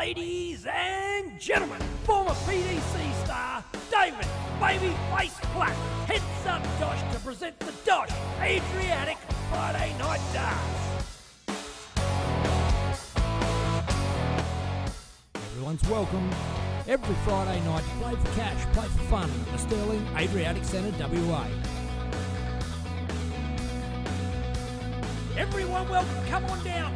Ladies and gentlemen, former PDC star David Babyface Platt heads up DOSH to present the DOSH Adriatic Friday Night Darts. Everyone's welcome. Every Friday night to play for cash, play for fun at the Sterling Adriatic Centre, WA. Everyone welcome, come on down.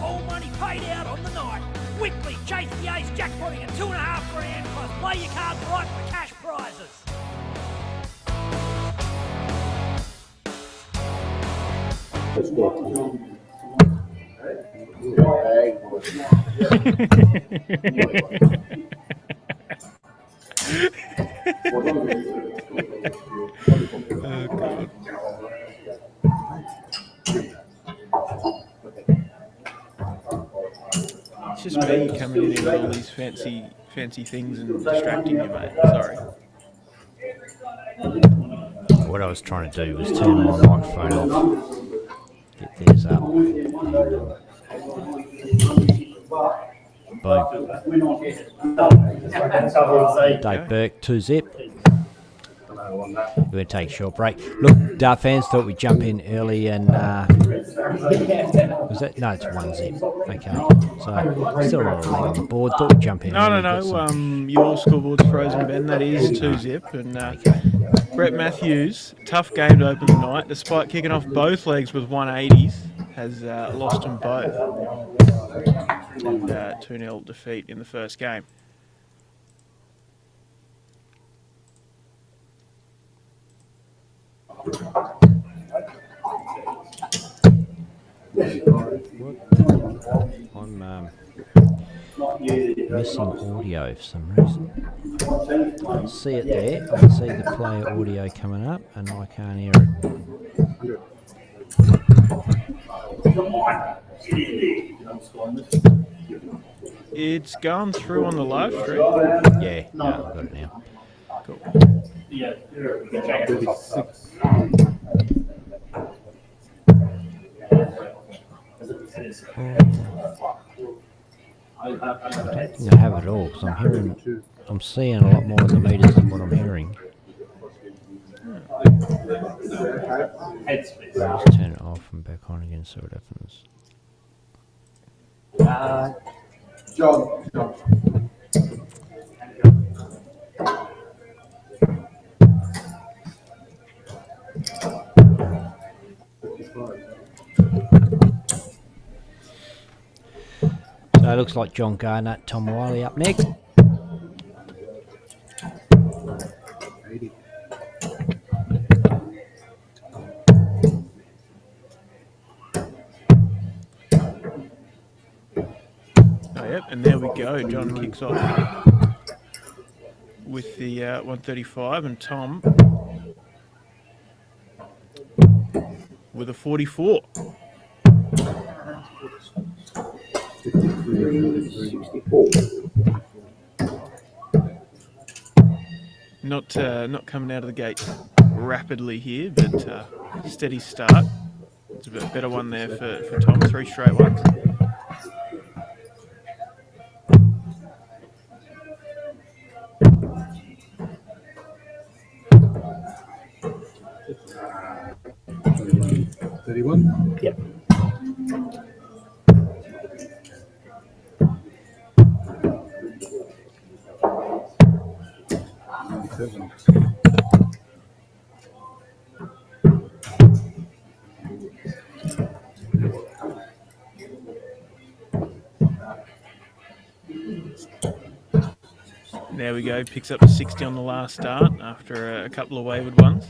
All money paid out on the night. Weekly chase the ace jackpotting at $2.5 grand plus play your cards right for cash prizes. Let's go. Oh, God. It's just me coming in with all these fancy things and distracting you, mate. Sorry. What I was trying to do was turn my microphone off. Get theirs up. Boom. Dave Burke, 2-zip. We're going to take a short break. Look, Dart fans, thought we'd jump in early and... was that? No, it's 1-zip. Okay. So, still not a leg on the board. Thought we'd jump in. No. Your scoreboard's frozen, Ben. That is 2-zip. And Brett Matthews, tough game to open the night. Despite kicking off both legs with 180s, has lost them both. And 2-0 defeat in the first game. I'm missing audio for some reason. I can see it there. I can see the player audio coming up, and I can't hear it. It's gone through on the live stream. Yeah, no, I've got it now. Cool. I don't think I have it all, because I'm seeing a lot more of the meters than what I'm hearing. I'll just turn it off and back on again, see what happens. John. So it looks like John Garnett, Tom Wiley up next. Oh, yep, and there we go. John kicks off with the 135 and Tom with a 44. Not coming out of the gate rapidly here, but steady start. It's a bit better one there for Tom. 3 straight ones. Yep. There we go, picks up a 60 on the last start after a couple of wayward ones.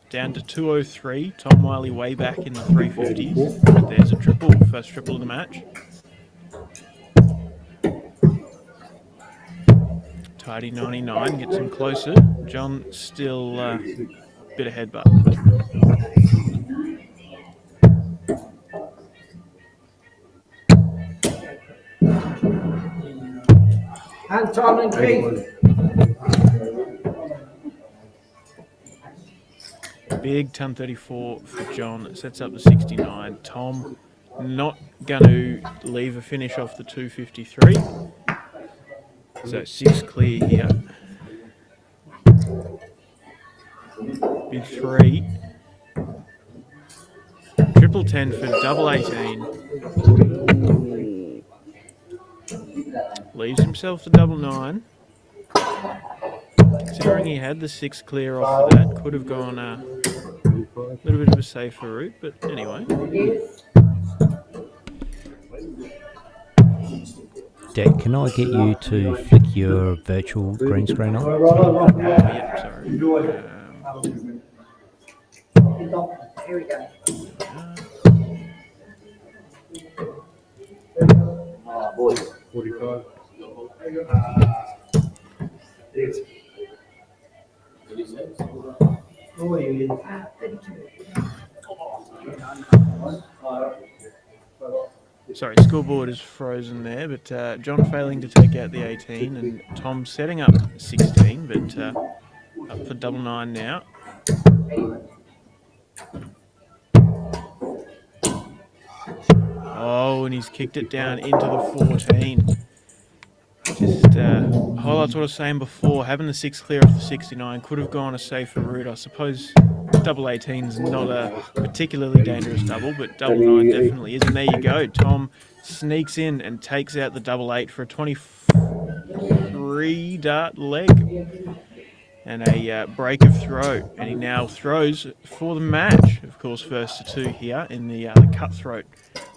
Down to 203, Tom Wiley way back in the 350s. But there's a triple, first triple of the match. Tidy 99, gets him closer. John still a bit ahead, but... Anton and Keith. Big ton 34 for John. Sets up the 69. Tom not going to leave a finish off the 253. So 6 clear here. Big 3. Triple 10 for double 18. Leaves himself the double 9. Considering he had the 6 clear off of that, could have gone a little bit of a safer route, but anyway. Deck, can I get you to flick your virtual green screen on? Yeah, sorry. Here we go. Boys. 45. Sorry, scoreboard is frozen there, but John failing to take out the 18 and Tom setting up 16, but up for double 9 now. Oh, and he's kicked it down into the 14. Just highlights what I was saying before. Having the 6 clear off the 69 could have gone a safer route. I suppose double 18 is not a particularly dangerous double, but double 9 definitely is. And there you go. Tom sneaks in and takes out the double 8 for a 23 dart leg and a break of throw. And he now throws for the match. Of course, first to 2 here in the cutthroat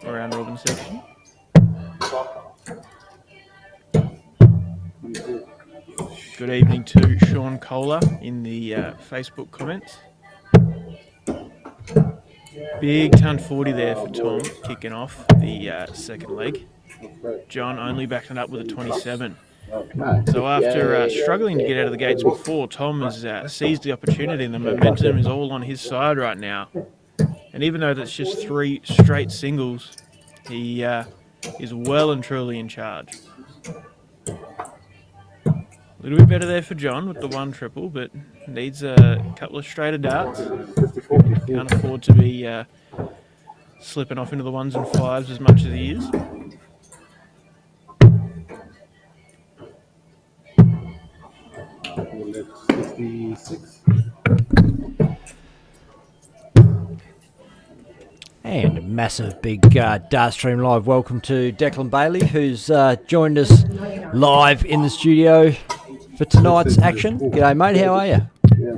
round robin section. Good evening to Sean Kohler in the Facebook comments. Big ton 40 there for Tom, kicking off the second leg. John only backing it up with a 27. So after struggling to get out of the gates before, Tom has seized the opportunity and the momentum is all on his side right now. And even though that's just 3 straight singles, he is well and truly in charge. A little bit better there for John with the 1 triple, but needs a couple of straighter darts. Can't afford to be slipping off into the 1s and 5s as much as he is. And a massive big Dart Stream Live welcome to Declan Bailey, who's joined us live in the studio for tonight's action. G'day, mate. How are you?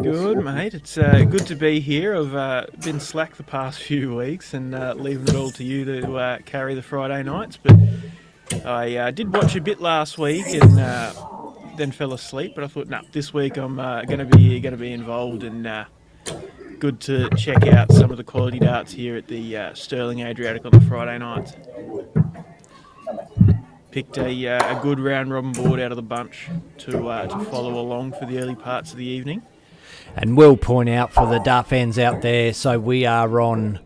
Good, mate. It's good to be here. I've been slack the past few weeks and leaving it all to you to carry the Friday nights. But I did watch a bit last week and then fell asleep. But I thought, no, this week I'm going to be involved, and good to check out some of the quality darts here at the Sterling Adriatic on the Friday nights. Picked a good round robin board out of the bunch to follow along for the early parts of the evening. And we'll point out for the Dart fans out there, so we are on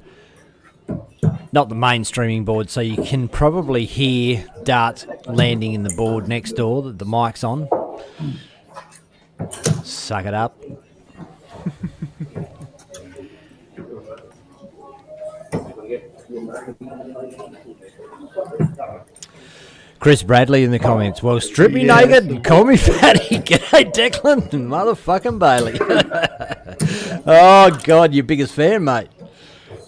not the main streaming board, so you can probably hear darts landing in the board next door that the mic's on. Suck it up. Chris Bradley in the comments. Well, strip me naked and call me fatty. G'day, Declan and motherfucking Bailey. Oh, God, your biggest fan, mate.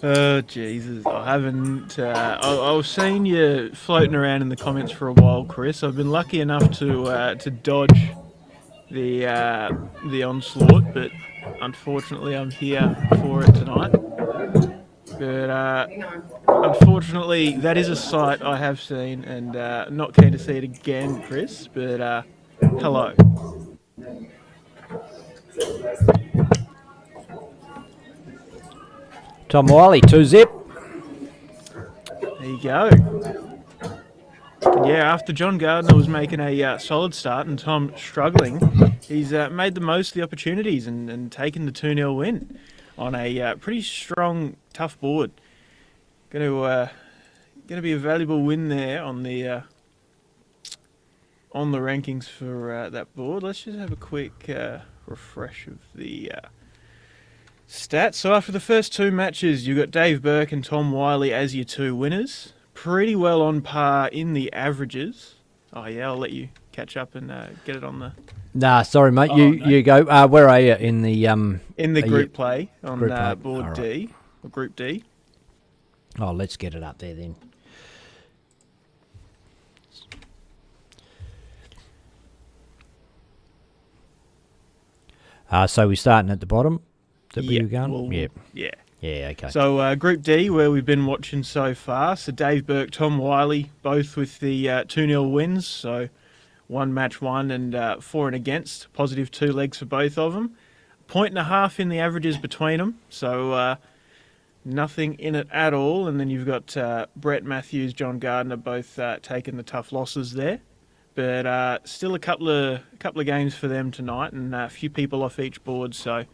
Oh, Jesus. I haven't... I've seen you floating around in the comments for a while, Chris. I've been lucky enough to dodge the onslaught, but unfortunately I'm here for it tonight. But unfortunately, that is a sight I have seen, and not keen to see it again, Chris. But hello. Tom Wiley, 2-zip. There you go. Yeah, after John Gardner was making a solid start and Tom struggling, he's made the most of the opportunities and taken the 2-0 win on a pretty strong, tough board. Going to be a valuable win there on the rankings for that board. Let's just have a quick refresh of the Stats. So after the first two matches, you got Dave Burke and Tom Wiley as your two winners. Pretty well on par in the averages. Oh yeah, I'll let you catch up and get it on the Nah, sorry, mate. You go. Where are you in the group play on group play? board All right. D or Group D. Oh, let's get it up there then. So we're starting at the bottom. Is that where you're going? Well, Yeah. yeah. Yeah. Okay. So Group D, where we've been watching so far. So Dave Burke, Tom Wiley, both with the 2-0 wins. So 1 match won and 4 and against. Positive 2 legs for both of them. 1.5 in the averages between them. So nothing in it at all. And then you've got Brett Matthews, John Gardner, both taking the tough losses there. But still a couple of games for them tonight, and a few people off each board. So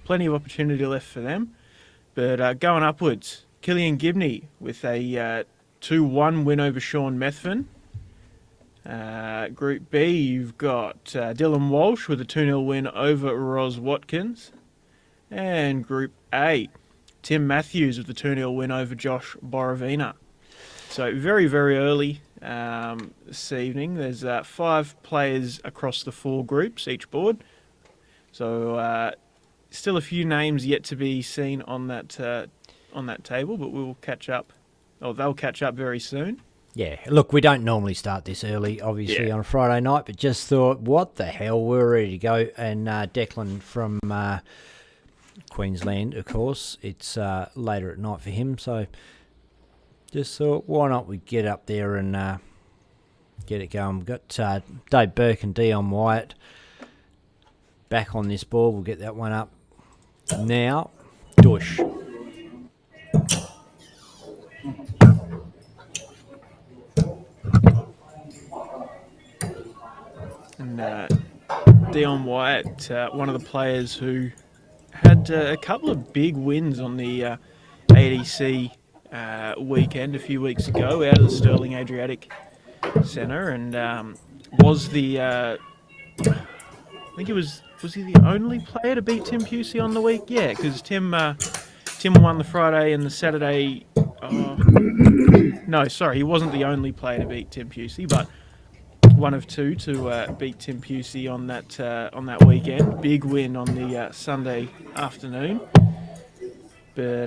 plenty of opportunity left for them. But going upwards, Killian Gibney with a 2-1 win over Sean Methven. Group B, you've got Dylan Walsh with a 2-0 win over Roz Watkins. And Group A, Tim Matthews with the 2-0 win over Josh Borovina. So very, very early this evening. There's 5 players across the 4 groups, each board. So still a few names yet to be seen on that table, but we'll catch up. Or they'll catch up very soon. Yeah, look, we don't normally start this early, obviously, Yeah. on a Friday night, but just thought, what the hell, we're ready to go. And Declan from Queensland, of course, it's later at night for him, so just thought, why not we get up there and get it going. We've got Dave Burke and Dion Wyatt back on this board. We'll get that one up now. DOSH. And Dion Wyatt, one of the players who had a couple of big wins on the ADC weekend a few weeks ago out of the Sterling Adriatic Centre, and was the I think was he the only player to beat Tim Pusey on the week? Yeah, because Tim won the Friday and the Saturday. No, sorry, he wasn't the only player to beat Tim Pusey, but one of 2 to beat Tim Pusey on that weekend. Big win on the Sunday afternoon. But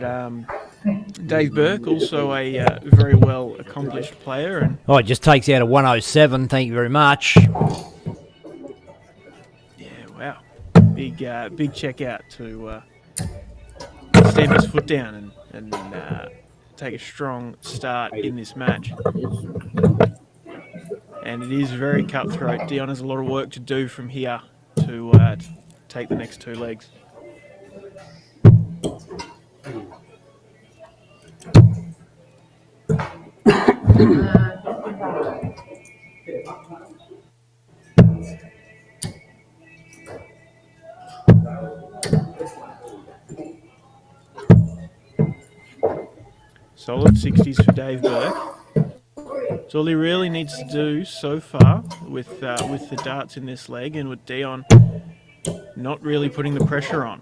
Dave Burke, also a very well accomplished player, and Oh, it just takes out a 107. Thank you very much. yeah, wow, big check out to stamp his foot down and take a strong start in this match. And it is very cutthroat. Dion has a lot of work to do from here to take the next 2 legs. Solid 60s for Dave Burke. It's all he really needs to do so far with the darts in this leg, and with Dion not really putting the pressure on.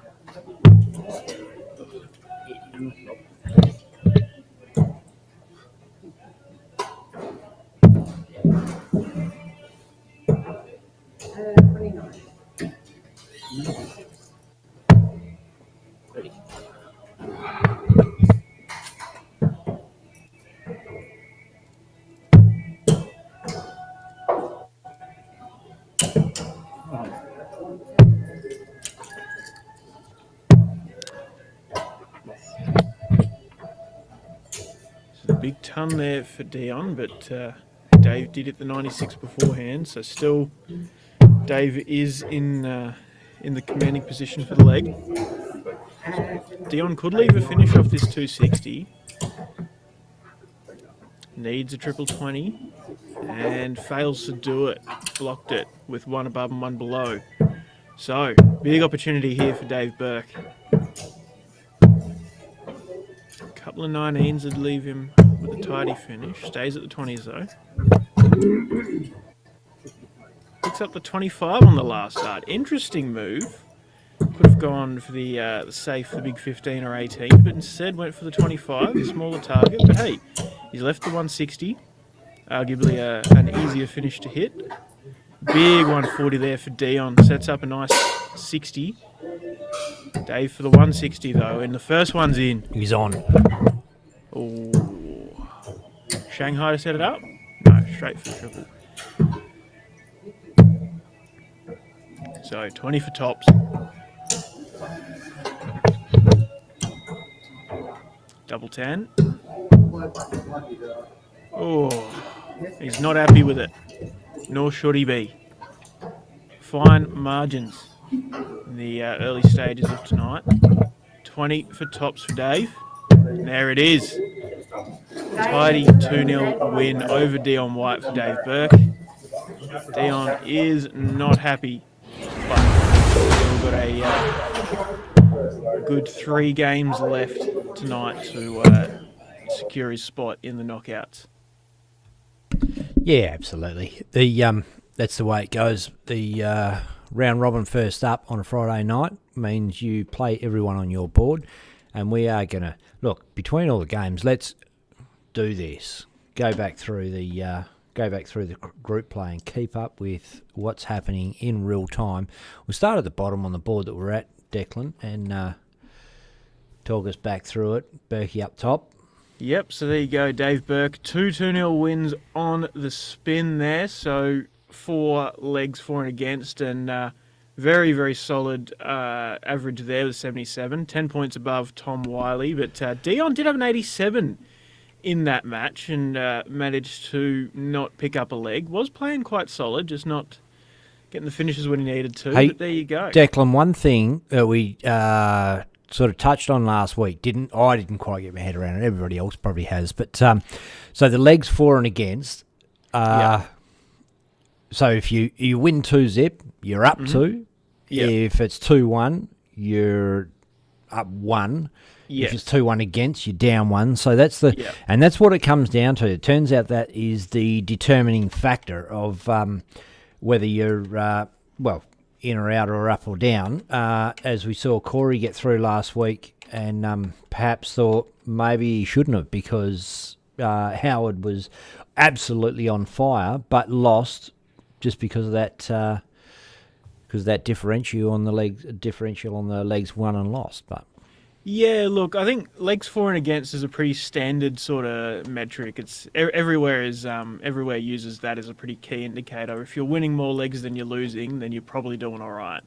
Big ton there for Dion, but Dave did hit the 96 beforehand, so still Dave is in the commanding position for the leg. Dion could leave a finish off this 260. Needs a triple 20 and fails to do it. Blocked it with 1 above and 1 below. So, big opportunity here for Dave Burke. Couple of 19s would leave him with a tidy finish. Stays at the 20s though. Picks up the 25 on the last start. Interesting move Could have gone for the safe, the big 15 or 18, but instead went for the 25, a smaller target. But hey, he's left the 160, arguably an easier finish to hit. Big 140 there for Dion, sets up a nice 60. Dave for the 160 though, and the first one's in. He's on. Oh, Shanghai to set it up? No, straight for the triple. So 20 for tops. Double 10. Oh, he's not happy with it. Nor should he be. Fine margins in the early stages of tonight. 20 for tops for Dave. And there it is. Tidy 2-0 win over Dion White for Dave Burke. Dion is not happy, but we've got a good 3 games left tonight to secure his spot in the knockouts. Yeah, absolutely. That's the way it goes. The round robin first up on a Friday night means you play everyone on your board, and we are going to look between all the games. Let's do this. Go back through the group play and keep up with what's happening in real time. We'll start at the bottom on the board that we're at, Declan, and talk us back through it. Berkey up top. Yep, so there you go, Dave Burke. 2-2-0 wins on the spin there. So 4 legs for and against, and very, very solid average there with 77. 10 points above Tom Wiley. But Dion did have an 87 in that match and managed to not pick up a leg. Was playing quite solid, just not getting the finishes when he needed to. Hey, but there you go. Declan, one thing that we sort of touched on last week, I didn't quite get my head around it. Everybody else probably has. But so the legs for and against. So if you win 2-zip, you're up 2. Yep. If it's 2-1, you're up 1. Yes. If it's 2-1 against, you're down 1. So that's and that's what it comes down to. It turns out that is the determining factor of whether you're in or out or up or down. As we saw Corey get through last week, and perhaps thought maybe he shouldn't have, because Howard was absolutely on fire, but lost just because of that differential on the legs won and lost. But yeah, look, I think legs for and against is a pretty standard sort of metric. It's everywhere uses that as a pretty key indicator. If you're winning more legs than you're losing, then you're probably doing all right.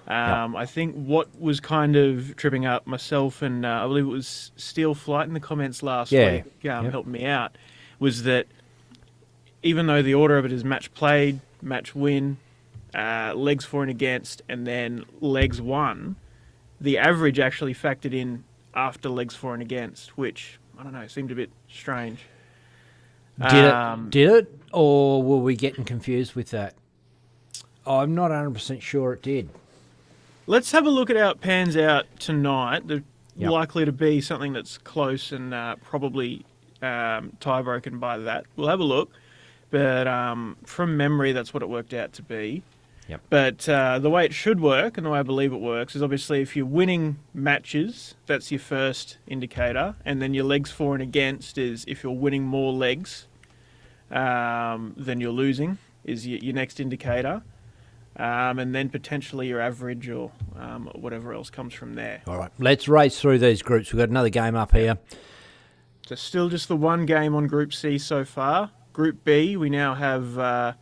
I think what was kind of tripping up myself, and I believe it was Steel Flight in the comments last week, helping me out, was that even though the order of it is match played, match win, legs for and against, and then legs won, the average actually factored in after legs for and against, which, I don't know, seemed a bit strange. Did it? Or were we getting confused with that? I'm not 100% sure it did. Let's have a look at how it pans out tonight. There's likely to be something that's close and probably tie-broken by that. We'll have a look. But from memory, that's what it worked out to be. Yep. But the way it should work, and the way I believe it works, is obviously if you're winning matches, that's your first indicator. And then your legs for and against is if you're winning more legs than you're losing, is your next indicator. And then potentially your average or whatever else comes from there. All right, let's race through these groups. We've got another game up here. So still just the one game on Group C so far. Group B, we now have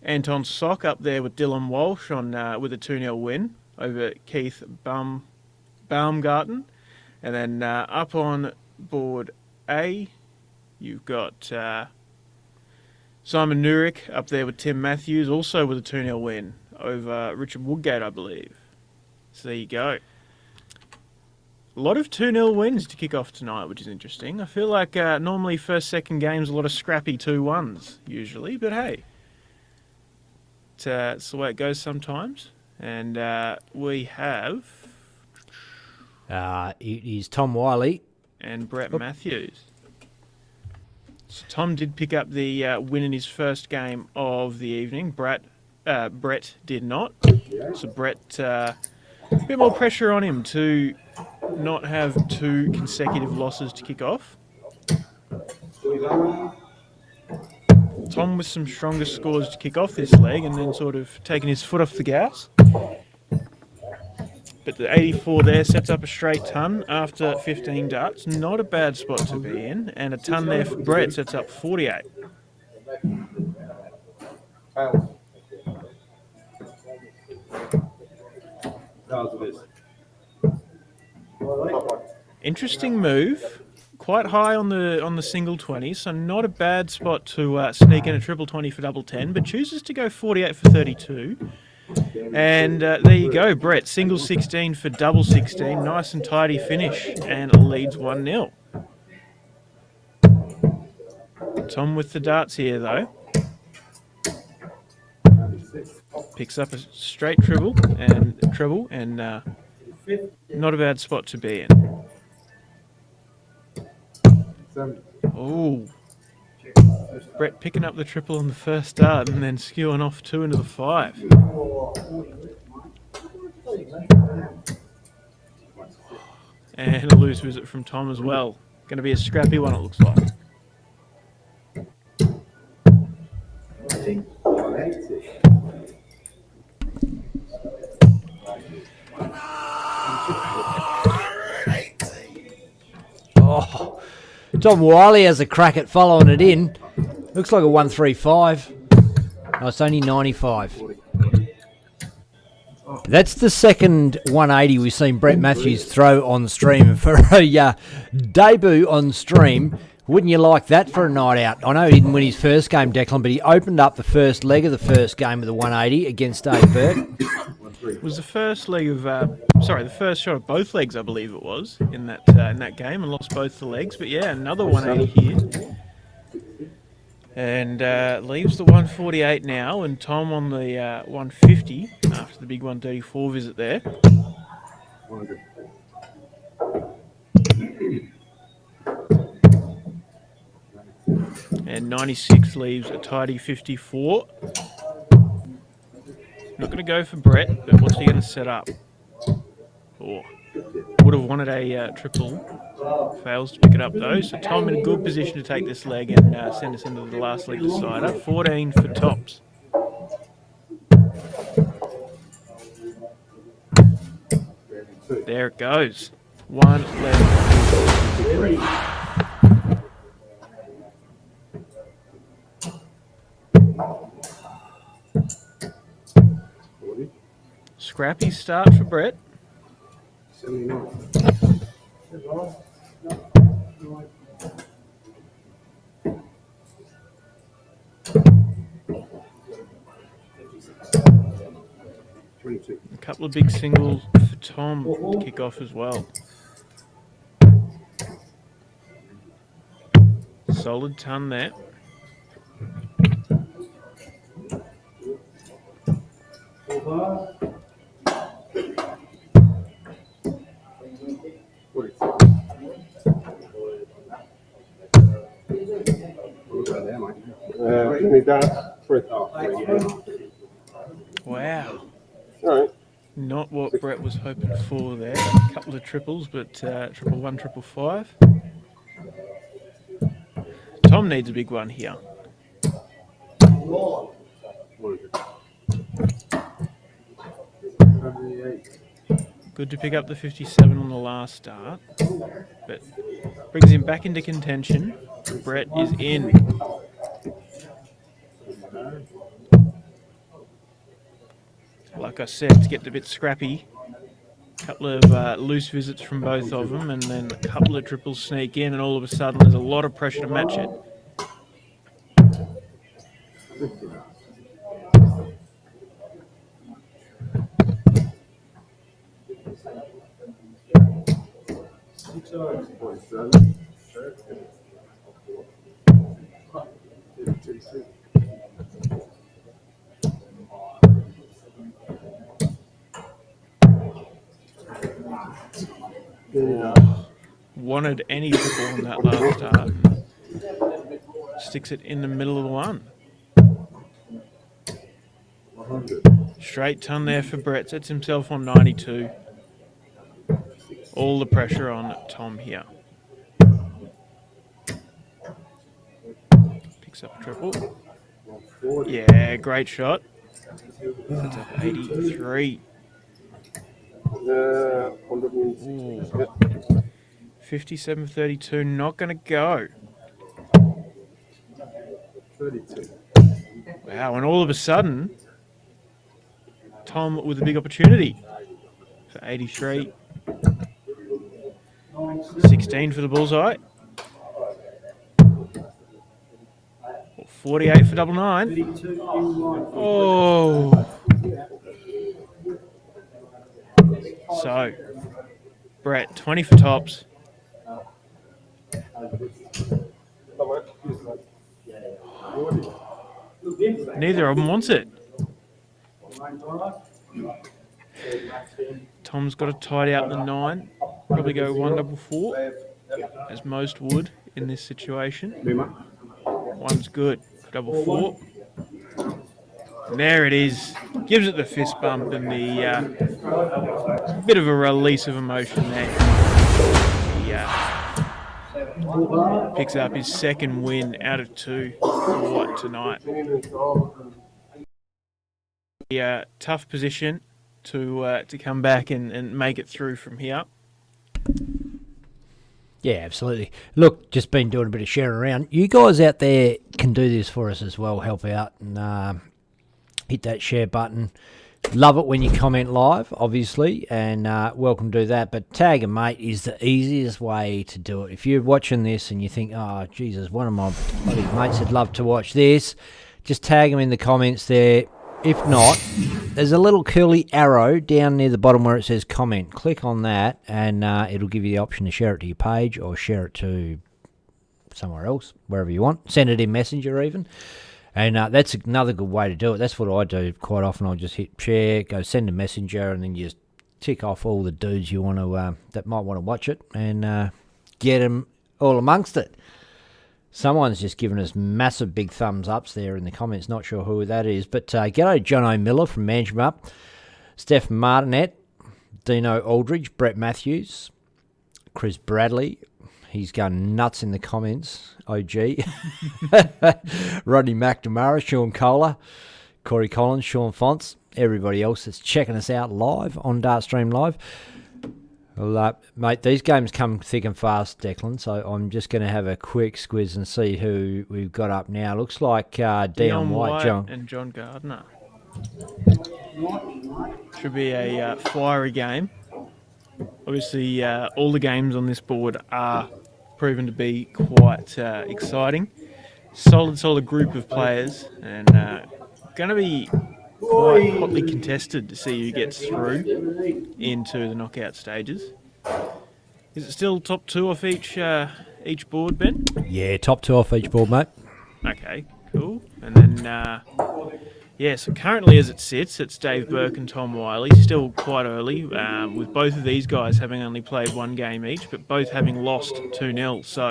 Anton Sock up there with Dylan Walsh on with a 2-0 win over Keith Baumgarten. And then up on board A, you've got Simon Nurick up there with Tim Matthews, also with a 2-0 win over Richard Woodgate, I believe. So there you go. A lot of 2-0 wins to kick off tonight, which is interesting. I feel like normally first, second games, a lot of scrappy 2-1s usually, but hey, it's the way it goes sometimes. And we have... it is Tom Wiley. And Brett Matthews. So Tom did pick up the win in his first game of the evening. Brett did not. So Brett A bit more pressure on him to not have 2 consecutive losses to kick off. Tom with some stronger scores to kick off this leg and then sort of taking his foot off the gas. But the 84 there sets up a straight ton after 15 darts. Not a bad spot to be in. And a ton there for Brett sets up 48. Interesting move. Quite high on the single 20, so not a bad spot to sneak in a triple 20 for double 10, but chooses to go 48 for 32. And there you go, Brett, single 16 for double 16. Nice and tidy finish, and leads 1-0. Tom with the darts here, though. Picks up a straight treble, and not a bad spot to be in. Oh, Brett picking up the triple on the first dart and then skewing off 2 into the 5. And a loose visit from Tom as well. Going to be a scrappy one, it looks like. Oh, Tom Wiley has a crack at following it in. Looks like a 135. No, it's only 95. That's the second 180 we've seen Brett Matthews throw on stream. For a debut on stream, wouldn't you like that for a night out? I know he didn't win his first game, Declan, but he opened up the first leg of the first game with a 180 against Dave Burke. It was the first leg of, the first shot of both legs, I believe it was, in that game, and lost both the legs. But yeah, another 180 here. And leaves the 148 now, and Tom on the 150 after the big 134 visit there. And 96 leaves a tidy 54. Not going to go for Brett, but what's he going to set up? Oh, would have wanted a triple. Fails to pick it up though, so Tom in a good position to take this leg and send us into the last leg decider. 14 for tops. There it goes. 1 left. Scrappy start for Brett. 22. A couple of big singles for Tom to kick off as well. Solid ton there. Wow. All right. Not what Brett was hoping for there. A couple of triples, but triple 1, triple 5. Tom needs a big one here. Good to pick up the 57 on the last start, but brings him back into contention. Brett is in. Like I said, to get a bit scrappy. A couple of loose visits from both of them, and then a couple of triples sneak in, and all of a sudden there's a lot of pressure to match it. Wanted any triple on that last start. Sticks it in the middle of the one. Straight ton there for Brett. Sets himself on 92. All the pressure on Tom here. Picks up a triple. Yeah, great shot. Sets up 83. 57-32, not going to go. 32. Wow, and all of a sudden, Tom with a big opportunity for 83. 16 for the bullseye. 48 for double nine. Oh. So, Brett, 20 for tops. Neither of them wants it. Tom's got to tidy out the 9. Probably go 1-4, as most would in this situation. 1's good. Double 4. And there it is. Gives it the fist bump and the bit of a release of emotion there. He picks up his second win out of 2 for tonight. Tough position to come back and make it through from here. Yeah, absolutely. Look, just been doing a bit of sharing around. You guys out there can do this for us as well. Help out and hit that share button. Love it when you comment live, obviously, and welcome to do that. But tag a mate is the easiest way to do it. If you're watching this and you think, oh, Jesus, one of my bloody mates would love to watch this, just tag them in the comments there. If not, there's a little curly arrow down near the bottom where it says comment. Click on that and it'll give you the option to share it to your page or share it to somewhere else, wherever you want. Send it in Messenger even. And that's another good way to do it. That's what I do quite often. I'll just hit share, go send a messenger, and then you just tick off all the dudes you want to that might want to watch it and get them all amongst it. Someone's just given us massive big thumbs ups there in the comments. Not sure who that is. But g'day John O'Miller from Manchester Up, Steph Martinet, Dino Aldridge, Brett Matthews, Chris Bradley. He's going nuts in the comments. OG. Rodney McNamara, Sean Kohler, Corey Collins, Sean Fonts, everybody else that's checking us out live on Dartstream Live. Well, mate, these games come thick and fast, Declan, so I'm just going to have a quick squiz and see who we've got up now. Looks like Dion White, John. And John Gardner. Should be a fiery game. Obviously, all the games on this board are proven to be quite exciting. Solid group of players, and going to be quite hotly contested to see who gets through into the knockout stages. Is it still top 2 off each board, Ben? Yeah, top 2 off each board, mate. Okay, cool. And then, so currently as it sits, it's Dave Burke and Tom Wiley. Still quite early, with both of these guys having only played 1 game each, but both having lost 2-0. So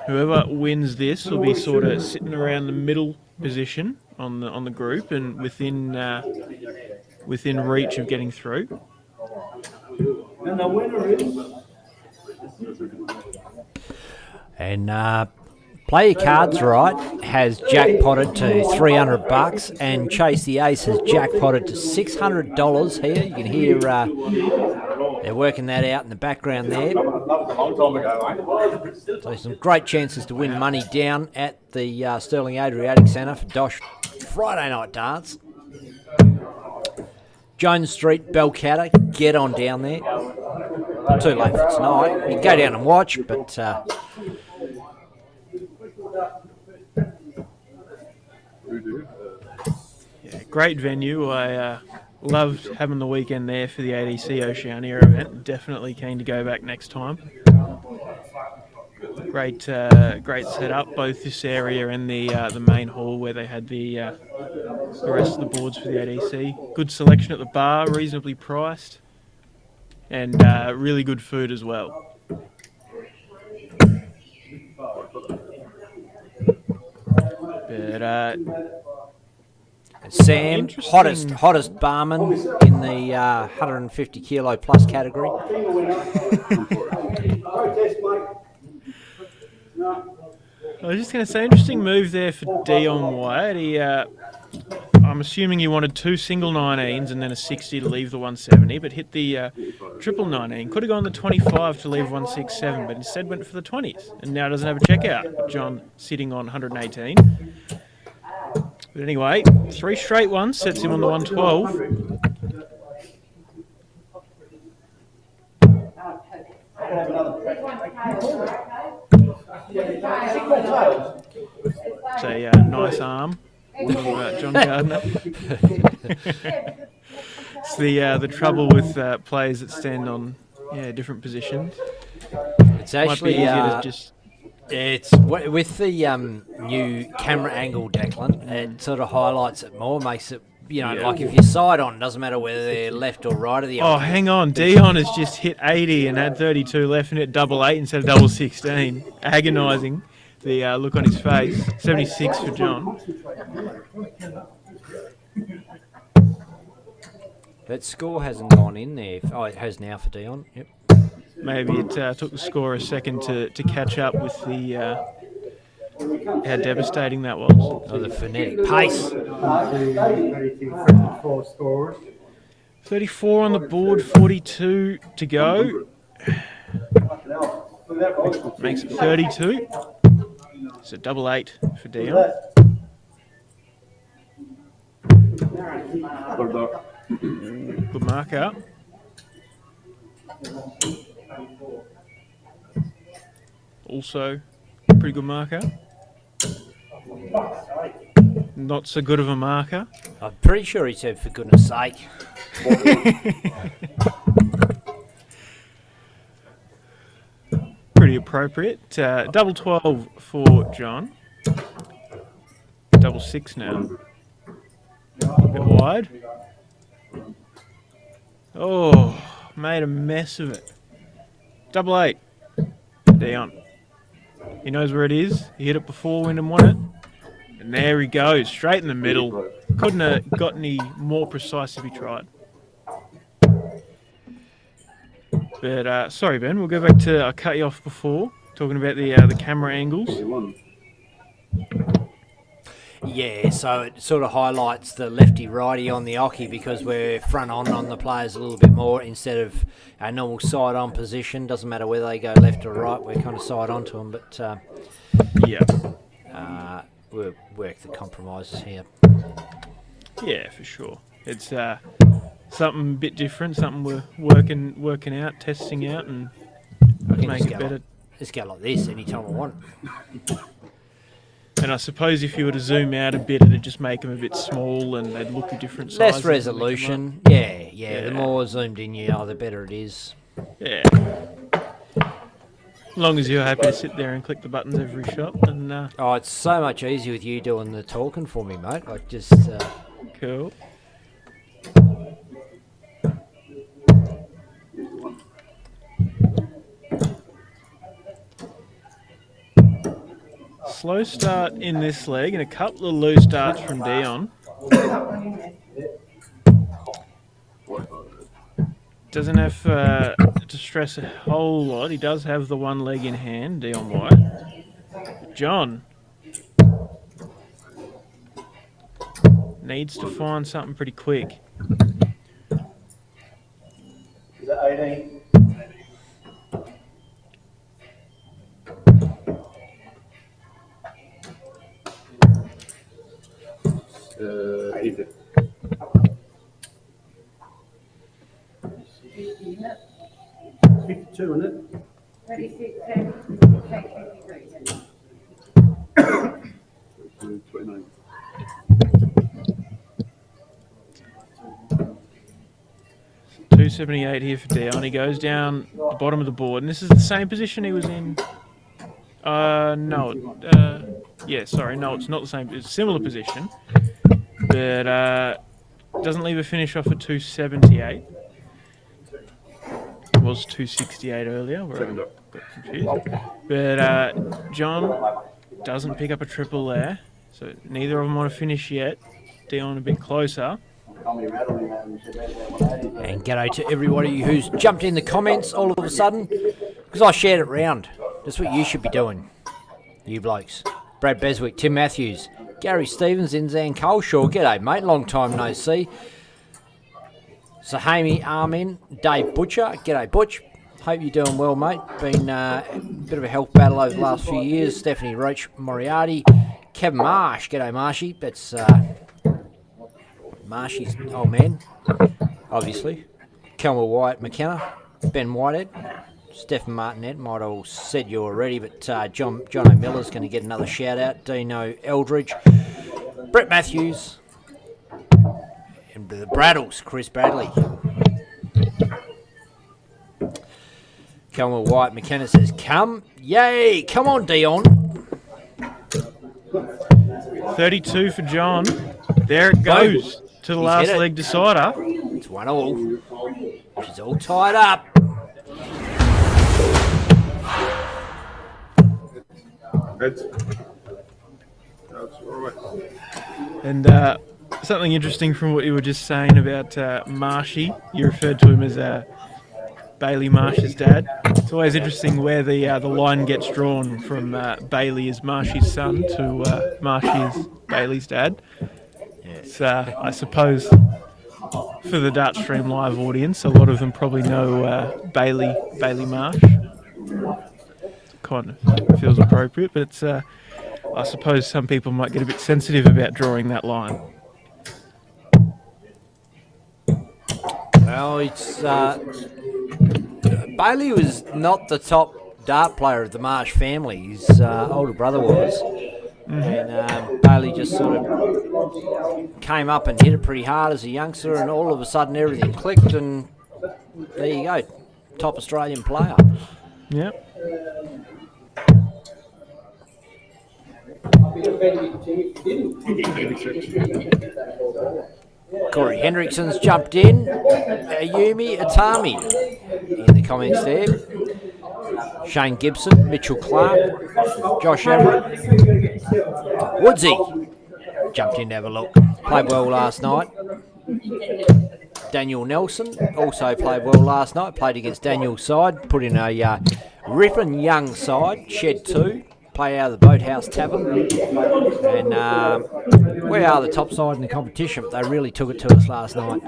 whoever wins this will be sort of sitting around the middle position on the group and within reach of getting through. And the winner is... And Play Your Cards Right has jackpotted to $300, and Chase the Ace has jackpotted to $600 here. You can hear they're working that out in the background there. So some great chances to win money down at the Sterling Adriatic Centre for DOSH Friday night darts. Jones Street, Belcatta, get on down there. Too late for tonight. You can go down and watch, but... great venue. I loved having the weekend there for the ADC Oceania event. Definitely keen to go back next time. Great setup, both this area and the main hall where they had the rest of the boards for the ADC. Good selection at the bar, reasonably priced, and really good food as well. But And Sam, Interesting. hottest barman in the 150 kilo plus category. I was just going to say, interesting move there for Dion White. I'm assuming he wanted 2 single 19s and then a 60 to leave the 170, but hit the triple 19. Could have gone the 25 to leave 167, but instead went for the 20s and now doesn't have a checkout. John sitting on 118. But anyway, 3 straight ones sets him on the 112. It's a nice arm. John Gardner. It's the trouble with players that stand on different positions. It's Might be actually easier to just it's with the new camera angle, Declan. It sort of highlights it more, makes it like if you're side on, doesn't matter whether they're left or right of the. Oh, hang on, Dion has just hit 80 and had 32 left and hit double 8 instead of double 16. Agonising. The look on his face. 76 for John. That score hasn't gone in there. Oh, it has now for Dion. Yep. Maybe it took the score a second to catch up with the how devastating that was. Oh, the phonetic pace. 34 on the board, 42 to go. Makes it 32. So double 8 for Dion. Good mark out. Also, pretty good marker. Not so good of a marker. I'm pretty sure he said, for goodness sake. Pretty appropriate. Double 12 for John. Double 6 now. A bit wide. Oh, made a mess of it. Double 8. Dion. He knows where it is. He hit it before Wyndham won it. And there he goes, straight in the middle. Couldn't have got any more precise if he tried. But sorry, Ben, we'll go back to, I cut you off before, talking about the camera angles. Yeah, so it sort of highlights the lefty-righty on the oche because we're front on the players a little bit more instead of our normal side-on position. Doesn't matter whether they go left or right, we're kind of side-on to them. But we'll work the compromises here. Yeah, for sure. It's something a bit different, something we're working out, testing out, and make it better. Let's go like this anytime I want. And I suppose if you were to zoom out a bit, it'd just make them a bit small and they'd look a different size. Less resolution. Yeah. The more zoomed in you are, the better it is. Yeah. As long as you're happy to sit there and click the buttons every shot. And oh, it's so much easier with you doing the talking for me, mate. Like just... Cool. Slow start in this leg and a couple of loose starts from Dion. Doesn't have to stress a whole lot. He does have the one leg in hand, Dion White. John needs to find something pretty quick. Is it 18? Is it? 52, isn't it? 36, 29. $278 here for Dion. He goes down the bottom of the board, and this is the same position he was in. No, it's not the same. It's a similar position, but doesn't leave a finish off at 278. It was 268 earlier, where I got confused. But John doesn't pick up a triple there, so neither of them want to finish yet. Dion a bit closer. And g'day to everybody who's jumped in the comments all of a sudden, because I shared it round. That's what you should be doing, you blokes. Brad Beswick, Tim Matthews, Gary Stevens, Inzan Coleshaw. G'day, mate. Long time no see. Sahami Armin, Dave Butcher. G'day, Butch. Hope you're doing well, mate. Been a bit of a health battle over the last few years. Stephanie Roach Moriarty. Kevin Marsh. G'day, Marshy. That's Marshy's old man, obviously. Kelmer Wyatt McKenna. Ben Whitehead. Stephen Martinet. Might have all said you already, but John O'Miller's going to get another shout-out. Dino Eldridge. Brett Matthews. And the Braddles, Chris Bradley. Kelmer White McKenna says, come. Yay! Come on, Dion. 32 for John. There it goes to the last leg decider. It's 1-1. She's all tied up. And something interesting from what you were just saying about Marshy. You referred to him as Bailey Marsh's dad. It's always interesting where the line gets drawn from Bailey as Marshy's son to Marshy as Bailey's dad. It's, I suppose, for the Dart Stream Live audience, a lot of them probably know Bailey Marsh. Kind of feels appropriate, but it's I suppose some people might get a bit sensitive about drawing that line. Well, it's Bailey was not the top dart player of the Marsh family. His older brother was. And Bailey just sort of came up and hit it pretty hard as a youngster, and all of a sudden everything clicked, and there you go, top Australian player. Yep. Corey Hendrickson's jumped in. Ayumi Atami in the comments there. Shane Gibson, Mitchell Clark, Josh Everett. Woodsy jumped in to have a look. Played well last night. Daniel Nelson also played well last night. Played against Daniel's side. Put in a ripping young side. Shed 2. Play out of the Boathouse Tavern. And we are the top side in the competition, but they really took it to us last night.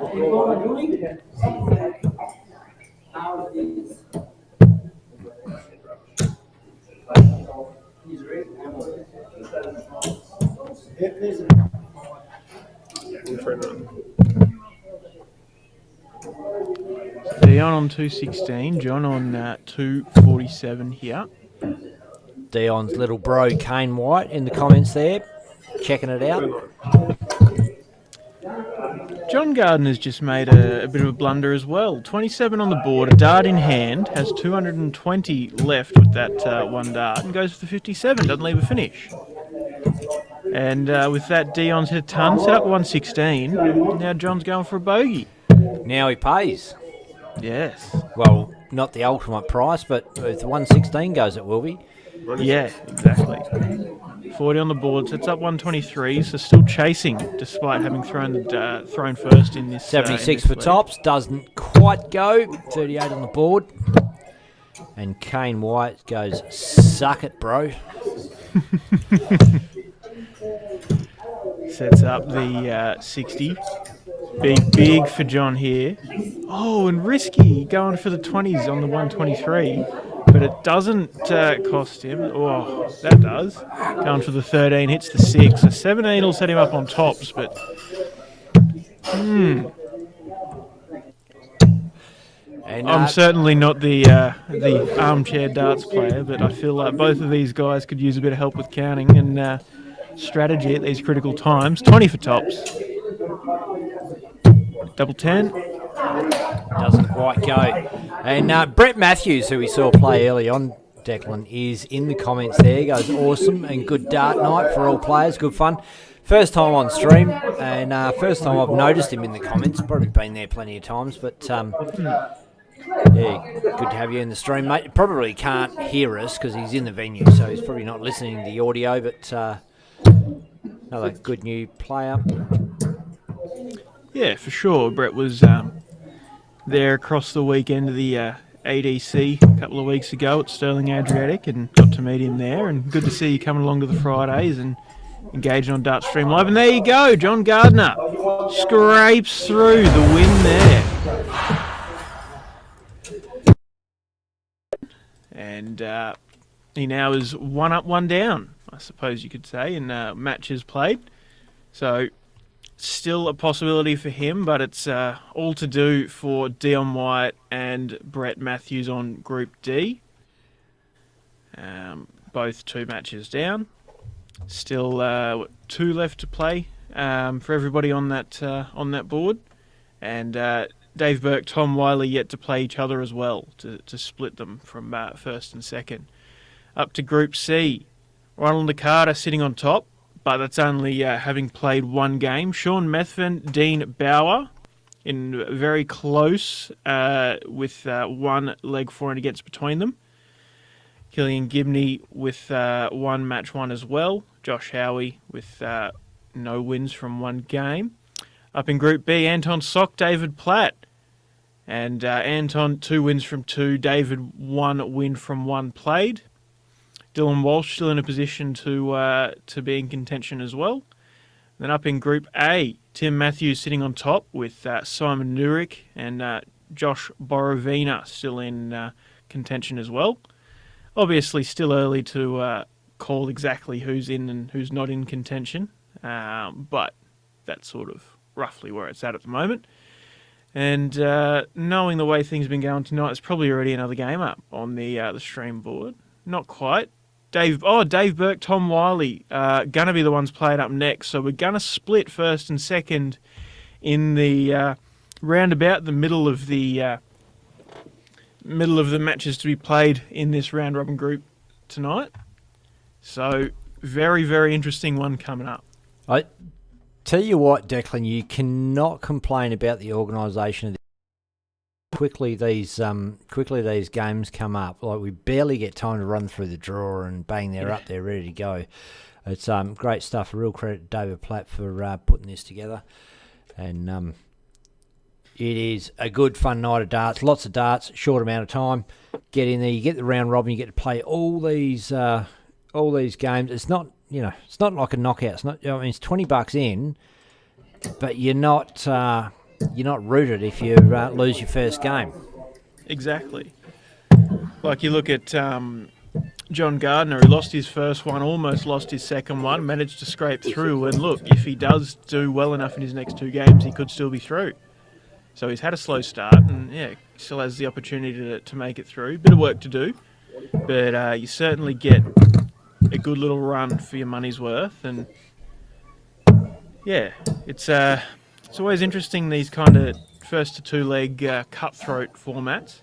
Dion on 216, John on 247 here. Dion's little bro, Kane White, in the comments there, checking it out. John Gardner's just made a bit of a blunder as well. 27 on the board, a dart in hand, has 220 left with that one dart, and goes for the 57, doesn't leave a finish. And with that, Dion's hit a ton, set up 116. Now John's going for a bogey. Now he pays. Yes. Well, not the ultimate price, but if the 116 goes, it will be. Yeah, exactly. 40 on the board, sets up 123, so still chasing despite having thrown first in this. 76 for tops, doesn't quite go. 38 on the board. And Kane White goes, suck it, bro. Sets up the 60. Big for John here. Oh, and risky going for the 20s on the 123. But it doesn't cost him. Oh, that does. Going for the 13, hits the 6. So 17 will set him up on tops, but... And, I'm certainly not the armchair darts player, but I feel like both of these guys could use a bit of help with counting and strategy at these critical times. 20 for tops. Double 10. Doesn't quite go. And Brett Matthews, who we saw play early on, Declan, is in the comments there. Goes awesome and good dart night for all players. Good fun. First time on stream, and first time I've noticed him in the comments. Probably been there plenty of times, but yeah, good to have you in the stream, mate. Probably can't hear us because he's in the venue, so he's probably not listening to the audio, but another good new player. Yeah, for sure. Brett was there across the weekend of the ADC a couple of weeks ago at Stirling Adriatic and got to meet him there. And good to see you coming along to the Fridays and engaging on Dart Stream Live. And there you go, John Gardner scrapes through the win there. And he now is 1 up, 1 down, I suppose you could say, in matches played. So still a possibility for him, but it's all to do for Dion White and Brett Matthews on Group D. Both 2 matches down. Still 2 left to play for everybody on that board. And Dave Burke, Tom Wiley yet to play each other as well to split them from first and second. Up to Group C, Ronald Nakata sitting on top, but that's only having played 1 game. Sean Methven, Dean Bauer in very close with 1 leg for and against between them. Killian Gibney with 1 match 1 as well. Josh Howie with no wins from 1 game. Up in Group B, Anton Sock, David Platt. And Anton, 2 wins from 2. David, 1 win from 1 played. Dylan Walsh still in a position to be in contention as well. Then up in Group A, Tim Matthews sitting on top with Simon Nurik and Josh Borovina still in contention as well. Obviously still early to call exactly who's in and who's not in contention, but that's sort of roughly where it's at the moment. And knowing the way things have been going tonight, it's probably already another game up on the stream board. Not quite. Dave Burke, Tom Wiley, gonna be the ones playing up next. So we're gonna split first and second in the round about the middle of the matches to be played in this round robin group tonight. So very, very interesting one coming up. I tell you what, Declan, you cannot complain about the organisation of the quickly these games come up. Like, we barely get time to run through the draw and bang, they're up there ready to go. It's great stuff. A real credit to David Platt for putting this together. And it is a good fun night of darts. Lots of darts, short amount of time. Get in there, you get the round robin, you get to play all these games. It's not like a knockout. It's not. I mean, it's $20 in, but you're not rooted if you lose your first game. Exactly. Like you look at John Gardner, who lost his first one, almost lost his second one, managed to scrape through. And look, if he does do well enough in his next 2 games, he could still be through. So he's had a slow start, and still has the opportunity to make it through. Bit of work to do, but you certainly get a good little run for your money's worth. And it's always interesting, these kind of first to 2 leg cutthroat formats.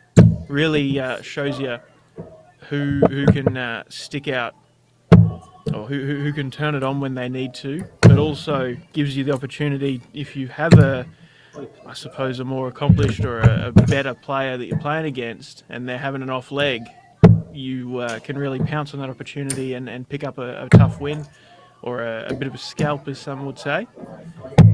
Really shows you who can stick out, or who can turn it on when they need to, but also gives you the opportunity, if you have a more accomplished or a better player that you're playing against and they're having an off leg, you can really pounce on that opportunity and pick up a tough win, or a bit of a scalp, as some would say.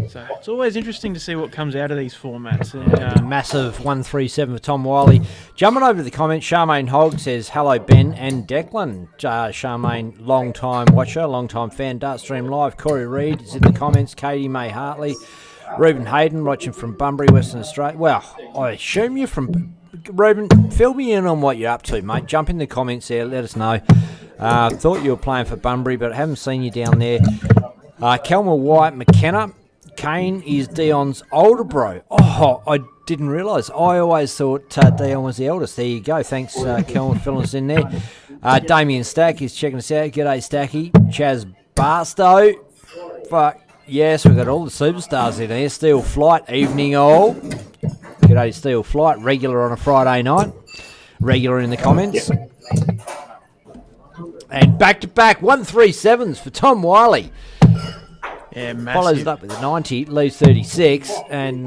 So it's always interesting to see what comes out of these formats. And, massive 137 for Tom Wiley. Jumping over to the comments, Charmaine Hogg says, hello Ben and Declan. Charmaine, long time watcher, long time fan, Dartstream Live. Corey Reid is in the comments. Katie May Hartley. Reuben Hayden watching from Bunbury, Western Australia. Well, I assume you're from... Reuben, fill me in on what you're up to, mate. Jump in the comments there, let us know. Thought you were playing for Bunbury, but I haven't seen you down there. Kelmer White McKenna. Kane is Dion's older bro. Oh, I didn't realise. I always thought Dion was the eldest. There you go. Thanks, Kelmer, for filling us in there. Damien Stack is checking us out. G'day, Stacky. Chaz Barstow. Fuck. Yes, we've got all the superstars in here. Steel Flight, evening all. G'day, Steel Flight. Regular on a Friday night. Regular in the comments. And back-to-back 137s for Tom Wiley. Yeah, massive. Follows it up with a 90, leaves 36. And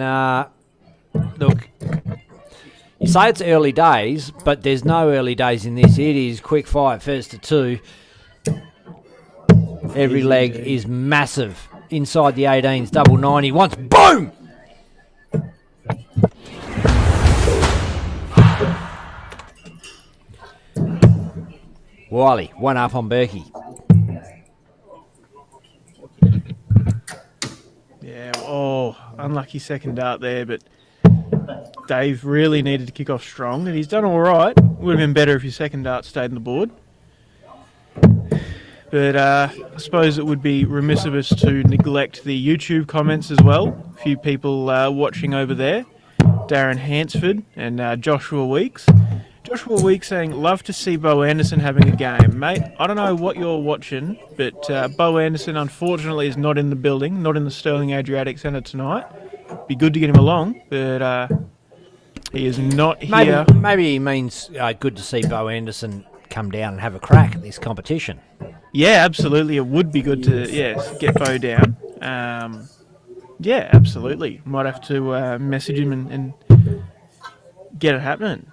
look, you say it's early days, but there's no early days in this. It is quick fire, first to 2. Every leg is massive. Inside the 18s, double 90. Once, boom! Wiley, 1 up on Berkey. Yeah, unlucky second dart there, but Dave really needed to kick off strong, and he's done all right. Would have been better if his second dart stayed on the board. But I suppose it would be remiss of us to neglect the YouTube comments as well. A few people watching over there. Darren Hansford and Joshua Weeks. Joshua Weeks saying, love to see Bo Anderson having a game. Mate, I don't know what you're watching, but Bo Anderson unfortunately is not in the building, not in the Sterling Adriatic Centre tonight. Be good to get him along, but he is not here. Maybe he means good to see Bo Anderson come down and have a crack at this competition. Yeah, absolutely. It would be good to get Bo down. Yeah, absolutely. Might have to message him and get it happening.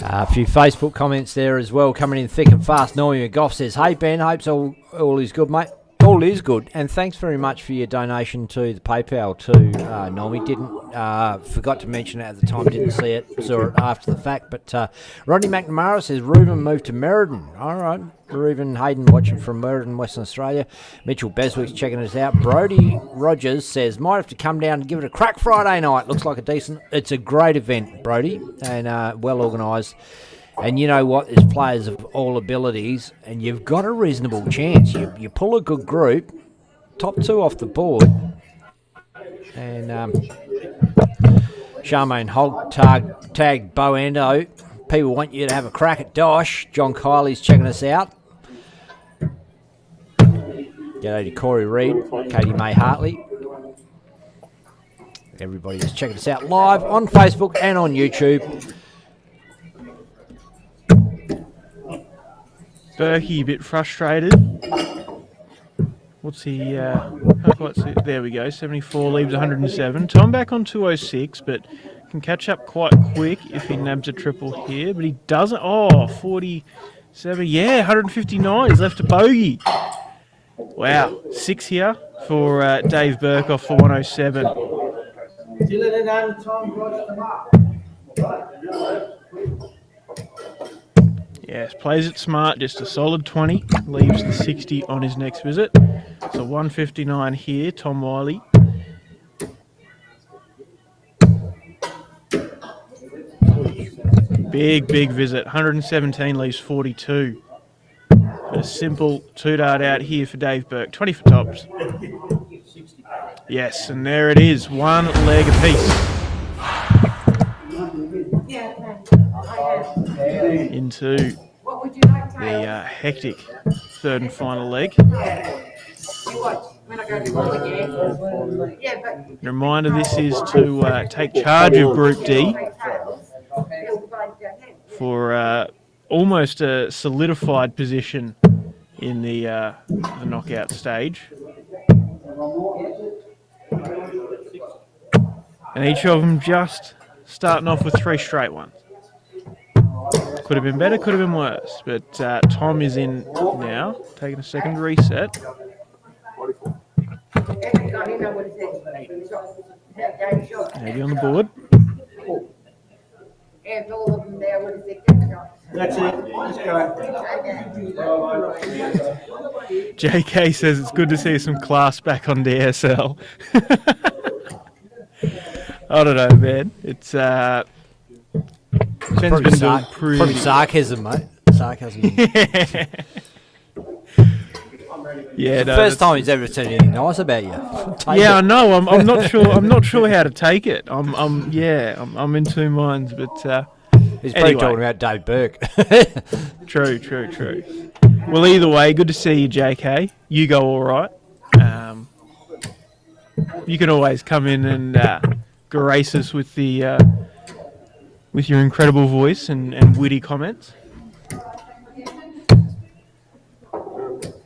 A few Facebook comments there as well, coming in thick and fast. Normie McGough says, hey Ben, hopes all is good, mate. All is good, and thanks very much for your donation to the PayPal too, Normie. Forgot to mention it at the time, didn't see it, saw it after the fact. But Rodney McNamara says, Reuben moved to Meriden. All right, Reuben Hayden watching from Meriden, Western Australia. Mitchell Beswick's checking us out. Brody Rogers says, might have to come down and give it a crack Friday night. Looks like it's a great event, Brody, and well organised. And you know what? There's players of all abilities, and you've got a reasonable chance. You pull a good group, top 2 off the board, and Charmaine Hogg tagged Bo Endo. People want you to have a crack at DOSH. John Kiley's checking us out. G'day to Corey Reid, Katie May Hartley. Everybody is checking us out live on Facebook and on YouTube. Berkey a bit frustrated. What's he? There we go. 74 leaves 107. Tom back on 206, but can catch up quite quick if he nabs a triple here. But he doesn't. 47. Yeah, 159. He's left a bogey. Wow, 6 here for Dave Burke off the 107. Yes, plays it smart, just a solid 20. Leaves the 60 on his next visit. So 159 here, Tom Wiley. Big visit. 117 leaves 42. A simple 2-dart out here for Dave Burke. 20 for tops. Yes, and there it is. 1 leg apiece. Into the hectic third and final leg. Reminder, this is to take charge of Group D for almost a solidified position in the knockout stage. And each of them just starting off with 3 straight ones. Could have been better, could have been worse. But Tom is in now, taking a second reset. Maybe on the board. That's it. Let's go. JK says it's good to see some class back on DSL. I don't know, man. It's Ben's been doing probably sarcasm, mate. Sarcasm. Yeah, no, first time he's ever said anything nice about you. I know. I'm not sure. I'm not sure how to take it. I'm in two minds. But he's probably talking about Dave Burke. True. Well, either way, good to see you, JK. You go all right. You can always come in and grace us with the with your incredible voice and witty comments.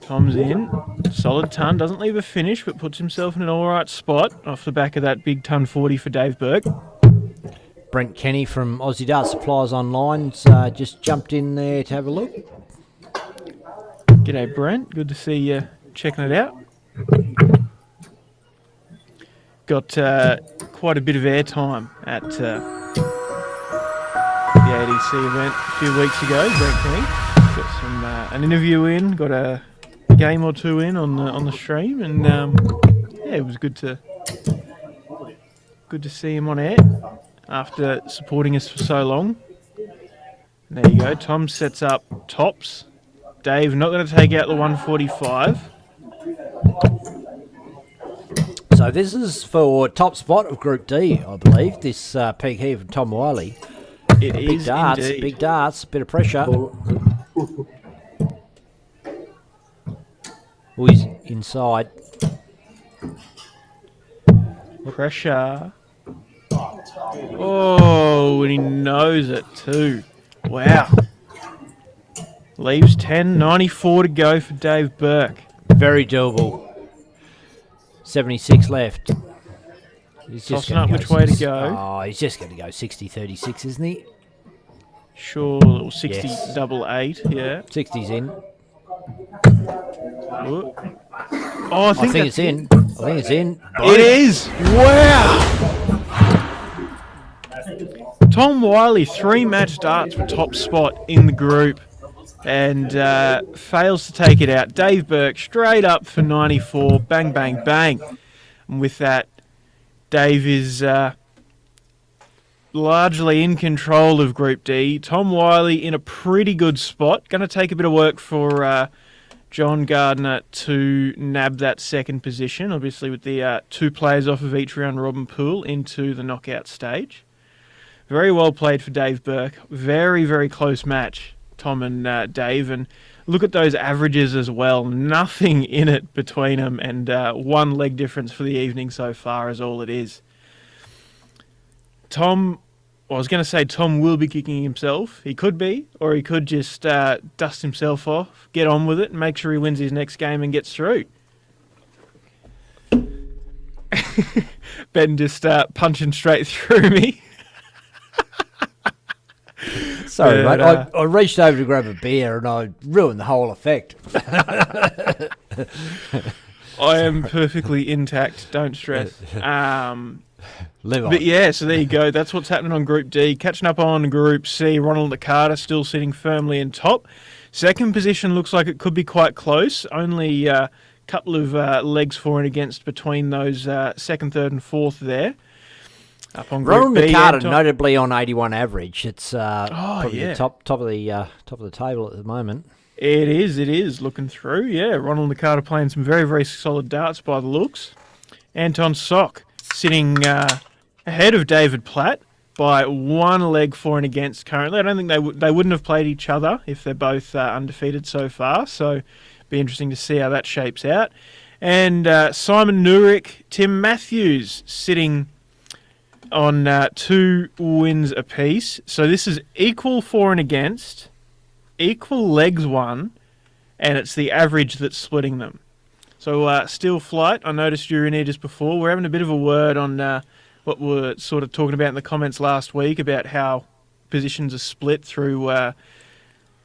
Tom's in. Solid ton. Doesn't leave a finish, but puts himself in an all right spot off the back of that big ton 40 for Dave Burke. Brent Kenny from Aussie Dart Supplies Online's just jumped in there to have a look. G'day, Brent. Good to see you checking it out. Got quite a bit of airtime at PDC event a few weeks ago. Brent Kenny got some an interview in, got a game or two in on the stream, and yeah, it was good to see him on air after supporting us for so long. And there you go. Tom sets up tops. Dave not going to take out the 145. So this is for top spot of Group D, I believe. This peak here from Tom Wiley. It is Big darts, indeed. big darts, bit of pressure. Oh, he's inside. Pressure. Oh, and he knows it too. Wow. Leaves 10, 94 to go for Dave Burke. Very doable. 76 left. He's just Tossing gonna up which way to go. Oh, he's just going to go 60-36, isn't he? Sure, little 60 Yes. double 8, yeah. 60's in. Oh, I I think that's it's in. I think it's in. It is! Wow! Tom Wiley, 3 match darts for top spot in the group and fails to take it out. Dave Burke straight up for 94. Bang, bang, bang. And with that, Dave is largely in control of Group D. Tom Wiley in a pretty good spot. Going to take a bit of work for John Gardner to nab that second position, obviously with the 2 players off of each round robin pool into the knockout stage. Very well played for Dave Burke. Very, very close match, Tom and Dave. And look at those averages as well. Nothing in it between them, and 1 leg difference for the evening so far is all it is. Tom, I was going to say Tom will be kicking himself. He could be, or he could just dust himself off, get on with it, and make sure he wins his next game and gets through. Ben just punching straight through me. Sorry, But, mate. I reached over to grab a beer and I ruined the whole effect. I am perfectly intact. Don't stress. Live on. But yeah, so there you go. That's what's happening on Group D. Catching up on Group C, Ronald Nakata still sitting firmly in top. Second position looks like it could be quite close. Only a couple of legs for and against between those second, third and fourth there. Up on Group Ronald B. Nakata Anton- notably on 81 average. It's probably yeah. the top of the table at the moment. It is. Looking through, yeah. Ronald Nakata playing some very, very solid darts by the looks. Anton Sock sitting ahead of David Platt by 1 leg for and against currently. I don't think they wouldn't have played each other if they're both undefeated so far. So be interesting to see how that shapes out. And Simon Nurick, Tim Matthews sitting on 2 wins apiece. So this is equal for and against, equal legs won, and it's the average that's splitting them. So Steel Flight, I noticed you were in here just before. We're having a bit of a word on what we're sort of talking about in the comments last week about how positions are split through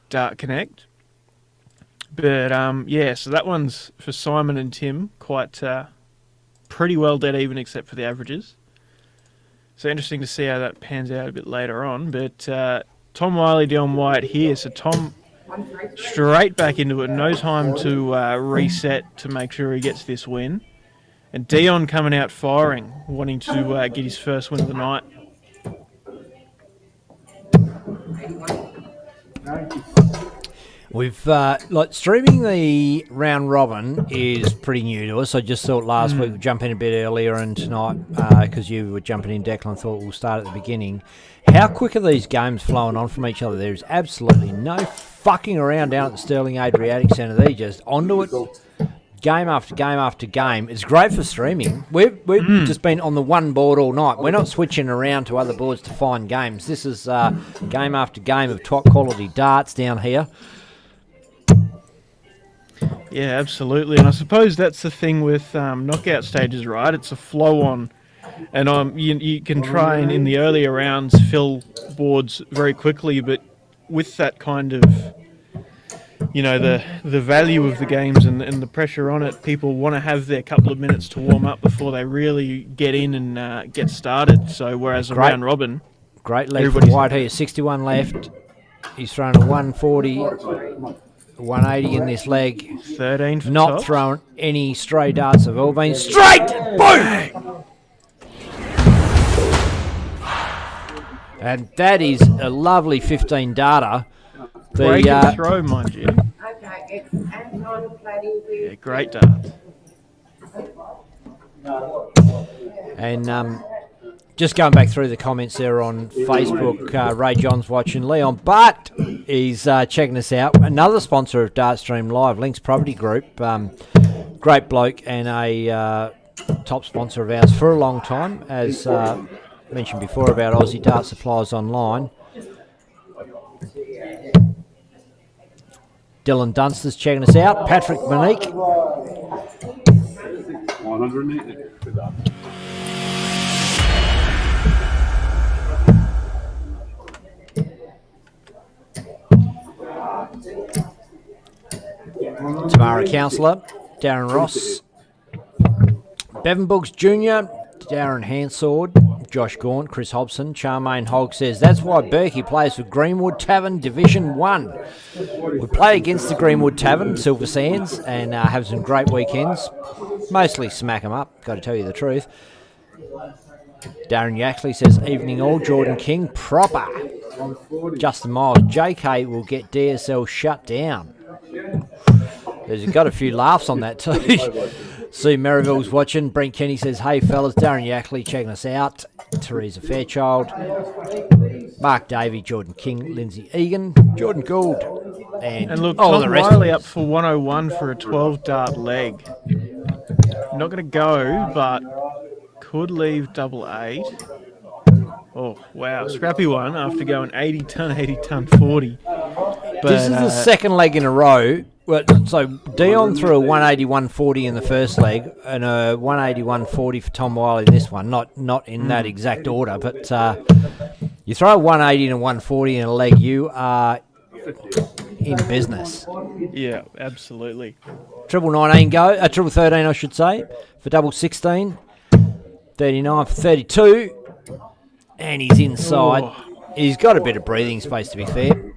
Dart Connect. But yeah, so that one's for Simon and Tim, quite pretty well dead even except for the averages. So interesting to see how that pans out a bit later on. But Tom Wiley, Dion White here. So Tom straight back into it. No time to reset to make sure he gets this win. And Dion coming out firing, wanting to get his first win of the night. We've streaming the round robin is pretty new to us. I just thought last week we'd jump in a bit earlier, and tonight because you were jumping in, Declan, thought we'll start at the beginning. How quick are these games flowing on from each other? There's absolutely no fucking around down at the Sterling Adriatic Centre. They're just onto it, game after game after game. It's great for streaming. We've just been on the one board all night. We're not switching around to other boards to find games. This is game after game of top quality darts down here. Yeah, absolutely. And I suppose that's the thing with knockout stages, right? It's a flow on. And you can try and, in the earlier rounds, fill boards very quickly. But with that kind of, the value of the games and the pressure on it, people want to have their couple of minutes to warm up before they really get in and get started. So whereas a round robin... Great leg from White here. 61 left. He's thrown a 140, 180 in this leg. 13 for Not top. thrown any stray darts. Have all been straight. Boom! And that is a lovely 15 darter. Break and throw, mind you. Okay, it's Anton Platty Yeah, with great darts. And just going back through the comments there on Facebook, Ray John's watching. Leon Butt is checking us out. Another sponsor of Dartstream Live, Lynx Property Group. Great bloke and a top sponsor of ours for a long time, as mentioned before about Aussie Dart Supplies Online. Dylan Dunster's checking us out. Patrick Monique. 180. Tamara Counsellor, Darren Ross, Bevan Books Jr., Darren Hansord, Josh Gaunt, Chris Hobson. Charmaine Hogg says, that's why Berkey plays for Greenwood Tavern Division 1. We play against the Greenwood Tavern, Silver Sands, and have some great weekends. Mostly smack them up, got to tell you the truth. Darren Yaxley says, evening all, Jordan King, proper. Justin Miles, JK will get DSL shut down. There's got a few laughs on that too. Sue Merriville's watching. Brent Kenny says, hey fellas, Darren Yaxley checking us out. Teresa Fairchild. Mark Davey, Jordan King, Lindsay Egan, Jordan Gould. And look, all Tom the rest. Riley up for 101 for a 12 dart leg. Not going to go, but could leave double 8. Oh, wow. Scrappy one after going 80 ton, 40. But, This is the second leg in a row. Well, so Dion threw a 180, 140 in the first leg and a 180, 140 for Tom Wiley in this one. Not in that exact order, but you throw a 180 and a 140 in a leg, you are in business. Yeah, absolutely. Triple 19 go, triple 13 I should say, for double 16. 39 for 32. And he's inside. Oh. He's got a bit of breathing space, to be fair.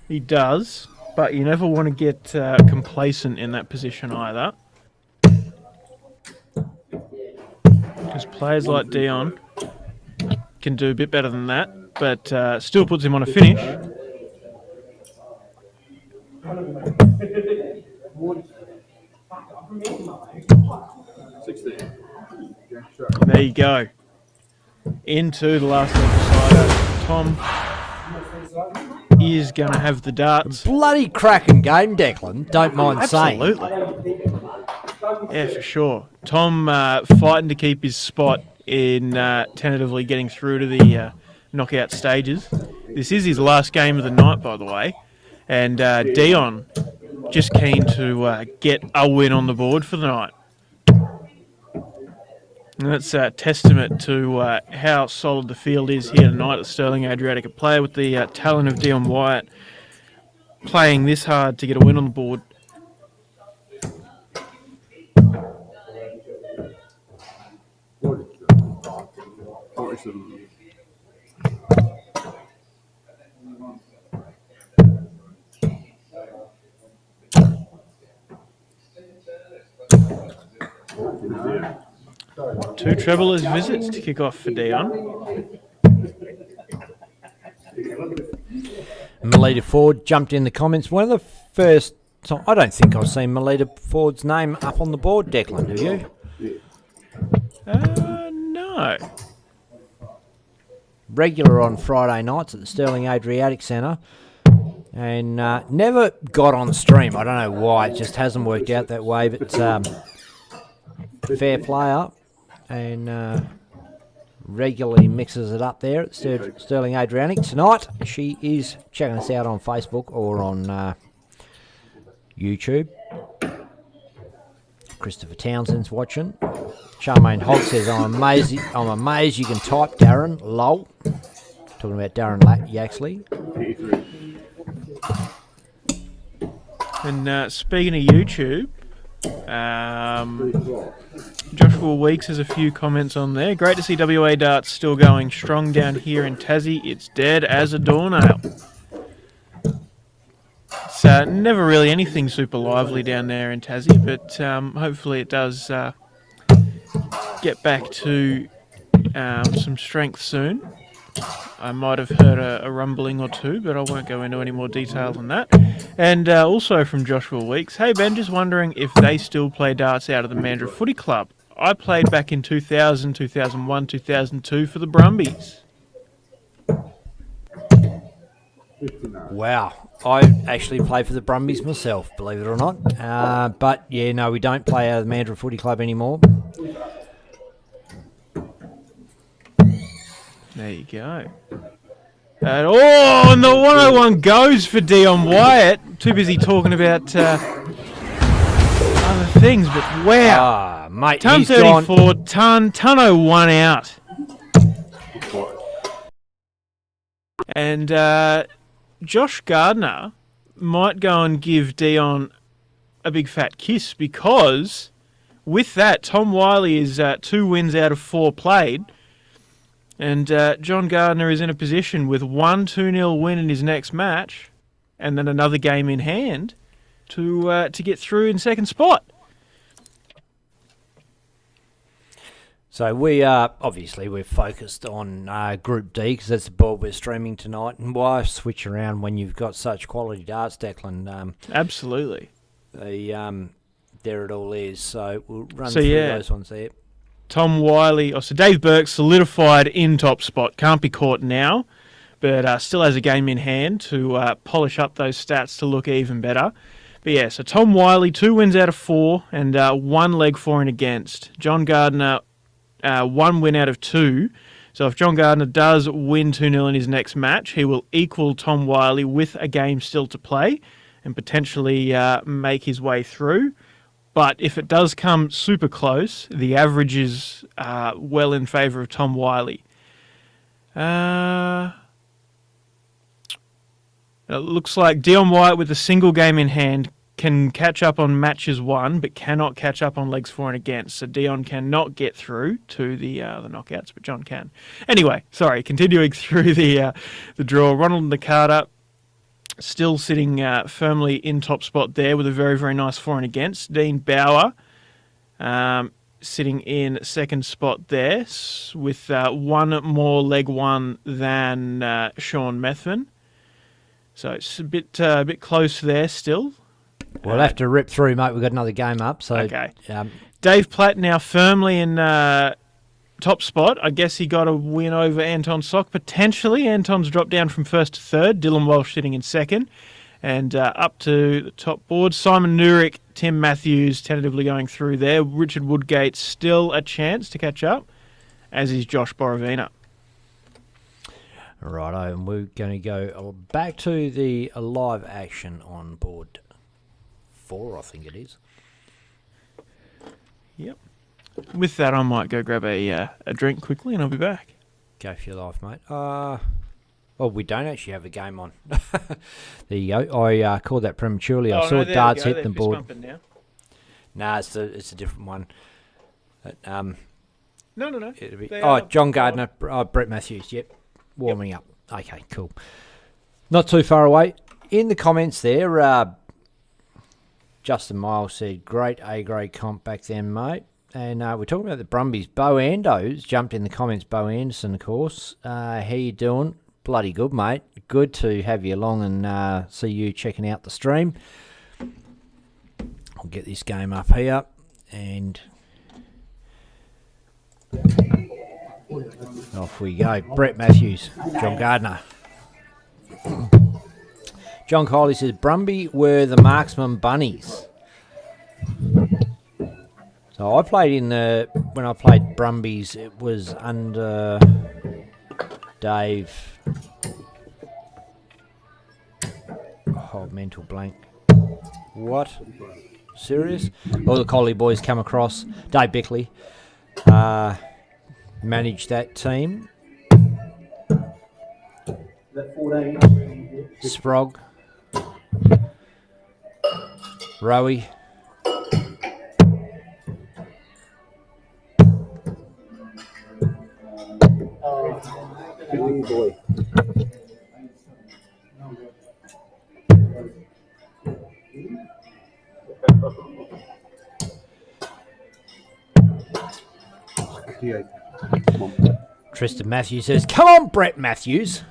He does, but you never want to get complacent in that position either. Because players like Dion can do a bit better than that, but still puts him on a finish. There you go. Into the last decider. Tom is going to have the darts. Bloody cracking game, Declan. Don't mind saying. Absolutely. Yeah, for sure. Tom fighting to keep his spot in tentatively getting through to the knockout stages. This is his last game of the night, by the way. And Dion just keen to get a win on the board for the night. And that's a testament to how solid the field is here tonight at Sterling Adriatic. A player with the talent of Dion Wyatt playing this hard to get a win on the board. Two treblers visits to kick off for Dion. Melita Ford jumped in the comments. One of the first time, I don't think I've seen Melita Ford's name up on the board, Declan, have you? No. Regular on Friday nights at the Sterling Adriatic Centre. And never got on stream. I don't know why. It just hasn't worked out that way. But fair player. And regularly mixes it up there at Sterling Adriatic. Tonight, she is checking us out on Facebook or on YouTube. Christopher Townsend's watching. Charmaine Hogg says, I'm amazed you can type, Darren. Lol. Talking about Darren Yaxley. And speaking of YouTube, Joshua Weeks has a few comments on there. Great to see WA darts still going strong down here in Tassie. It's dead as a doornail. It's never really anything super lively down there in Tassie, but hopefully it does get back to some strength soon. I might have heard a rumbling or two, but I won't go into any more detail than that. And also from Joshua Weeks, hey Ben, just wondering if they still play darts out of the Mandurah Footy Club. I played back in 2000, 2001, 2002 for the Brumbies. Wow. I actually play for the Brumbies myself, believe it or not. But, yeah, no, we don't play out of the Mandurah Footy Club anymore. There you go. And the 101 goes for Dion Wyatt. Too busy talking about other things, but wow. Mate, ton he's 34, ton 01 out. And Josh Gardner might go and give Dion a big fat kiss, because with that, Tom Wiley is 2 wins out of 4 played. And John Gardner is in a position with 1-2-0 win in his next match, and then another game in hand to get through in second spot. So we are, obviously, we're focused on Group D, because that's the board we're streaming tonight. And why switch around when you've got such quality darts, Declan? Absolutely. There it all is. So we'll run through those ones there. Tom Wiley, so Dave Burke solidified in top spot. Can't be caught now, but still has a game in hand to polish up those stats to look even better. But yeah, so Tom Wiley, 2 wins out of 4 and 1 leg for and against. John Gardner, 1 win out of 2. So if John Gardner does win 2-0 in his next match, he will equal Tom Wiley with a game still to play and potentially make his way through. But if it does come super close, the average is well in favour of Tom Wiley. It looks like Dion Wyatt with a single game in hand can catch up on matches won, but cannot catch up on legs for and against. So Dion cannot get through to the knockouts, but John can. Anyway, sorry, continuing through the draw. Ronald Nakata still sitting firmly in top spot there with a very, very nice for and against. Dean Bauer sitting in second spot there with 1 more leg won than Sean Methven. So it's a bit close there still. We'll have to rip through, mate. We've got another game up. So okay. Dave Platt now firmly in top spot. I guess he got a win over Anton Sock. Potentially, Anton's dropped down from first to third. Dylan Walsh sitting in second. And up to the top board, Simon Nurick, Tim Matthews tentatively going through there. Richard Woodgate still a chance to catch up, as is Josh Borovina. Righto, and we're going to go back to the live action on board 4, I think it is. Yep. With that, I might go grab a drink quickly, and I'll be back. Go for your life, mate. Well, we don't actually have a game on. There you go. I called that prematurely. I saw darts hit the board. Nah, it's a different one. But, No. John Gardner, Brett Matthews. Yep, warming up. Okay, cool. Not too far away. In the comments there, Justin Miles said, great A-grade comp back then, mate. And we're talking about the Brumbies. Bo Ando's jumped in the comments. Bo Anderson, of course. How you doing? Bloody good, mate. Good to have you along and see you checking out the stream. I'll get this game up here. And off we go. Brett Matthews, John Gardner. John Coley says, Brumby were the marksman bunnies. So I played when I played Brumbies, it was under Dave. Oh, mental blank. What? Serious? All the Coley boys come across. Dave Bickley managed that team. Sprog. Rowie. Tristan Matthews says, "Come on, Brett Matthews."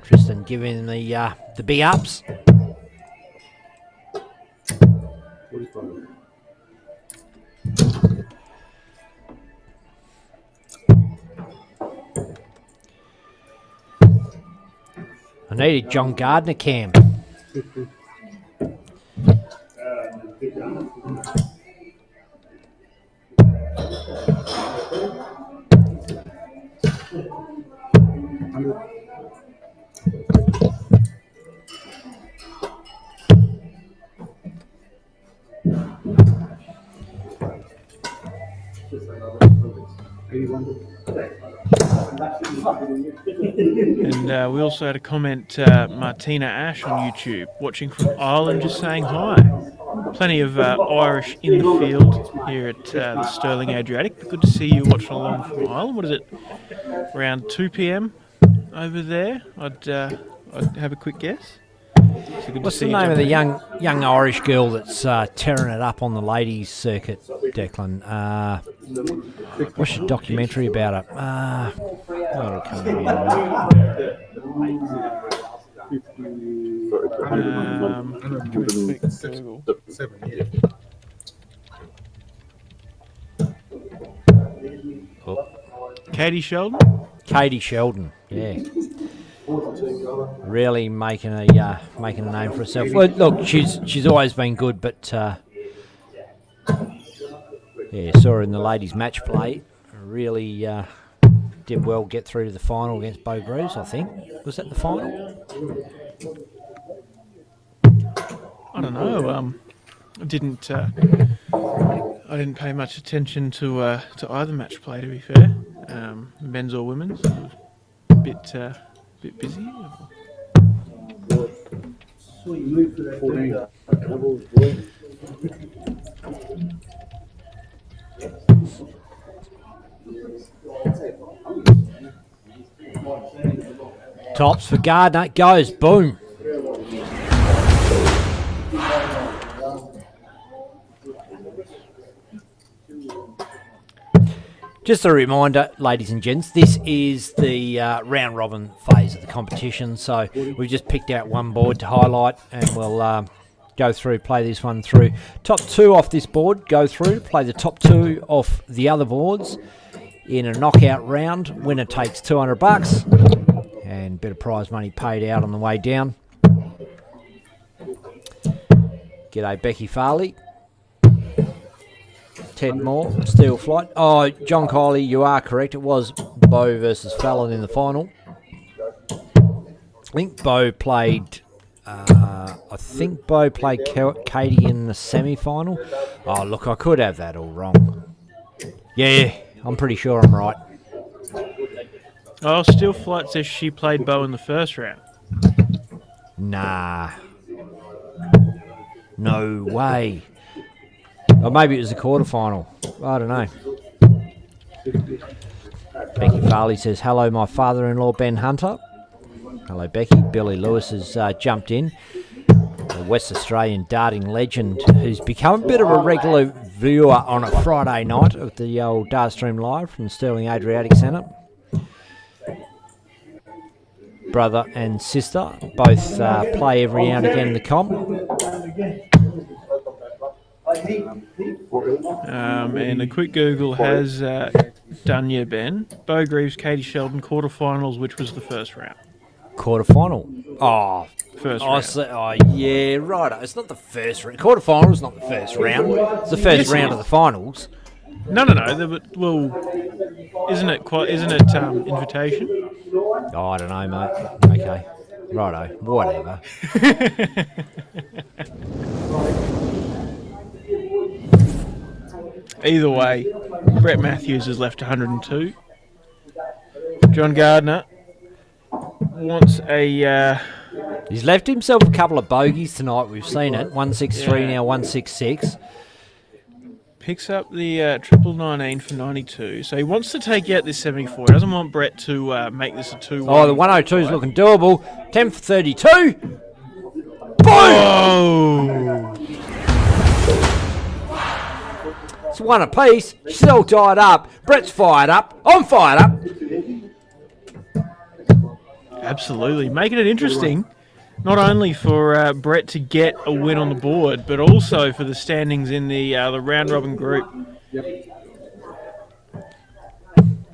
Tristan giving the big ups. I needed John Gardner cam. And we also had a comment, Martina Ash on YouTube, watching from Ireland, just saying hi. Plenty of Irish in the field here at the Stirling Adriatic. But good to see you watching along from Ireland. What is it? Around 2 p.m. over there? I'd have a quick guess. So What's the name of the young Irish girl that's tearing it up on the ladies' circuit, Declan? What's your documentary about it? That'll come to me in a minute. Katie Sheldon? Katie Sheldon, yeah. Really making a name for herself. Well, look, she's always been good, but yeah, saw her in the ladies' match play. Really did well get through to the final against Bo Greaves, I think. Was that the final? I don't know. I didn't pay much attention to either match play, to be fair. Men's or women's. A bit busy. Tops for Gardner. Goes. Boom. Just a reminder, ladies and gents, this is the round robin phase of the competition. So we've just picked out one board to highlight, and we'll go through, play this one through. Top two off this board go through, play the top two off the other boards in a knockout round. Winner takes $200 and a bit of prize money paid out on the way down. G'day, Becky Farley. Ted Moore, Steel Flight. Oh, John Kiley, you are correct. It was Bo versus Fallon in the final. I think Bo played Katie in the semi-final. Oh, look, I could have that all wrong. Yeah, I'm pretty sure I'm right. Oh, Steel Flight says she played Bo in the first round. Nah. No way. Or maybe it was the quarterfinal. I don't know. Becky Farley says, hello, my father-in-law, Ben Hunter. Hello, Becky. Billy Lewis has jumped in. A West Australian darting legend who's become a bit of a regular viewer on a Friday night of the old Dart Stream Live from the Stirling Adriatic Centre. Brother and sister both play every now and again in the comp. And a quick Google has done you, Ben. Bo Greaves, Katie Sheldon, quarterfinals, which was the first round? Quarterfinal. Oh, first round. Oh, yeah, right. It's not the first round. Quarterfinal is not the first round. It's the first round of the finals. No. Well, isn't it invitation? Oh, I don't know, mate. Okay. Righto. Whatever. Either way, Brett Matthews has left 102. John Gardner wants a... He's left himself a couple of bogeys tonight. We've seen it. 163 now, 166. Picks up the triple 19 for 92. So he wants to take out this 74. He doesn't want Brett to make this a 2-1. Oh, the 102 is looking doable. 10 for 32. Boom! Oh! It's one apiece. She's all tied up. Brett's fired up. I'm fired up. Absolutely. Making it interesting, not only for Brett to get a win on the board, but also for the standings in the round-robin group.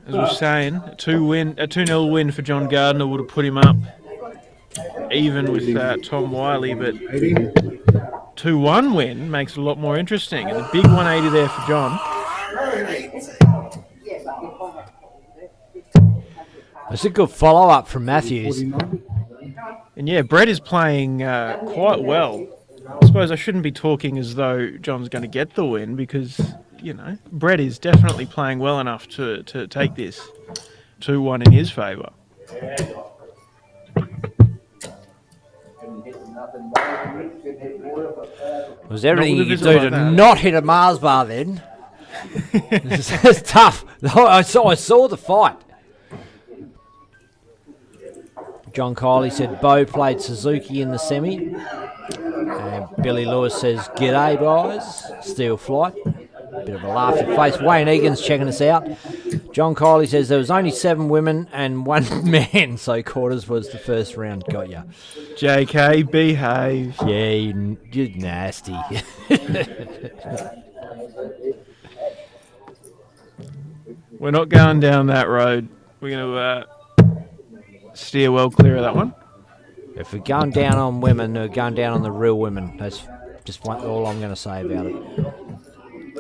As we were saying, a 2-0 win for John Gardner would have put him up even with Tom Wiley, but 2-1 win makes it a lot more interesting. And a big 180 there for John. It's a good follow-up from Matthews. And yeah, Brett is playing quite well. I suppose I shouldn't be talking as though John's going to get the win because, you know, Brett is definitely playing well enough to take this 2-1 in his favour. It was everything you could do to not hit a Mars bar then. It's tough. I saw the fight. John Kiley said Bo played Suzuki in the semi. Billy Lewis says, "G'day, boys. Steel flight." Bit of a laugh in face. Wayne Egan's checking us out. John Kiley says there was only 7 women and 1 man, so quarters was the first round. Got ya. JK, behave. Yeah, you're nasty. We're not going down that road. We're going to steer well clear of that one. If we're going down on women, we're going down on the real women. That's just all I'm going to say about it.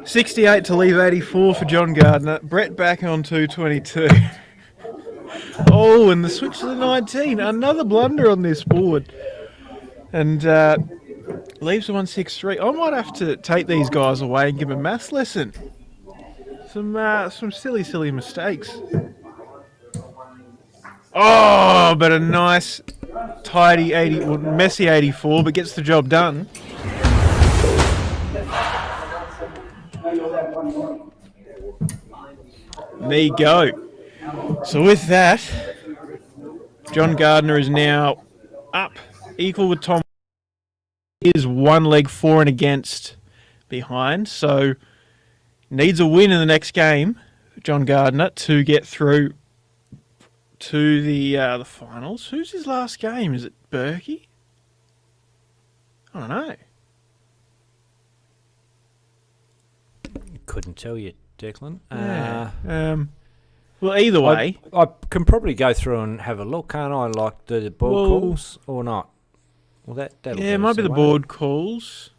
68 to leave 84 for John Gardner. Brett back on 222. Oh, and the switch to the 19. Another blunder on this board. And leaves the 163. I might have to take these guys away and give them a maths lesson. Some silly mistakes. Oh, but a nice, tidy 80, well, messy 84, but gets the job done. There you go. So with that, John Gardner is now up, equal with Tom. He is 1 leg for and against behind, so needs a win in the next game, John Gardner, to get through to the finals. Who's his last game? Is it Berkey? I don't know. Couldn't tell you, Declan. Yeah. Well, either way, I can probably go through and have a look, can't I? Like the board calls or not? Well, that'll it might be the board calls.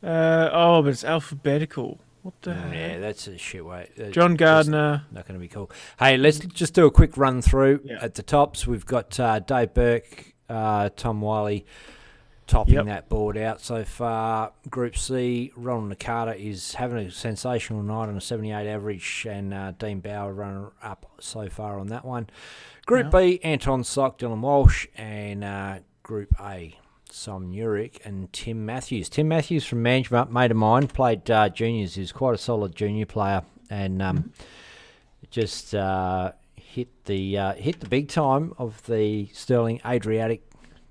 But it's alphabetical. What the heck? Yeah, that's a shit way. John Gardner. Not going to be cool. Hey, let's just do a quick run through at the tops. We've got Dave Burke, Tom Wiley topping that board out so far. Group C, Ron Nakata is having a sensational night on a 78 average, and Dean Bauer runner up so far on that one. Group B, Anton Sock, Dylan Walsh, and Group A, Sam Urich and Tim Matthews. Tim Matthews from Management, mate of mine, played juniors. He's quite a solid junior player, and just hit the big time of the Sterling Adriatic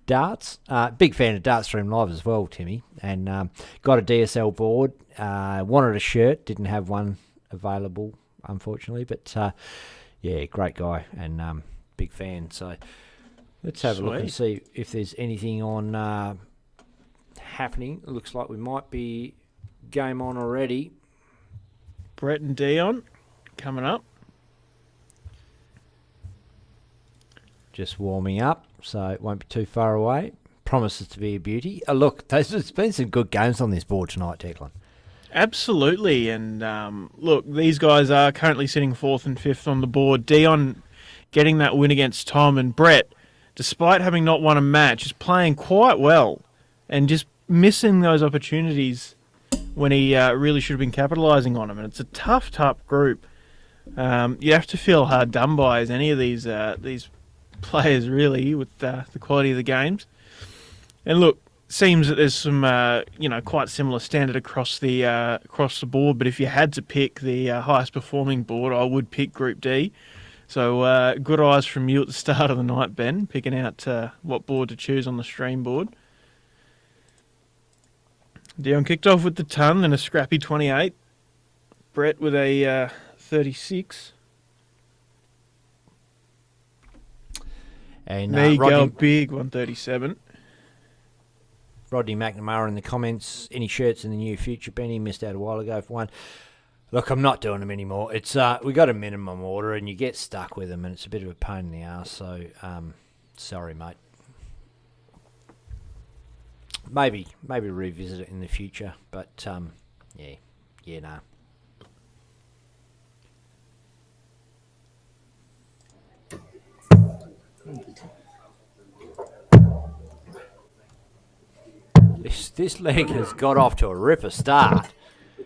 darts. Big fan of Dart Stream Live as well, Timmy, and got a DSL board. Wanted a shirt, didn't have one available, unfortunately, but great guy and big fan. So let's have a look and see if there's anything on happening. It looks like we might be game on already. Brett and Dion coming up. Just warming up, so it won't be too far away. Promises to be a beauty. Look, there's been some good games on this board tonight, Declan. Absolutely, and look, these guys are currently sitting 4th and 5th on the board. Dion getting that win against Tom, and Brett, despite having not won a match, is playing quite well and just missing those opportunities when he really should have been capitalising on them. And it's a tough group. You have to feel hard done by as any of these players, really, with the quality of the games. And look, seems that there's some quite similar standard across the board, but if you had to pick the highest performing board, I would pick Group D. So good eyes from you at the start of the night, Ben, picking out what board to choose on the stream board. Dion kicked off with the ton and a scrappy 28. Brett with a 36. And Me go Rodney, big 137. Rodney McNamara in the comments. Any shirts in the near future, Benny? Missed out a while ago for one. Look, I'm not doing them anymore. It's we got a minimum order, and you get stuck with them, and it's a bit of a pain in the ass. So, sorry, mate. Maybe revisit it in the future, but yeah, no. This leg has got off to a ripper start.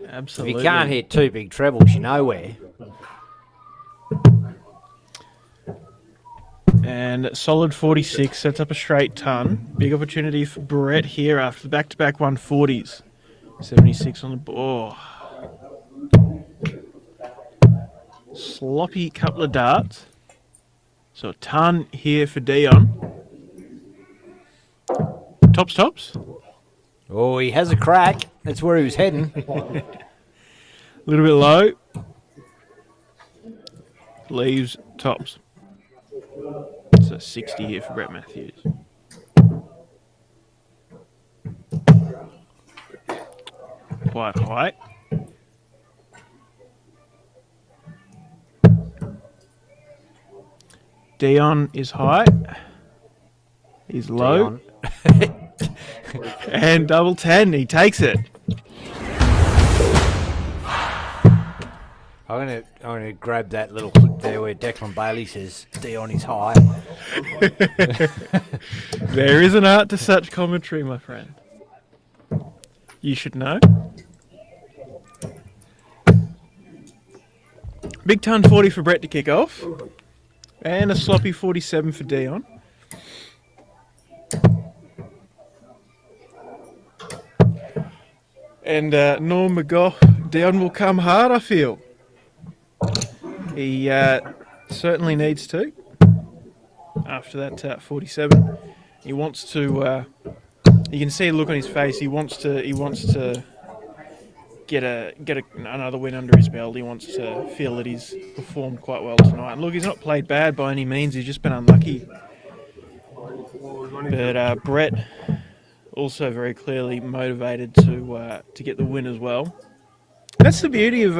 Absolutely. If you can't hit two big trebles, you're nowhere. And solid 46 sets up a straight ton. Big opportunity for Brett here after the back-to-back 140s. 76 on the ball. Sloppy couple of darts. So a ton here for Dion. Tops. Oh, he has a crack. That's where he was heading. A little bit low. Leaves tops. So 60 here for Brett Matthews. Quite high. Dion is high. He's low. And double 10. He takes it. I'm gonna grab that little clip there where Declan Bailey says Dion is high. There is an art to such commentary, my friend. You should know. Big ton 40 for Brett to kick off. And a sloppy 47 for Dion. And Norm McGough, Dion will come hard, I feel. He certainly needs to. After that 47, he wants to. You can see a look on his face. He wants to get another win under his belt. He wants to feel that he's performed quite well tonight. And look, he's not played bad by any means. He's just been unlucky. But Brett also very clearly motivated to get the win as well. That's the beauty of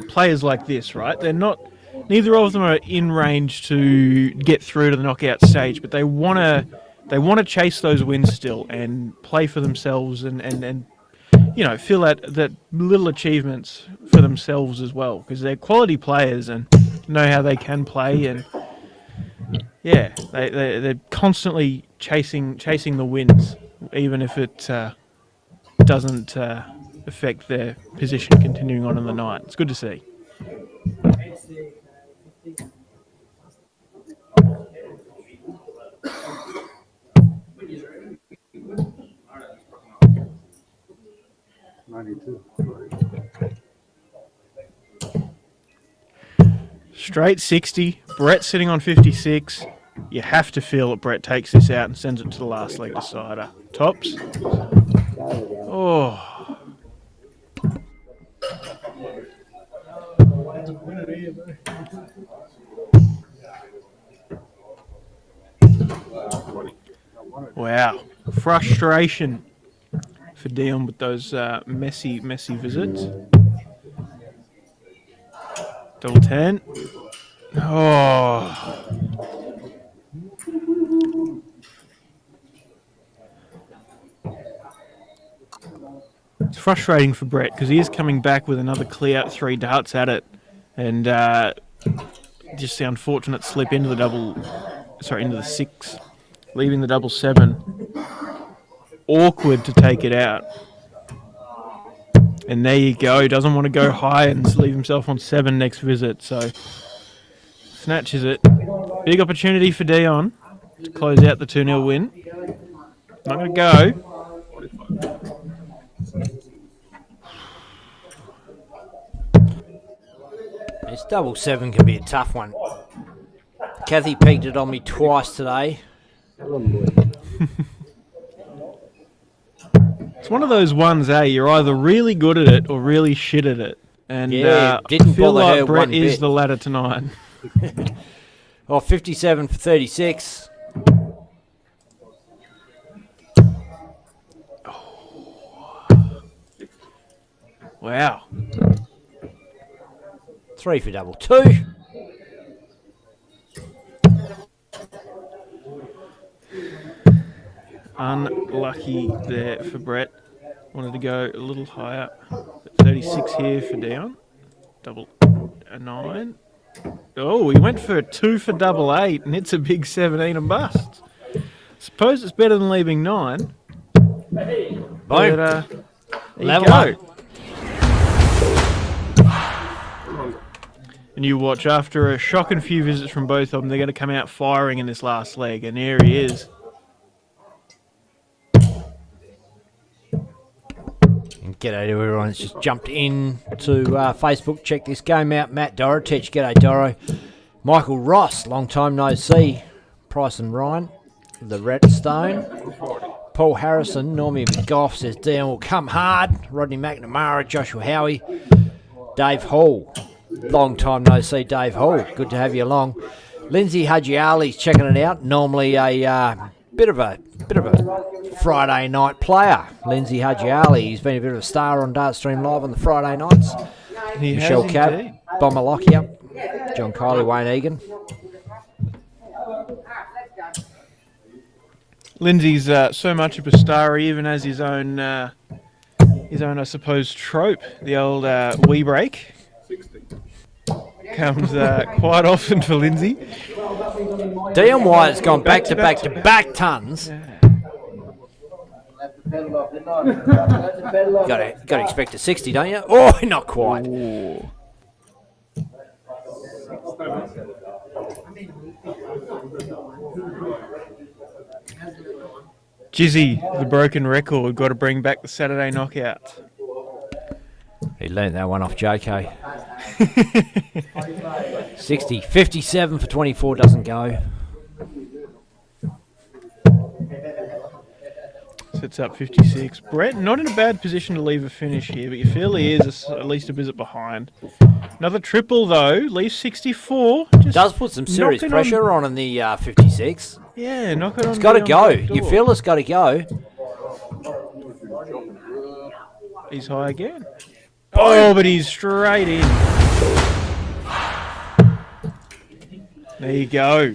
players like this, right? Neither of them are in range to get through to the knockout stage, but they want to chase those wins still and play for themselves and feel that little achievements for themselves as well, because they're quality players and know how they can play, and they're constantly chasing the wins, even if it doesn't affect their position continuing on in the night. It's good to see. Straight 60. Brett sitting on 56. You have to feel that Brett takes this out and sends it to the last leg decider. Tops. Oh. Wow. Frustration for Dion with those messy visits. Double 10. Oh. It's frustrating for Brett because he is coming back with another clear 3 darts at it, and just the unfortunate slip into the 6, leaving the double 7. Awkward to take it out. And there you go. He doesn't want to go high and leave himself on 7 next visit, so snatches it. Big opportunity for Dion to close out the 2-0 win. Not going to go. This double 7 can be a tough one. Kathy peeked it on me twice today. It's one of those ones, you're either really good at it or really shit at it. And didn't I feel bother her like Brett one is bit. the latter tonight. Oh, 57 for 36. Wow. 3 for double 2. Unlucky there for Brett. Wanted to go a little higher. But 36 here for down. Double a 9. Oh, he went for a 2 for double 8, and it's a big 17 and bust. Suppose it's better than leaving 9. But, there Level you go. up. And you watch, after a shocking few visits from both of them, they're going to come out firing in this last leg, and there he is. And g'day to everyone that's just jumped in to Facebook. Check this game out. Matt Dorotich, g'day Doro. Michael Ross, long time no see. Price and Ryan, the Redstone. Paul Harrison, Normie McGough says Dion will come hard. Rodney McNamara, Joshua Howie. Dave Hall, long time no see Dave Hall. Good to have you along. Lindsay Hadjiali's checking it out. Normally a bit of a Friday night player. Lindsay Hadjiali, he's been a bit of a star on Dartstream Live on the Friday nights. He Michelle has Cab, indeed. Bomber Lockyer, John Kiley, Wayne Egan. Lindsay's so much of a star, he even has his own, I suppose, trope. The old wee break comes quite often for Lindsay. Dion White's gone back to back to back tons. Got to expect a 60, don't you? Oh, not quite. Ooh. Jizzy, the broken record, got to bring back the Saturday knockout. He learnt that one off JK. 60, 57 for 24 doesn't go. Sets up 56. Brett, not in a bad position to leave a finish here, but you feel he is at least a bit behind. Another triple, though, leaves 64. Just Does put some serious knocking pressure on in the 56. Yeah, knock it on. It's got to down go. back You door. feel it's got to go. He's high again. Oh, but he's straight in. There you go.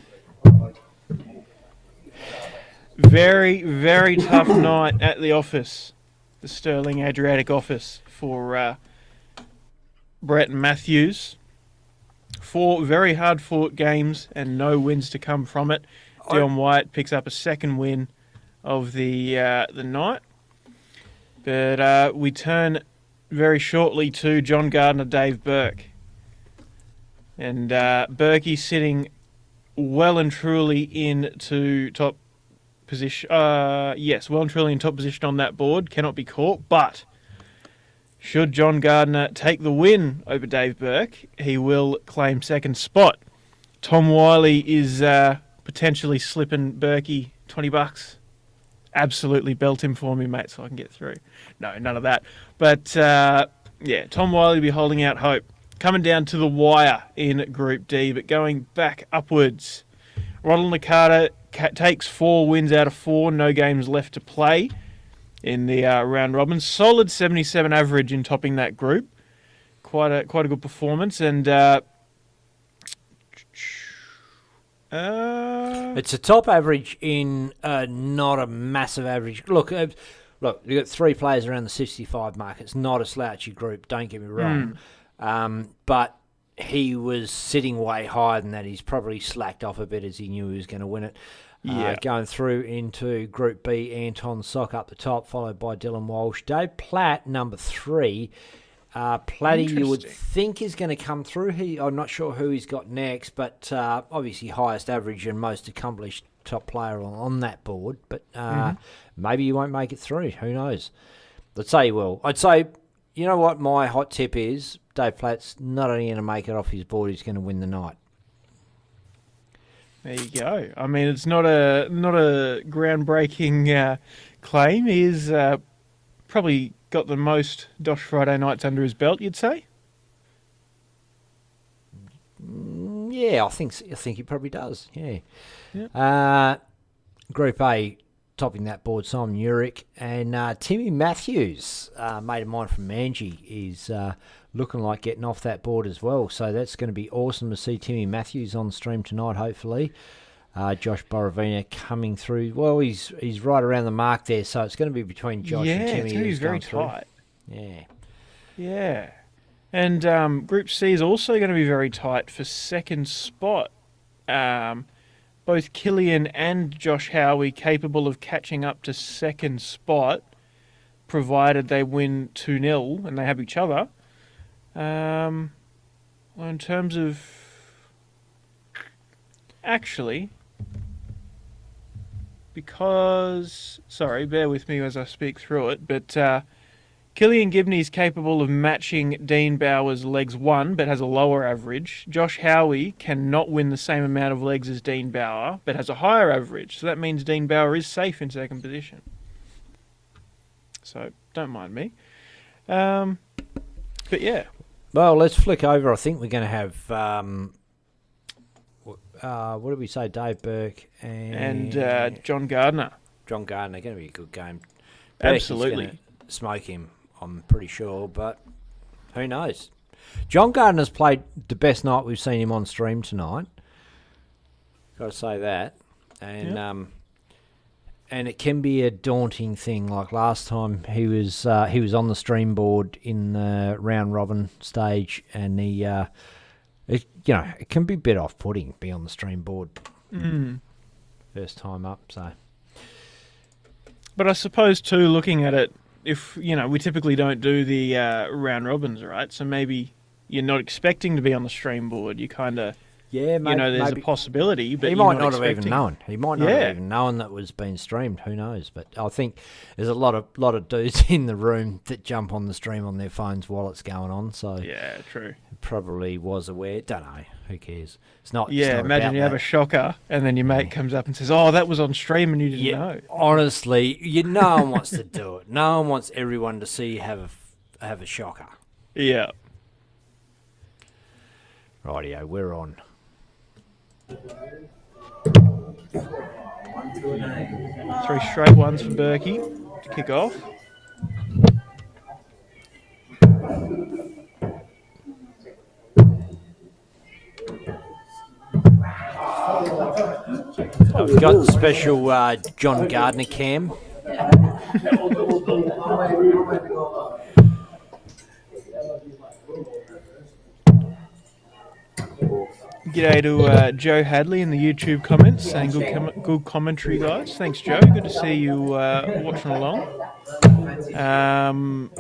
Very, very tough night at the office. The Sterling Adriatic office for Brett Matthews. 4 very hard-fought games and no wins to come from it. Dion White picks up a second win of the night. But we turn very shortly to John Gardner, Dave Burke. And Burkey sitting well and truly into top position. Yes, well and truly in top position on that board. Cannot be caught. But should John Gardner take the win over Dave Burke, he will claim second spot. Tom Wiley is potentially slipping Burkey $20. Absolutely belt him for me, mate, so I can get through. No, none of that. But, yeah, Tom Wiley will be holding out hope. Coming down to the wire in Group D, but going back upwards. Ronald Nakata takes 4 wins out of 4, no games left to play in the round robin. Solid 77 average in topping that group. Quite a good performance, and It's a top average in not a massive average. Look, you've got 3 players around the 65 mark. It's not a slouchy group, don't get me wrong. But he was sitting way higher than that. He's probably slacked off a bit as he knew he was going to win it. Going through into Group B, Anton Sock up the top, followed by Dylan Walsh. Dave Platt, number 3. Platty, you would think is going to come through. I'm not sure who he's got next, but obviously highest average and most accomplished top player on that board. But maybe you won't make it through. Who knows? Let's say he will. I'd say, you know what my hot tip is? Dave Platt's not only going to make it off his board, he's going to win the night. There you go. I mean, it's not a groundbreaking claim. He is probably got the most DOSH Friday nights under his belt, you'd say? Yeah, I think he probably does. Yeah. Group A, topping that board, Simon Urick and Timmy Matthews, mate of mine from Manji, is looking like getting off that board as well. So that's going to be awesome to see Timmy Matthews on stream tonight. Hopefully, Josh Borovina coming through. Well, he's right around the mark there, so it's going to be between Josh and Timmy. It's going to be very tight. Yeah. And Group C is also going to be very tight for second spot. Both Killian and Josh Howie capable of catching up to second spot, provided they win 2-0 and they have each other. Well, in terms of... Actually, because... Sorry, bear with me as I speak through it, but... Killian Gibney is capable of matching Dean Bauer's legs 1, but has a lower average. Josh Howie cannot win the same amount of legs as Dean Bauer, but has a higher average. So that means Dean Bauer is safe in second position. So, don't mind me. But yeah. Well, let's flick over. I think we're going to have... what did we say? Dave Burke and John Gardner. John Gardner. Going to be a good game. Absolutely. Smoke him, I'm pretty sure, but who knows? John Gardner's played the best night we've seen him on stream tonight. Got to say that, and it can be a daunting thing. Like last time, he was on the stream board in the round robin stage, and it can be a bit off-putting be on the stream board first time up. So, but I suppose too, looking at it. If, we typically don't do the round robins, right? So maybe you're not expecting to be on the stream board. You kind of, there's a possibility, but he might not have even known. He might not have even known that was being streamed. Who knows? But I think there's a lot of dudes in the room that jump on the stream on their phones while it's going on. So yeah, true. Probably was aware. Don't know. Who cares? It's not. Yeah, it's not imagine you have a shocker, and then your mate comes up and says, "Oh, that was on stream, and you didn't know." Honestly, no one wants to do it. No one wants everyone to see you have a shocker. Yeah. Rightio, we're on. 3 straight ones for Berkey to kick off. We've got the special John Gardner cam. G'day to Joe Hadley in the YouTube comments saying good commentary, guys. Thanks, Joe. Good to see you watching along. I'm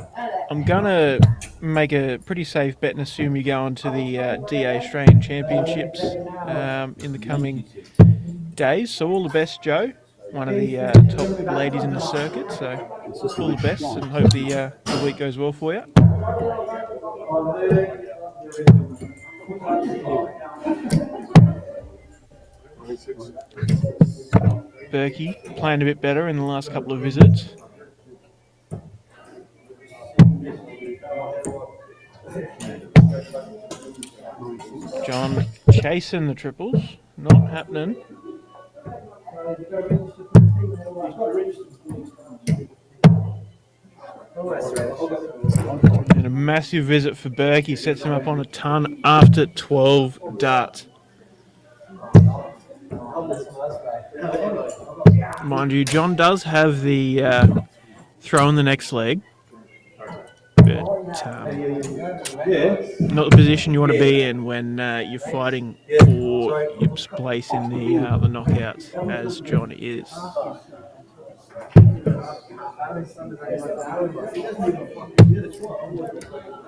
going to make a pretty safe bet and assume you go on to the DA Australian Championships in the coming days. So all the best, Joe. One of the top ladies in the circuit. So all the best and hope the week goes well for you. Berkey playing a bit better in the last couple of visits. John chasing the triples, not happening. And a massive visit for Berkey sets him up on a ton after 12 darts. Mind you, John does have the throw in the next leg, but not the position you want to be in when you're fighting for your place in the knockouts, as John is.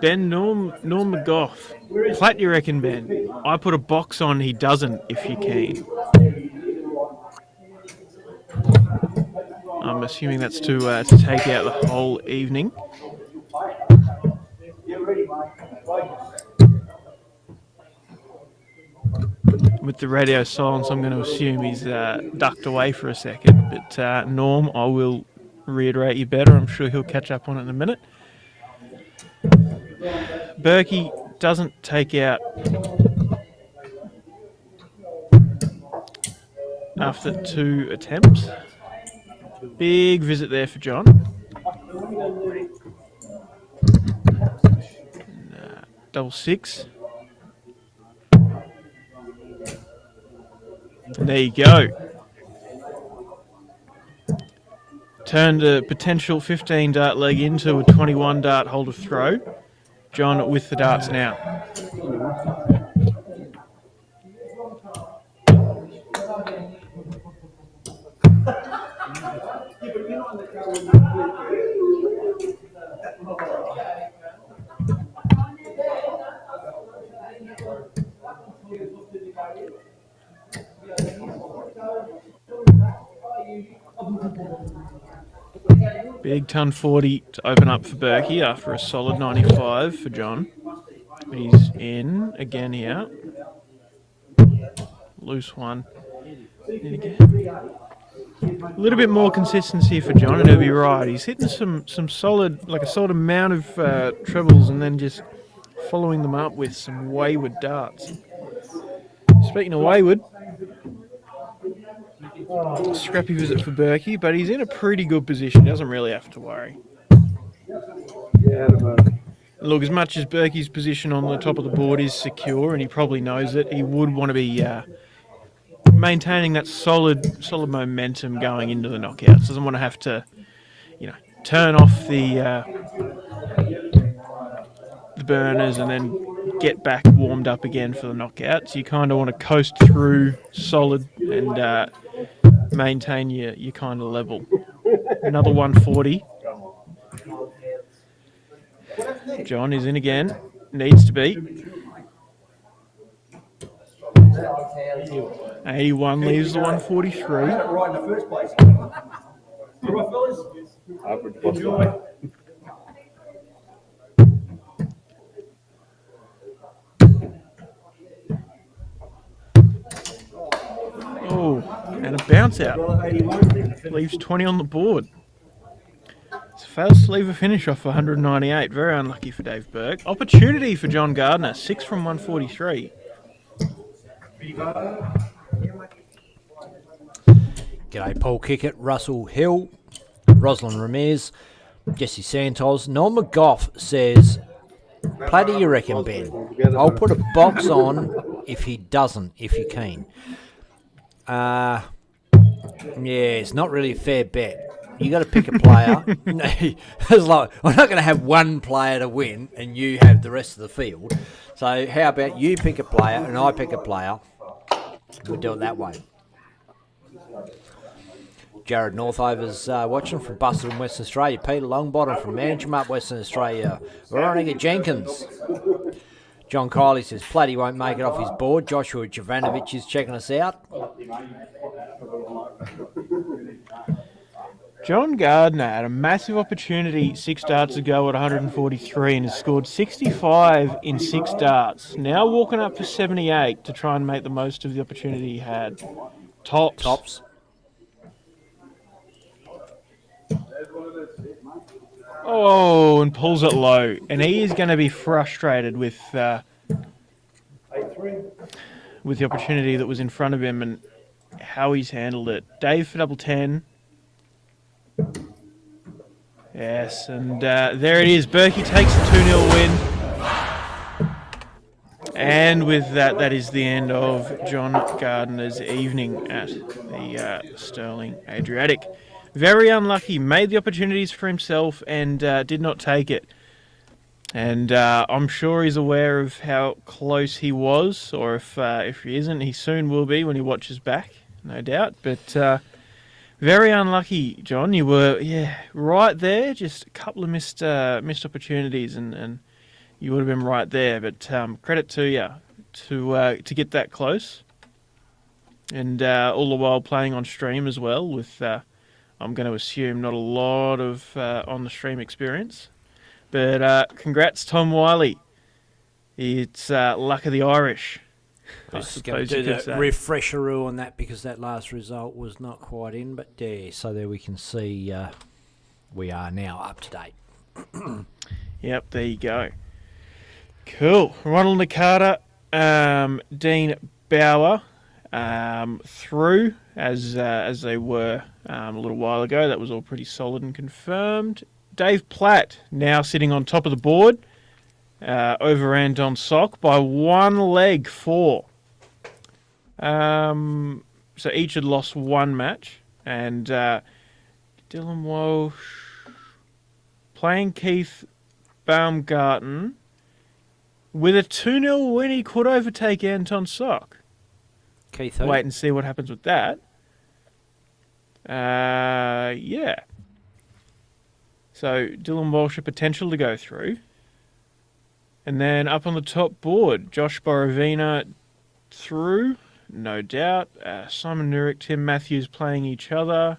Ben Norm McGough. Plat, you reckon, Ben? I put a box on, he doesn't, if you're keen. I'm assuming that's to take out the whole evening. With the radio silence, I'm going to assume he's ducked away for a second. But Norm, I will reiterate you better. I'm sure he'll catch up on it in a minute. Berkey doesn't take out after 2 attempts. Big visit there for John. Double 6. And there you go. Turned a potential 15 dart leg into a 21 dart hold of throw. John with the darts now. Big ton 40 to open up for Berkey after a solid 95 for John. He's in again here. Loose one. In again. A little bit more consistency for John, and he'll be right. He's hitting some solid, like a solid amount of trebles, and then just following them up with some wayward darts. Speaking of wayward, scrappy visit for Berkey, but he's in a pretty good position. Doesn't really have to worry. Look, as much as Berkey's position on the top of the board is secure, and he probably knows it, he would want to be maintaining that solid momentum going into the knockouts. Doesn't want to have to, turn off the burners and then get back warmed up again for the knockouts. You kind of want to coast through solid and maintain your kind of level. Another 140. John is in again. Needs to be. 81 leaves the 143. Right in the first place. Right, fellas? Oh, and a bounce out. Leaves 20 on the board. So fails to leave a finish off 198. Very unlucky for Dave Burke. Opportunity for John Gardner. 6 from 143. G'day, Paul Kickett, Russell Hill, Rosalind Ramirez, Jesse Santos. Noel McGough says, play do you reckon, Ben? I'll put a box on if he doesn't, if you keen. Yeah, it's not really a fair bet. You got to pick a player. It's like, I'm not going to have one player to win and you have the rest of the field. So how about you pick a player and I pick a player? We'll do it that way. Jared Northover's watching from Busselton, Western Australia. Peter Longbottom from Manjimup, Western Australia. Veronica Jenkins. John Kiley says Platty won't make it off his board. Joshua Jovanovic is checking us out. John Gardner had a massive opportunity 6 darts ago at 143 and has scored 65 in 6 darts. Now walking up for 78 to try and make the most of the opportunity he had. Tops. Oh, and pulls it low. And he is going to be frustrated with the opportunity that was in front of him and how he's handled it. Dave for double 10. Yes, and there it is. Berkey takes a 2-0 win. And with that, that is the end of John Gardner's evening at the Sterling Adriatic. Very unlucky. Made the opportunities for himself and did not take it. And I'm sure he's aware of how close he was, or if he isn't, he soon will be when he watches back, no doubt. But very unlucky, John. You were, right there. Just a couple of missed opportunities, and you would have been right there. But credit to you to get that close, and all the while playing on stream as well. With I'm going to assume not a lot of on the stream experience, but congrats, Tom Wiley. It's luck of the Irish. Just going to do the refresher on that because that last result was not quite in, but yeah, so there we can see we are now up to date. Yep, there you go. Cool. Ronald Nakata, Dean Bauer through as they were a little while ago. That was all pretty solid and confirmed. Dave Platt now sitting on top of the board over Anton Sock by one leg, 4. So each had lost one match, and Dylan Walsh playing Keith Baumgarten with a 2-0 win. He could overtake Anton Sock. Keith, who? Wait and see what happens with that. Yeah. So Dylan Walsh a potential to go through. And then up on the top board, Josh Borovina through, no doubt. Simon Nurek, Tim Matthews playing each other.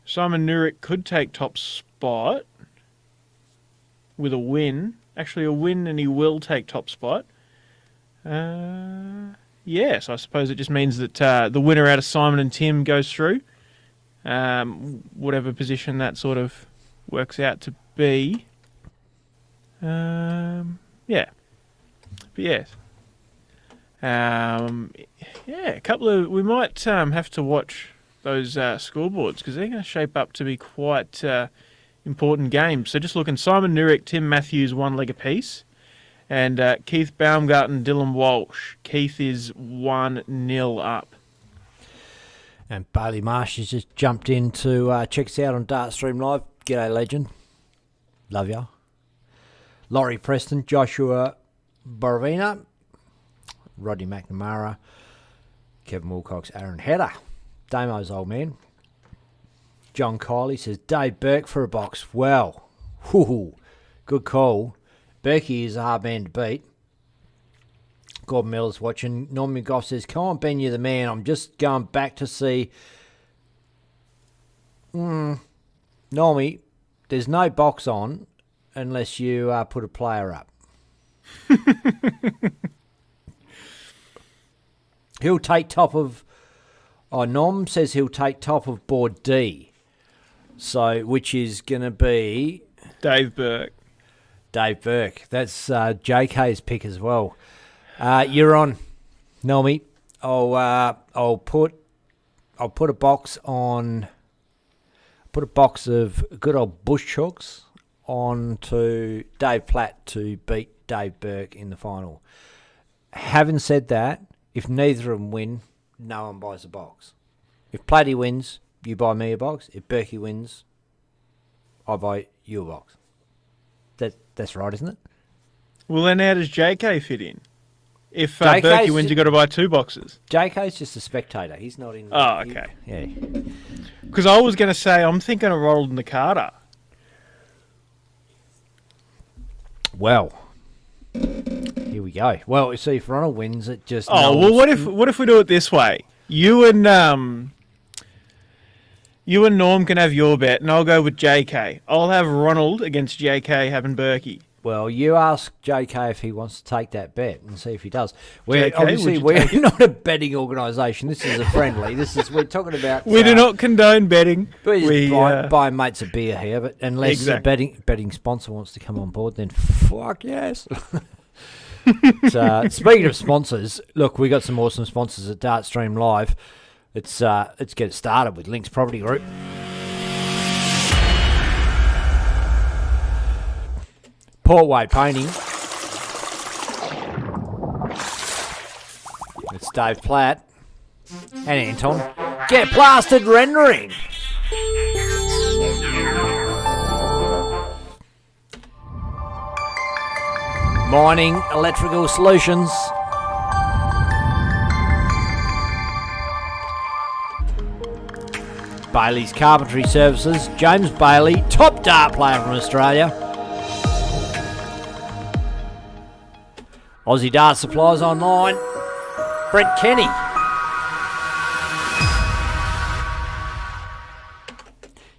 Simon Nurek could take top spot with a win. Actually, a win, and he will take top spot. Yes, I suppose it just means that the winner out of Simon and Tim goes through. Whatever position that sort of works out to be. Yeah. But yes. Yeah, a couple of... We might have to watch those scoreboards because they're going to shape up to be quite important games. So just looking, Simon Nurek, Tim Matthews, one leg apiece. And Keith Baumgarten, Dylan Walsh. Keith is 1-0 up. And Bailey Marsh has just jumped in to check us out on Dartstream Live. G'day, legend. Love ya. Laurie Preston, Joshua Borovina, Rodney McNamara, Kevin Wilcox, Aaron Hedder, Damo's old man. John Kiley says, Dave Burke for a box. Well, whoo, good call. Berkey is a hard man to beat. Gordon Miller's watching. Norman Goff says, come on, Ben, you're the man. I'm just going back to see. Normie, there's no box on unless you put a player up. He'll take top of... Oh, Norm says he'll take top of board D. So, which is going to be... Dave Burke. Dave Burke. That's JK's pick as well. You're on, Normie. I'll put a box on... Put a box of good old bush chalks on to Dave Platt to beat Dave Burke in the final. Having said that, if neither of them win, no one buys a box. If Platty wins, you buy me a box. If Berkey wins, I buy you a box. That's right, isn't it? Well, then how does JK fit in? If Berkey wins, you've got to buy 2 boxes. JK's just a spectator. He's not in... Oh, okay. Yeah. Because I was going to say, I'm thinking of Ronald Nakata. Well, here we go. Well, you see, if Ronald wins, it just... Oh, well, what if we do it this way? You and Norm can have your bet, and I'll go with JK. I'll have Ronald against JK having Berkey. Well, you ask JK if he wants to take that bet and see if he does. JK, Obviously, we're not a betting organisation. This is a friendly. We're talking about... We do not condone betting. We buy mates a beer here, but unless a betting sponsor wants to come on board, then fuck yes. Speaking of sponsors, look, we got some awesome sponsors at Dartstream Live. Let's get it started with Lynx Property Group. Portway Painting. It's Dave Platt and Anton. Get Plastered Rendering. Mining Electrical Solutions. Bailey's Carpentry Services. James Bailey, top dart player from Australia. Aussie Dart Supplies Online. Brett Kenny.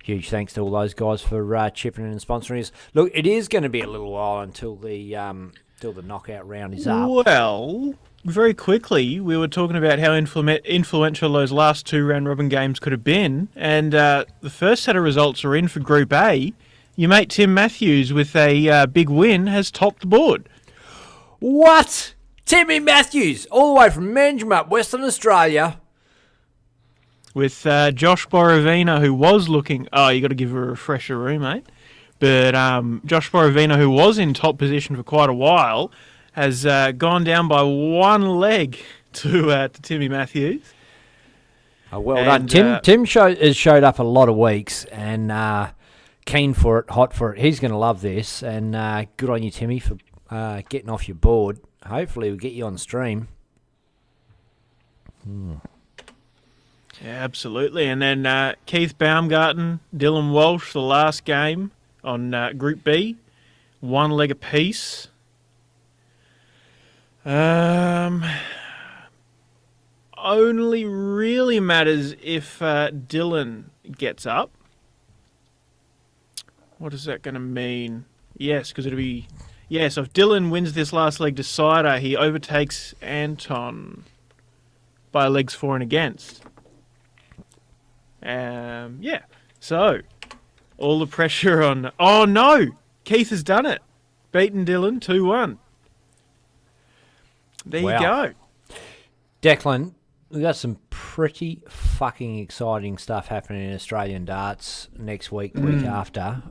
Huge thanks to all those guys for chipping in and sponsoring us. Look, it is going to be a little while until the knockout round is up. Well, very quickly, we were talking about how influential those last 2 round robin games could have been, and the first set of results are in for Group A. Your mate Tim Matthews, with a big win, has topped the board. What? Timmy Matthews, all the way from Manjimup, Western Australia. With Josh Borovina, who was looking... Oh, you got to give a refresher room, mate. But Josh Borovina, who was in top position for quite a while, has gone down by 1 leg to Timmy Matthews. Oh, well done. Tim has showed up a lot of weeks and keen for it, hot for it. He's going to love this, and good on you, Timmy, for getting off your board. Hopefully we'll get you on stream. Yeah, absolutely. And then Keith Baumgarten, Dylan Walsh, the last game on Group B, 1 leg apiece. Only really matters if Dylan gets up. What is that going to mean? Yes, because it'll be... Yeah, so if Dylan wins this last leg decider, he overtakes Anton by legs for and against. Yeah, so all the pressure on... Oh, no! Keith has done it. Beaten Dylan 2-1. There you go. Declan, we've got some pretty fucking exciting stuff happening in Australian darts next week, week after.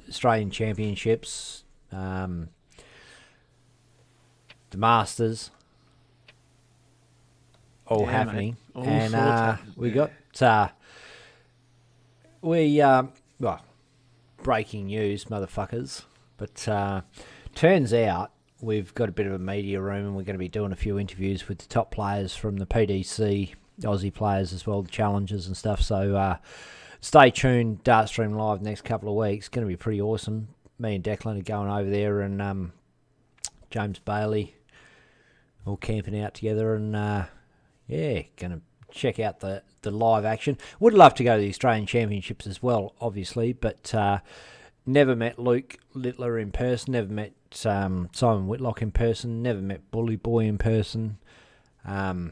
Australian Championships, the Masters, all happening. All and sorts happening. we got... well, breaking news, motherfuckers. But turns out we've got a bit of a media room, and we're going to be doing a few interviews with the top players from the PDC, Aussie players as well, the challengers and stuff. So stay tuned, Dartstream Live next couple of weeks. It's going to be pretty awesome. Me and Declan are going over there, and James Bailey all camping out together, and going to check out the live action. Would love to go to the Australian Championships as well, obviously, but never met Luke Littler in person, never met Simon Whitlock in person, never met Bully Boy in person, never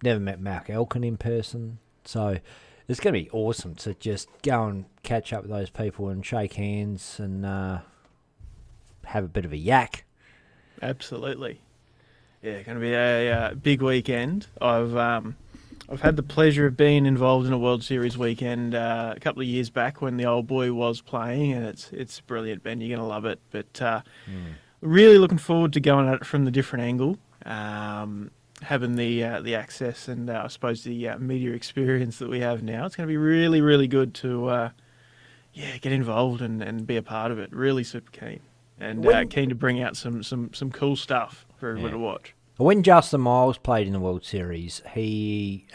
met Mark Elkin in person. So it's going to be awesome to just go and catch up with those people and shake hands and have a bit of a yak. Absolutely. Yeah, going to be a big weekend. I've had the pleasure of being involved in a World Series weekend a couple of years back when the old boy was playing, and it's brilliant, Ben. You're going to love it. But really looking forward to going at it from the different angle, having the access and I suppose the media experience that we have now. It's going to be really, really good to get involved and be a part of it. Really super keen. And keen to bring out some cool stuff for everyone to watch. When Justin Miles played in the World Series, he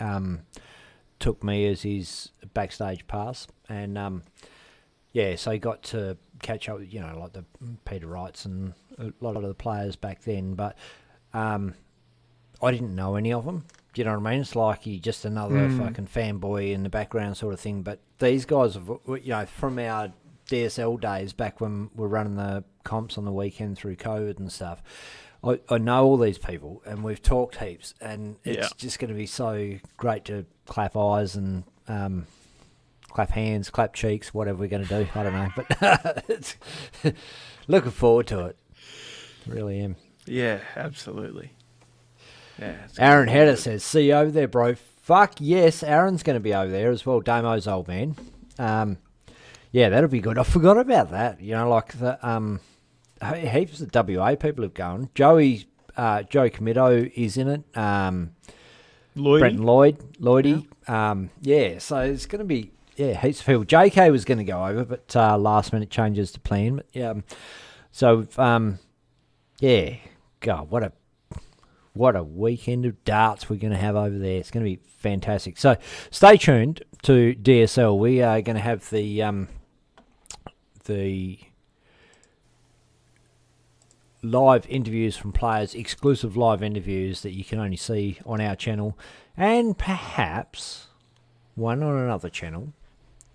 took me as his backstage pass, and so he got to catch up with, like the Peter Wrights and a lot of the players back then, but I didn't know any of them. Do you know what I mean? It's like you just another fucking fanboy in the background sort of thing, but these guys have, from our DSL days back when we're running the comps on the weekend through COVID and stuff, I know all these people, and we've talked heaps, and it's just going to be so great to clap eyes and clap hands, clap cheeks, whatever we're going to do. I don't know, but it's looking forward to it. Really am. Yeah, absolutely. Yeah. Aaron Hedder says, "See you over there, bro." Fuck yes, Aaron's going to be over there as well. Damo's old man. That'll be good. I forgot about that. Like the heaps of WA people have gone. Joe Comito is in it. Brenton Lloydie. So it's going to be heaps of people. JK was going to go over, but last minute changes to plan. But God, what a weekend of darts we're going to have over there. It's going to be fantastic. So stay tuned to DSL. We are going to have the live interviews from players, exclusive live interviews that you can only see on our channel, and perhaps one on another channel.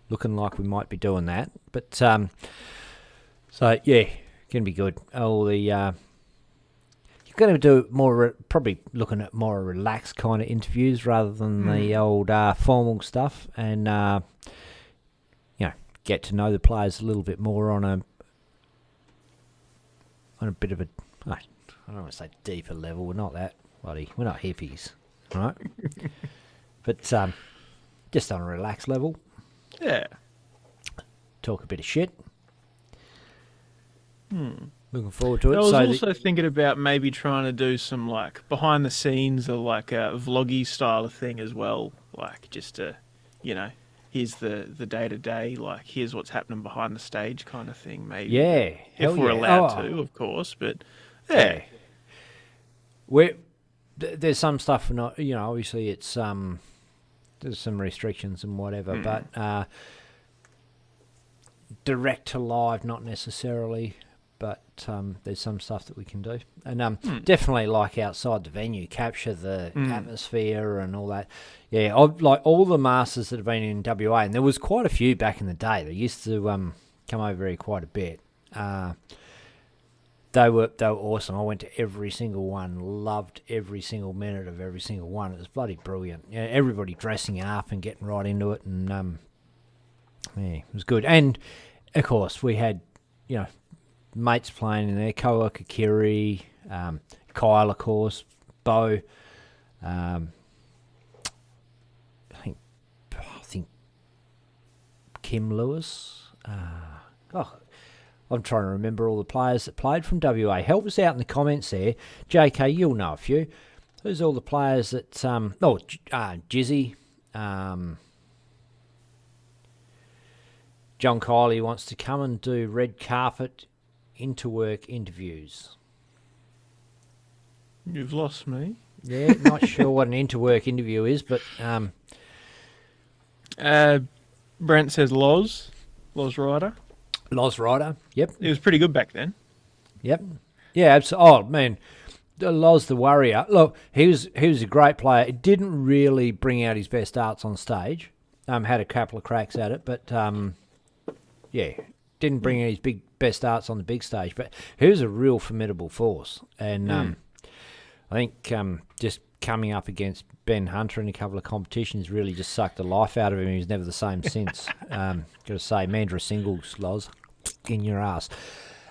Looking like we might be doing that, but gonna be good. All the you going to do more, probably looking at more relaxed kind of interviews rather than the old formal stuff, and get to know the players a little bit more on a bit of a, I don't want to say deeper level. We're not that bloody. We're not hippies, right? But just on a relaxed level. Yeah. Talk a bit of shit. Looking forward to it. I was also thinking about maybe trying to do some like behind the scenes or like a vloggy style of thing as well. Like just to, here's the day to day, like here's what's happening behind the stage kind of thing. Maybe. Yeah. If we're allowed to, of course. But yeah. There's some stuff not, obviously it's there's some restrictions and whatever, but direct to live not necessarily. But there's some stuff that we can do. And definitely like outside the venue, capture the atmosphere and all that. Yeah, like all the masters that have been in WA, and there was quite a few back in the day. They used to come over here quite a bit. They were awesome. I went to every single one, loved every single minute of every single one. It was bloody brilliant. Yeah, everybody dressing up and getting right into it, and it was good. And, of course, we had, mates playing in there, Koa Kakiri, Kyle, of course, Bo, I think Kim Lewis. I'm trying to remember all the players that played from WA. Help us out in the comments there. JK, you'll know a few. Who's all the players that... Jizzy. John Kiley wants to come and do red carpet interwork interviews. You've lost me. Yeah, not sure what an interwork interview is, but... Brent says Loz Ryder. Loz Ryder, yep. He was pretty good back then. Yep. Yeah, absolutely. Oh, man. Loz the Warrior. Look, he was a great player. It didn't really bring out his best arts on stage. Had a couple of cracks at it, but... didn't bring in his best arts on the big stage, but he was a real formidable force. And I think just coming up against Ben Hunter in a couple of competitions really just sucked the life out of him. He was never the same since. Got to say, Mandra singles, Loz, in your ass.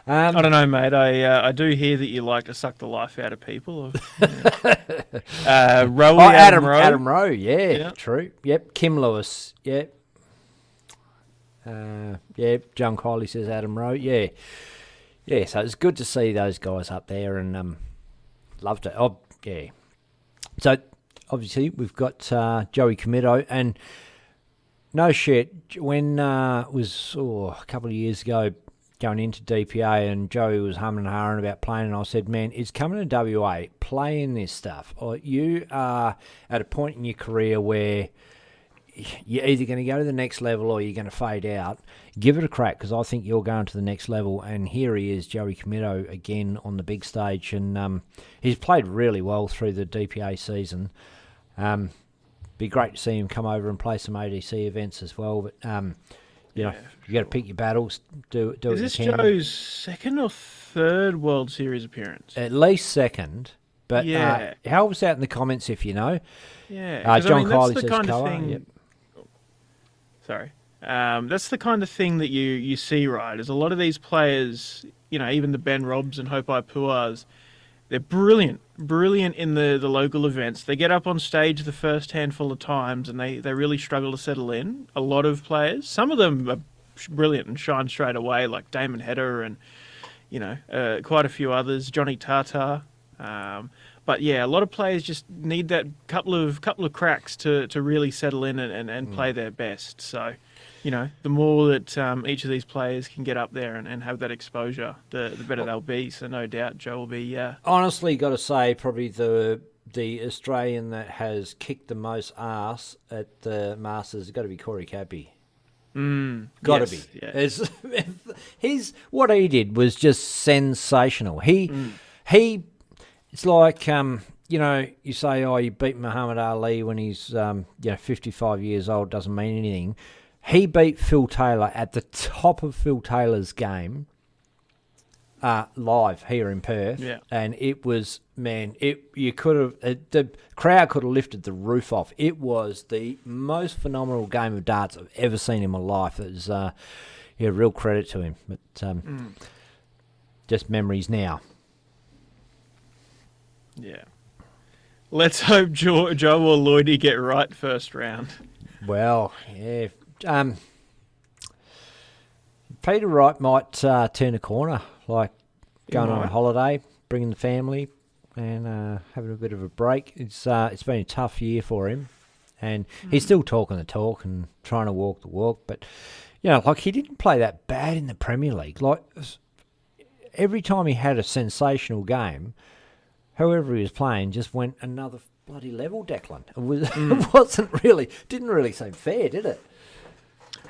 I don't know, mate. I do hear that you like to suck the life out of people. Rowe, Adam Rowe. Adam Rowe, yeah, true. Yep, Kim Lewis, yep. John Kiley says Adam Rowe. Yeah, so it's good to see those guys up there, and loved it. Oh, yeah. So obviously we've got Joey Comito, and no shit, when it was a couple of years ago going into DPA, and Joey was humming and hawing about playing, and I said, man, it's coming to WA, playing this stuff. Or you are at a point in your career where you're either going to go to the next level or you're going to fade out. Give it a crack, because I think you're going to the next level. And here he is, Joey Comito, again on the big stage. And he's played really well through the DPA season. Be great to see him come over and play some ADC events as well. But, you got to pick your battles. Do it. Is this Joe's second or third World Series appearance? At least second. But help us out in the comments if you know. Yeah. John Kiley says kind of thing. Yep. Sorry. That's the kind of thing that you see, right? Is a lot of these players, even the Ben Robs and Hope Puas, they're brilliant in the local events. They get up on stage the first handful of times and they really struggle to settle in. A lot of players. Some of them are brilliant and shine straight away, like Damon Hedder and, quite a few others, Johnny Tata. But yeah, a lot of players just need that couple of cracks to really settle in and play their best. So, the more that each of these players can get up there and have that exposure, the better they'll be. So no doubt Joe will be. Honestly, got to say, probably the Australian that has kicked the most ass at the Masters has got to be Corey Cappy. Got to be. Yeah. What he did was just sensational. He. It's like, you say, you beat Muhammad Ali when he's 55 years old, doesn't mean anything. He beat Phil Taylor at the top of Phil Taylor's game live here in Perth, Yeah. and it was, man, you could have, the crowd could have lifted the roof off. It was the most phenomenal game of darts I've ever seen in my life. It was, real credit to him. But just memories now. Yeah. Let's hope Joe or Lloydie get right first round. Well, yeah. Peter Wright might turn a corner, like going on a holiday, bringing the family, and having a bit of a break. It's been a tough year for him, and he's still talking the talk and trying to walk the walk. But like he didn't play that bad in the Premier League. Like every time he had a sensational game, whoever he was playing just went another bloody level. Declan, it didn't really seem fair, did it?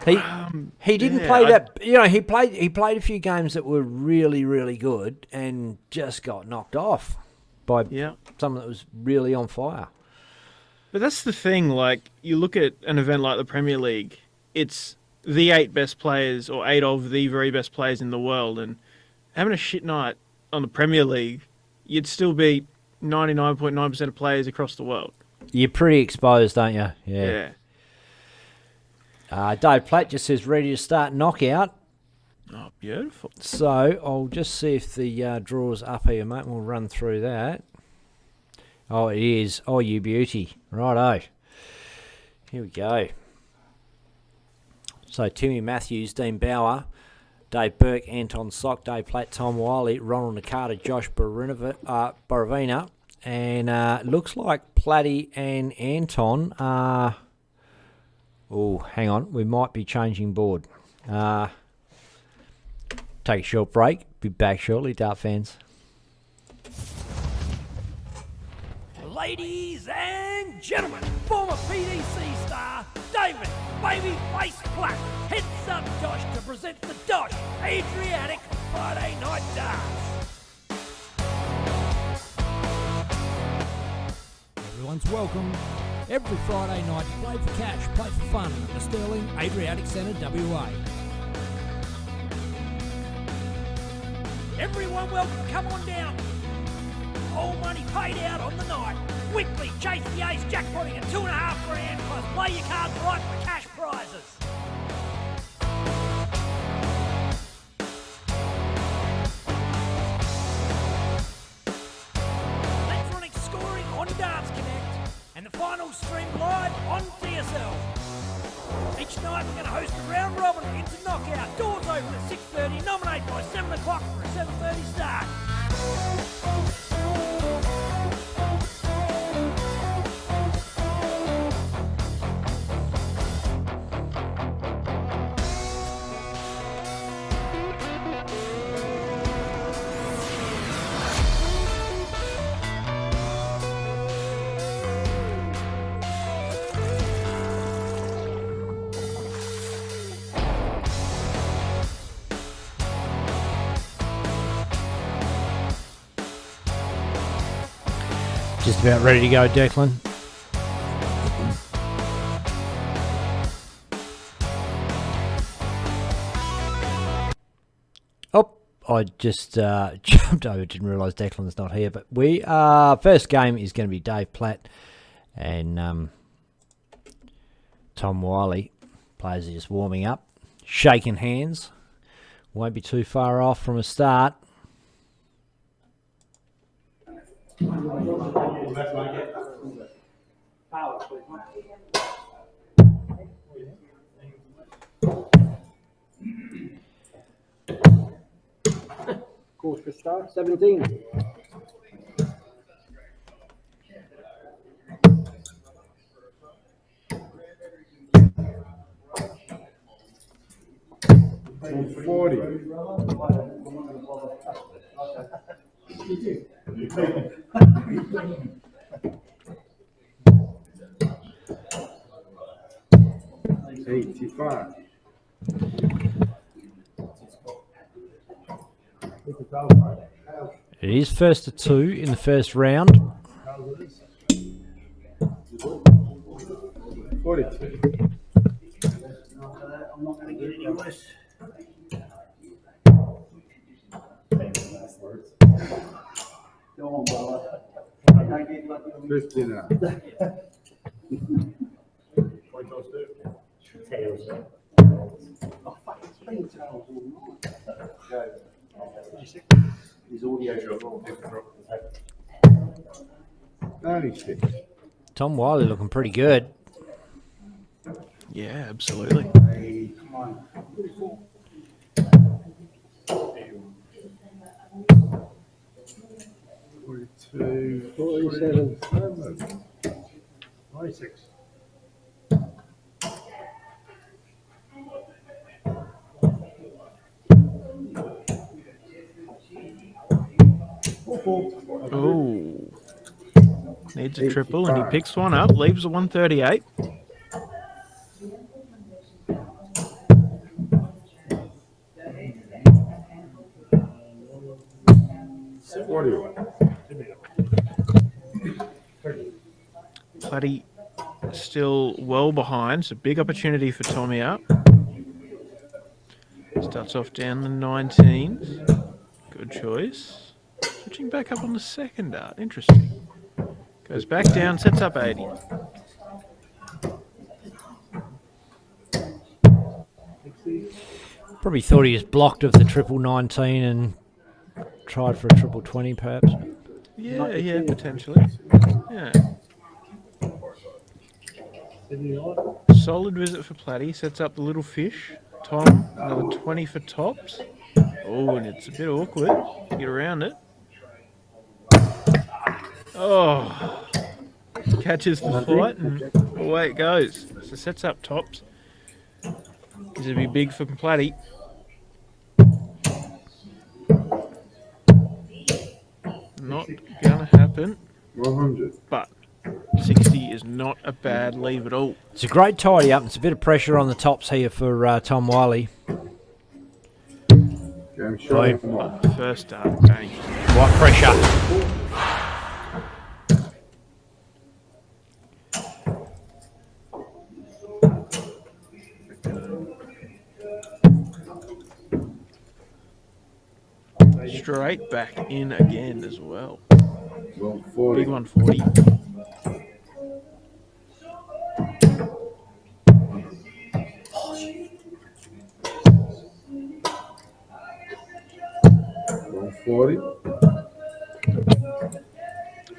He didn't play that. He played a few games that were really, really good and just got knocked off by someone that was really on fire. But that's the thing. Like, you look at an event like the Premier League, it's the 8 best players or 8 of the very best players in the world, and having a shit night on the Premier League, you'd still beat 99.9% of players across the world. You're pretty exposed, aren't you? Yeah. Dave Platt just says ready to start knockout. Oh, beautiful. So I'll just see if the draw's up here, mate. We'll run through that. Oh, it is. Oh, you beauty. Righto. Here we go. So Timmy Matthews, Dean Bauer, Dave Burke, Anton Sock, Dave Platt, Tom Wiley, Ronald Nakata, Josh Borovina, and looks like Platty and Anton are... Oh, hang on. We might be changing board. Take a short break. Be back shortly, Dart fans. Ladies and gentlemen, former PDC star David Babyface Platt heads up DOSH to present the DOSH Adriatic Friday Night Darts. Everyone's welcome. Every Friday night, play for cash, play for fun at the Sterling Adriatic Centre, WA. Everyone welcome, come on down. All money paid out on the night. Quickly chase the ace jackpotting at $2.5 grand plus play your cards right for cash prizes. Electronic scoring on Darts Connect and the final stream live on TSL. Each night we're going to host a round robin into knockout. Doors open at 6:30, nominate by 7 o'clock for a 7:30 start. Just about ready to go, Declan. Oh, I just jumped over, didn't realise Declan's not here. But we first game is going to be Dave Platt and Tom Wiley. Players are just warming up, shaking hands. Won't be too far off from a start. Course for start, 17. And 40. $85. It is first to 2 in the first round. 42. $59. His audio drop all different. 96. Tom Wiley looking pretty good. Yeah, absolutely. Hey, come on. 42, 47, 96. Oh, needs a triple, and he picks one up, leaves a 138. What do you want? Platy still well behind, so big opportunity for Tommy up. Starts off down the 19s. Good choice. Switching back up on the second dart. Interesting. Goes back down, sets up 80. Probably thought he was blocked of the triple 19 and tried for a triple 20 perhaps. Yeah, potentially. Yeah. Solid visit for Platy. Sets up the little fish. Tom, another 20 for tops. Oh, and it's a bit awkward to get around it. Oh, catches the flight and away it goes. So sets up tops. This will be big for Platy. Not gonna happen, 100. but 60 is not a bad leave at all. It's a great tidy up. It's a bit of pressure on the tops here for Tom Wiley. Game shot. First dart, bang. What pressure? Straight back in again as well. 140. Big 140.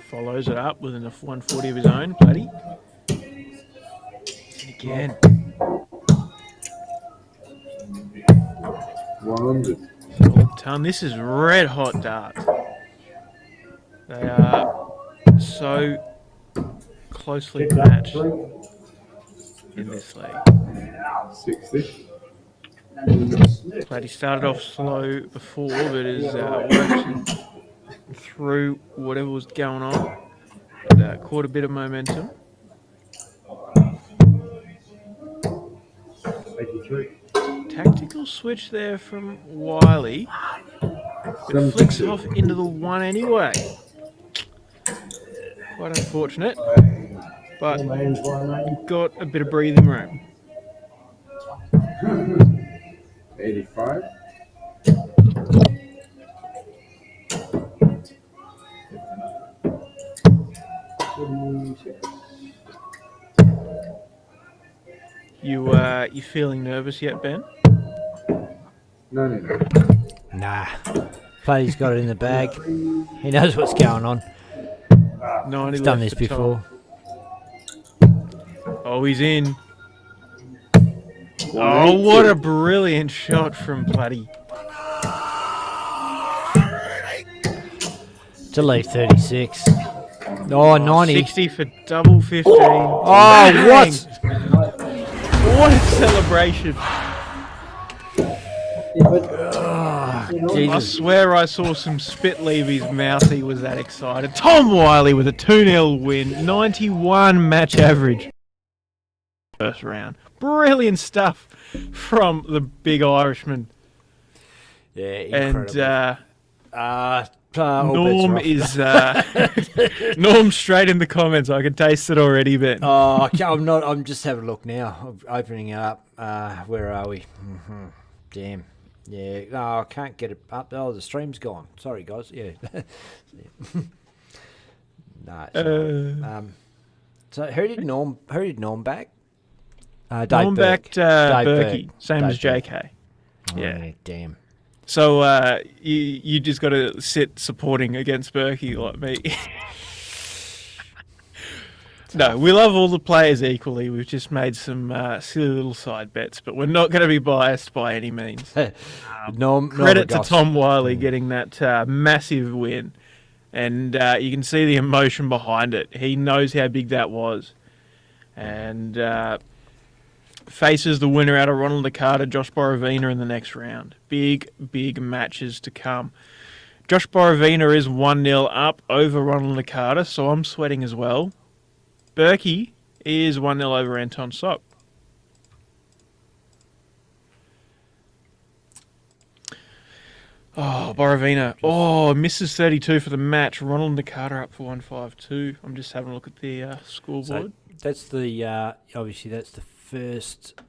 Follows it up with enough 140 of his own, Platy. And again. 100. Ton. This is red hot darts. They are so closely matched in this league. 60. Platy started off slow before, but has worked through whatever was going on. And, caught a bit of momentum. 83. Tactical switch there from Wiley. But it flicks off into the one anyway. Quite unfortunate, but got a bit of breathing room. 85. You feeling nervous yet, Ben? No. Nah. Platy's got it in the bag. He knows what's going on. 90 He's done left this for before. Tom. Oh, he's in. Oh, what a brilliant shot from Platy. To leave 36. Oh, 90. 60 for double 15. Oh, Bang. what? What a celebration. Oh, I Jesus. swear I saw some spit leave his mouth. He was that excited. Tom Wiley with a 2-0 win. 91 match average. First round. Brilliant stuff from the big Irishman. Yeah, incredible. And all Norm bets are off. is Norm straight in the comments. I can taste it already, Ben. Oh, okay, I'm not. I'm just having a look now. I'm opening it up. Where are we? Damn. Yeah, no, I can't get it up. Oh, the stream's gone. Sorry, guys. Yeah. No, it's not. So who did Norm back? Dave Norm Burke. backed Dave Berkey, Burke. same as Dave JK. Burke. Yeah. Oh, damn. So you just got to sit supporting against Berkey like me. No, we love all the players equally. We've just made some silly little side bets, but we're not going to be biased by any means. Norm Credit to Goss. Tom Wiley getting that massive win. And you can see the emotion behind it. He knows how big that was. And faces the winner out of Ronald Nakata, Josh Borovina in the next round. Big, big matches to come. Josh Borovina is 1-0 up over Ronald Nakata, so I'm sweating as well. Berkey is 1-0 over Anton Sok. Oh, Borovina. Oh, misses 32 for the match. Ronald Nakata up for 152. I'm just having a look at the scoreboard. So that's the obviously that's the first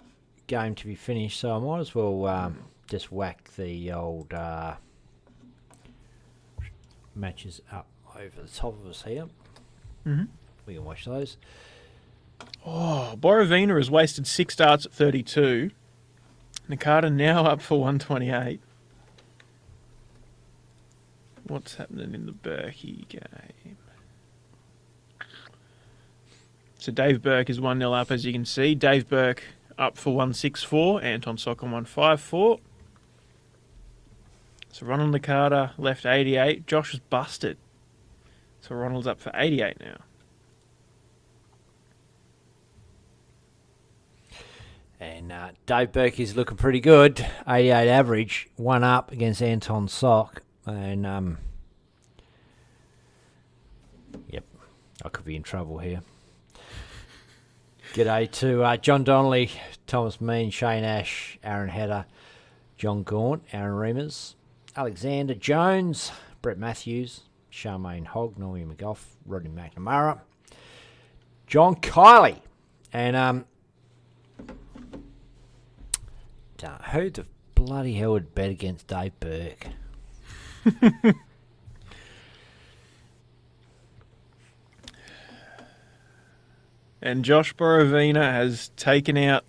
game to be finished. So I might as well just whack the old matches up over the top of us here. Mm-hmm. We can watch those. Oh, Borovina has wasted 6 starts at 32. Nakata now up for 128. What's happening in the Berkey game? So Dave Burke is 1-0 up, as you can see. Dave Burke up for 164. Anton Sok on 154. So Ronald Nakata left 88. Josh is busted. So Ronald's up for 88 now. And Dave Burke is looking pretty good. 88 average. 1 up against Anton Sok. And, yep, I could be in trouble here. G'day to John Donnelly, Thomas Mean, Shane Ash, Aaron Hedder, John Gaunt, Aaron Reamers, Alexander Jones, Brett Matthews, Charmaine Hogg, Norrie McGough, Rodney McNamara, John Kiley, and who the bloody hell would bet against Dave Burke? And Josh Borovina has taken out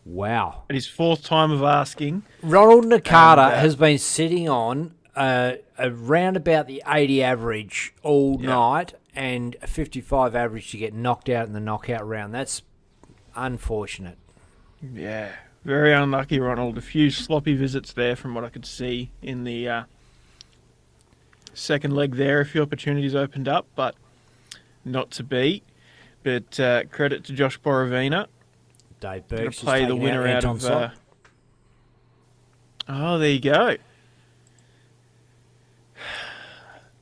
Wow. at his 4th time of asking. Ronald Nakata has been sitting on around about the 80 average all night and a 55 average to get knocked out in the knockout round. That's unfortunate. Yeah, very unlucky, Ronald. A few sloppy visits there from what I could see in the second leg there. A few opportunities opened up, but not to be. But credit to Josh Borovina. Dave Going Burke's to play the winner out of... oh, there you go.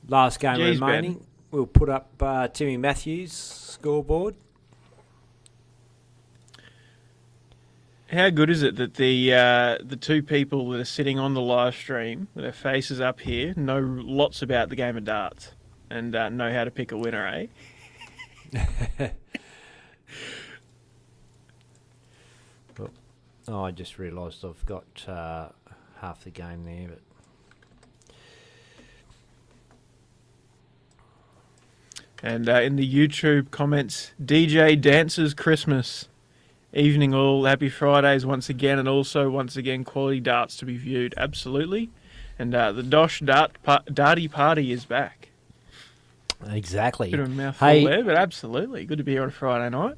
Last game Jeez, remaining. Ben. We'll put up Timmy Matthews' scoreboard. How good is it that the two people that are sitting on the live stream with their faces up here know lots about the game of darts and know how to pick a winner, eh? Oh, I just realised I've got half the game there, but And in the YouTube comments, DJ Dancers Christmas. Evening all, happy Fridays once again, and also once again quality darts to be viewed. Absolutely. And the DOSH Darty Party is back. exactly. Bit of a mouthful Hey, there, but absolutely. Good to be here on a Friday night.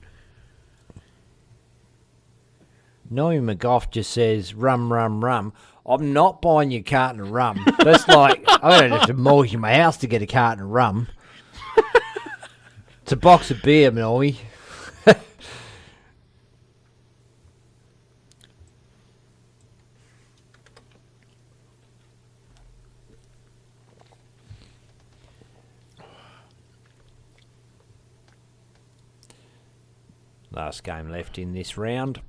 Norrie McGough just says, rum, rum, rum. I'm not buying you a carton of rum. That's like, I don't have to mortgage my house to get a carton of rum. It's a box of beer, Norrie. Last game left in this round.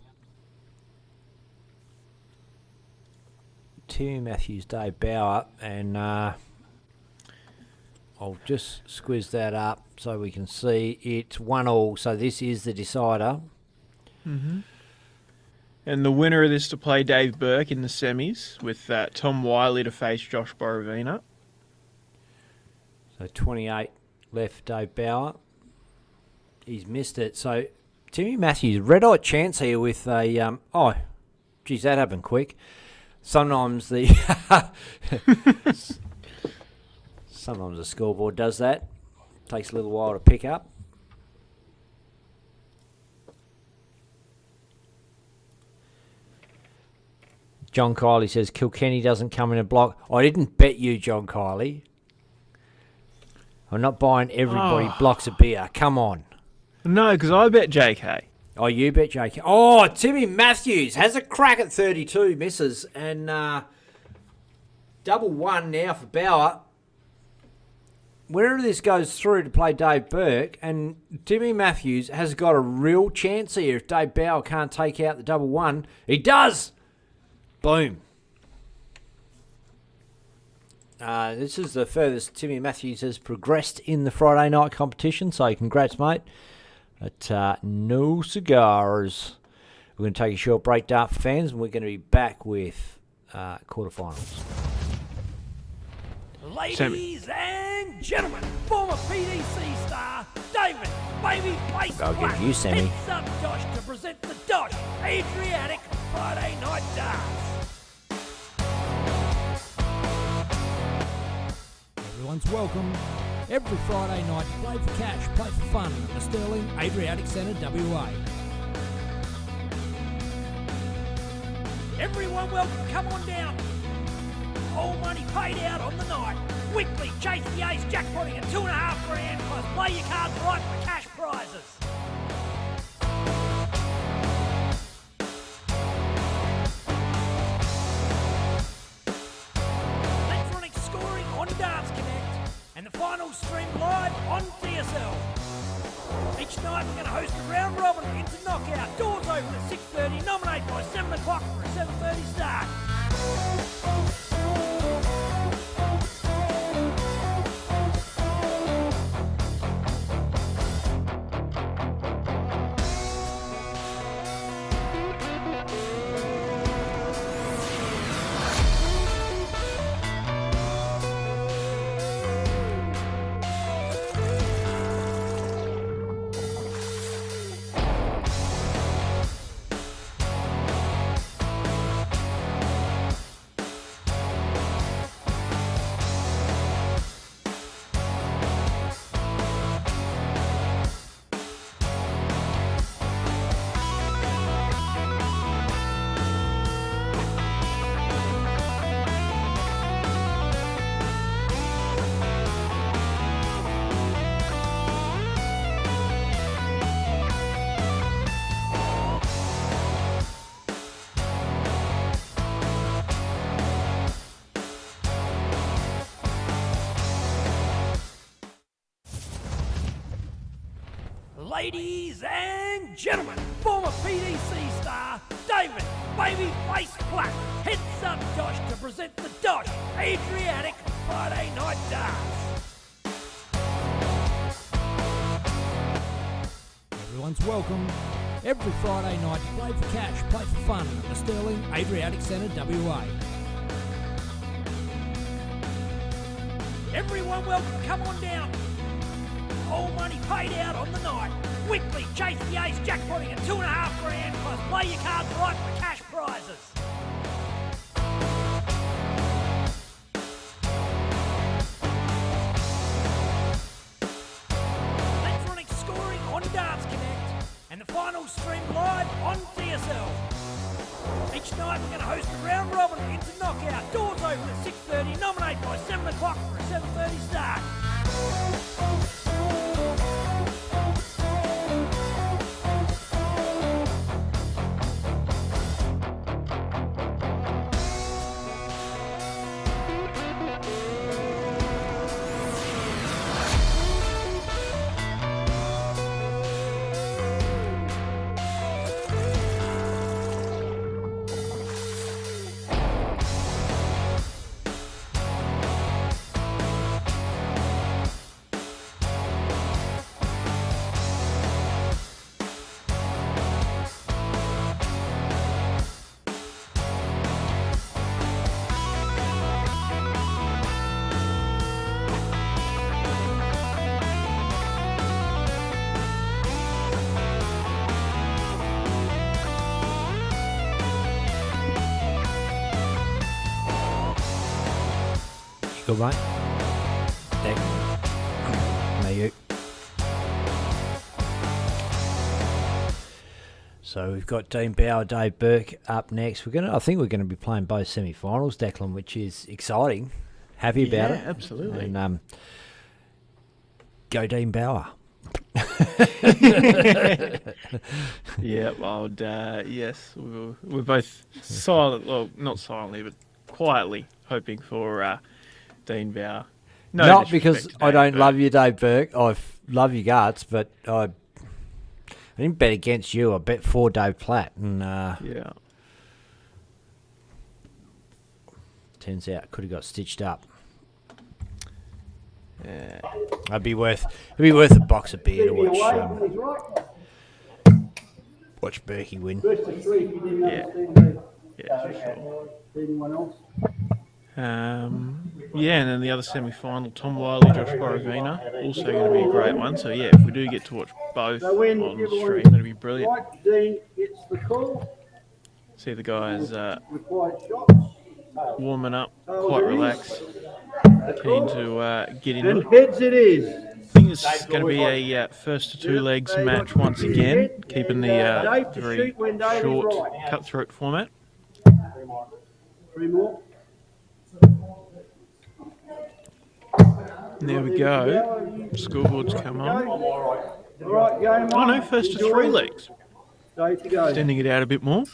Timmy Matthews, Dave Bauer, and I'll just squeeze that up so we can see it's 1-1. So this is the decider. Mm-hmm. And the winner of this to play Dave Burke in the semis, with Tom Wiley to face Josh Borovina. So 28 left, Dave Bauer. He's missed it. So Timmy Matthews, red-hot chance here with a... oh, geez, that happened quick. Sometimes the... sometimes the scoreboard does that. Takes a little while to pick up. John Kiley says Kilkenny doesn't come in a block. I didn't bet you, John Kiley. I'm not buying everybody blocks of beer. Come on. No, because I bet JK. Oh, you bet JK. Oh, Timmy Matthews has a crack at 32, misses. And double one now for Bauer. Whenever this goes through to play Dave Burke, and Timmy Matthews has got a real chance here if Dave Bauer can't take out the double one. He does! Boom. This is the furthest Timmy Matthews has progressed in the Friday night competition, so congrats, mate. But no cigars. We're going to take a short break, Dart fans, and we're going to be back with quarterfinals. Ladies and gentlemen, former PDC star David Babyface I'll give Black you, Sammy. heads up DOSH to present the DOSH Adriatic Friday Night Darts. Everyone's welcome. Every Friday night, play for cash, play for fun at the Sterling Adriatic Centre, WA. Everyone welcome, come on down. All money paid out on the night. Weekly chase the ace jackpotting at $2,500 plus play your cards right for cash prizes. Electronic scoring on Darts Connect and the final stream live on DSL. Each night we're going to host a round robin into knockout. Doors open at 6:30. Nominate by 7 o'clock for a 7:30 start. Ladies and gentlemen, former PDC star David Babyface Black heads up DOSH to present the DOSH Adriatic Friday Night Darts. Everyone's welcome. Every Friday night, play for cash, play for fun at the Sterling Adriatic Centre, WA. Everyone welcome, come on down. All money paid out on the night. Weekly chase the ace jackpotting at $2,500 plus play your cards right for cash prizes. Electronic scoring on Darts Connect and the final stream live on DSL. Each night we're going to host a round robin into knockout. Doors open at 6:30. Nominate by 7 o'clock for a 7:30 start. Good, mate. Deck. Me, you. So we've got Dean Bauer, Dave Burke up next. I think we're gonna be playing both semi-finals, Declan, which is exciting. Happy about it. Absolutely. And go Dean Bauer. Yeah, well, yes, we're both silent, well, not silently, but quietly hoping for Dean Bauer. No Not disrespect because to I Dave don't Burke. love you, Dave Burke. I love your guts, but I didn't bet against you. I bet for Dave Platt, and Yeah. turns out could have got stitched up. Yeah. It'd be worth a box of beer to watch Berkey win. Yeah, for sure. Yeah, and then the other semi-final, Tom Wiley, Josh Borovina, also going to be a great one. So yeah, if we do get to watch both on the stream, that'd be brilliant. Dean gets the call. See the guys Required shots. warming up, quite relaxed, keen to get into And it. heads it is. I think it's going to be a first to two legs match once again, keeping the very short cutthroat format. Three more. And there we go. Scoreboards come on. All right, game Oh on. no, first to three legs. Day to go. Extending it out a bit more.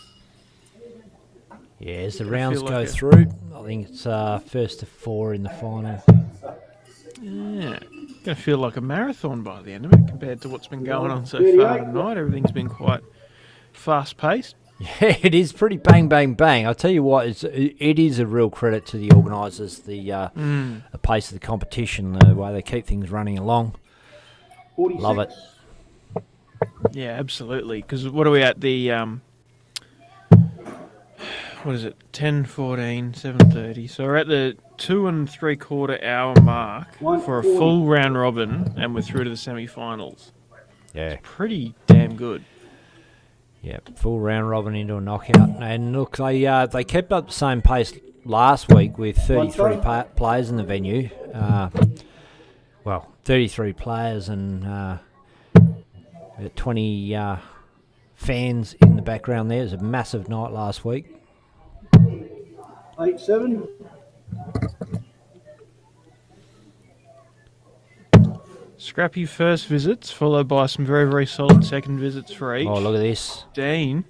Yeah, as the Gonna rounds feel go like through, I think it's first to four in the final. Yeah. Going to feel like a marathon by the end of it compared to what's been going on so far tonight. Everything's been quite fast-paced. Yeah, it is pretty bang, bang, bang. I'll tell you what, it is a real credit to the organisers, the pace of the competition, the way they keep things running along. 46. Love it. Yeah, absolutely. Because what are we at? The, what is it? 10, 14, 7:30. So we're at the 2 3/4 hour mark for a full round robin, and we're through to the semi-finals. Yeah. Pretty damn good. Yeah, full round robin into a knockout. And look, they kept up the same pace last week with 33 players in the venue. 33 players and 20 fans in the background there. It was a massive night last week. 8-7. Scrappy first visits, followed by some very, very solid second visits for each. Oh, look at this. Dean.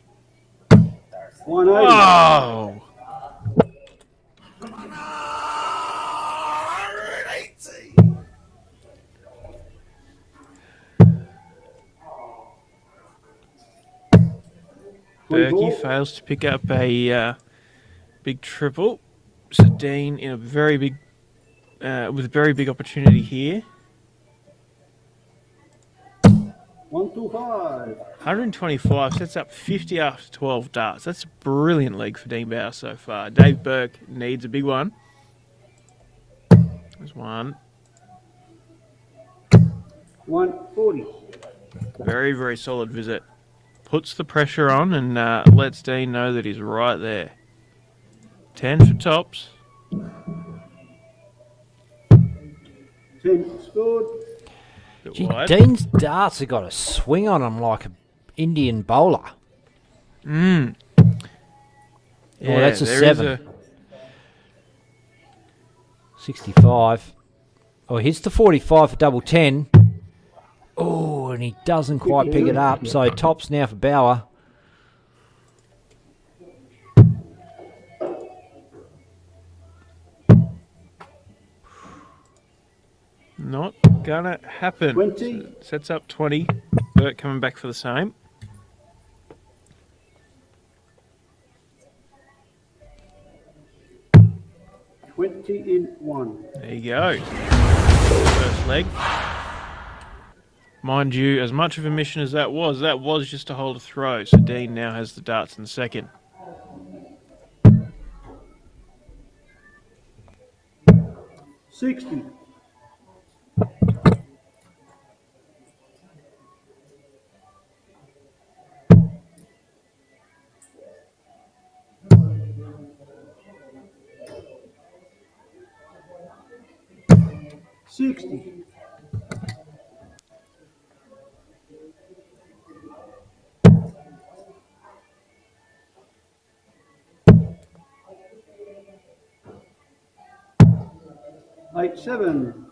180. Oh! Berkey fails to pick up a big triple. So Dean in a very big, with a very big opportunity here. 125. 125 sets up 50 after 12 darts. That's a brilliant leg for Dean Bauer so far. Dave Burke needs a big one. There's one. 140. Very, very solid visit. Puts the pressure on and lets Dean know that he's right there. 10 for tops. 10 scored. Bit Gee, wide. Dean's darts have got a swing on them like an Indian bowler. Yeah, That's a there is 7. 65. Oh, hits the 45 for double 10. Oh, and he doesn't quite pick it up. So tops now for Bauer. Not gonna happen. 20. Sets up 20. Burke coming back for the same. In 1. There you go. First leg. Mind you, as much of a mission as that was just to hold a throw. So Dean now has the darts in the second. 60. 60. Eight, 7.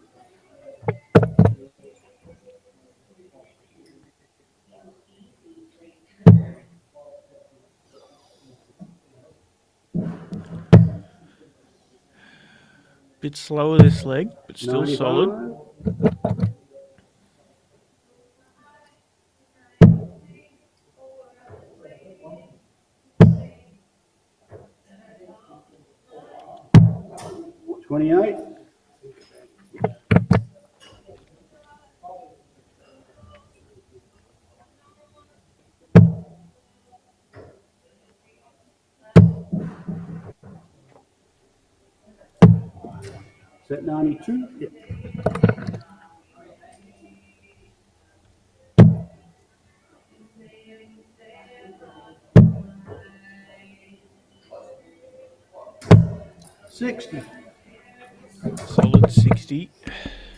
Bit slower this leg, but still 95. solid. $28. Is that 92? Yep. $60. Solid 60.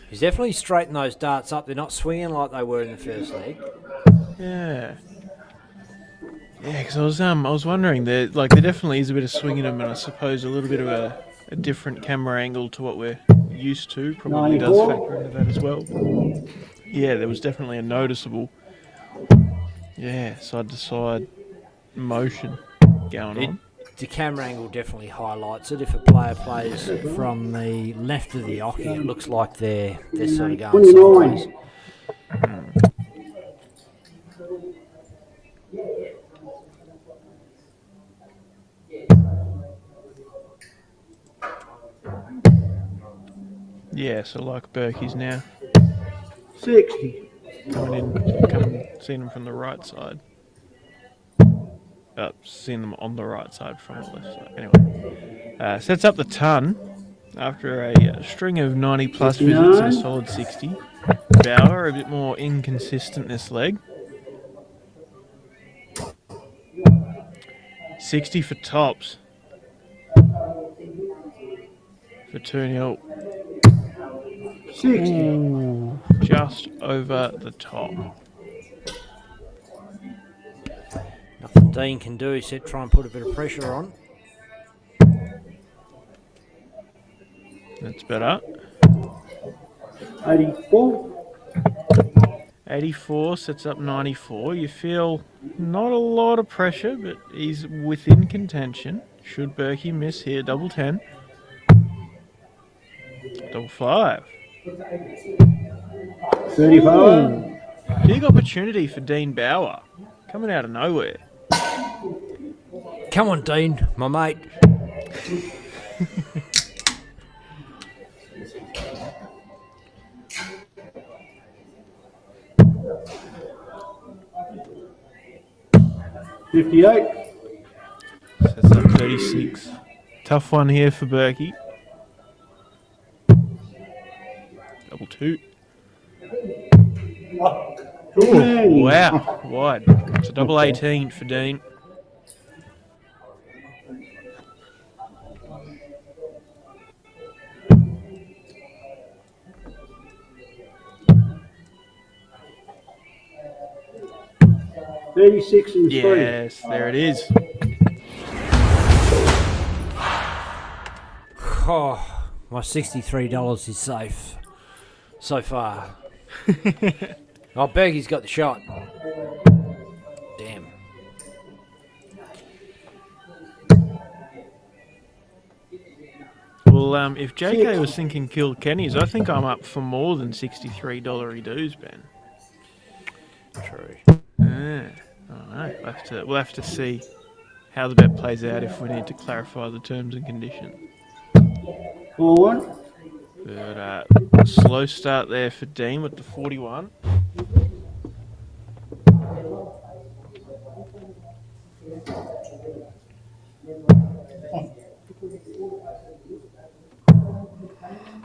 He's definitely straightened those darts up. They're not swinging like they were in the first leg. Yeah. Yeah, because I was wondering, there definitely is a bit of swing in them, and I suppose a little bit of a different camera angle to what we're used to probably does 94. factor into that as well. Yeah, there was definitely a noticeable, side to side motion going on. The camera angle definitely highlights it. If a player plays from the left of the oche, it looks like they're sort of going 29. sideways. Yeah, so like Berkey's now. 60. Seeing them from the right side. Seeing them on the right side from the left side. Anyway, sets up the ton after a string of 90 plus visits and a solid 60. Bauer a bit more inconsistent this leg. 60 for tops. For 2-0. 60. Ooh, just over the top. Nothing Dean can do. He said try and put a bit of pressure on. That's better. 84. 84 sets up 94. You feel not a lot of pressure, but he's within contention. Should Berkey miss here, double 10. Double 5. 35. Big opportunity for Dean Bauer. Coming out of nowhere. Come on, Dean, my mate. $58. Sets up 36. Tough one here for Berkey. Double 2. Ooh, wow, wide. It's a double 18 for Dean. $36 and 3. Yes, there it is. Oh, my $63 is safe so far. Oh, Berkey's got the shot. Damn. Well, if JK was thinking Kilkenny's, I think I'm up for more than $63 dues, Ben. True. Yeah, I don't know. We'll have to see how the bet plays out if we need to clarify the terms and conditions. 4-1. But slow start there for Dean with the 41.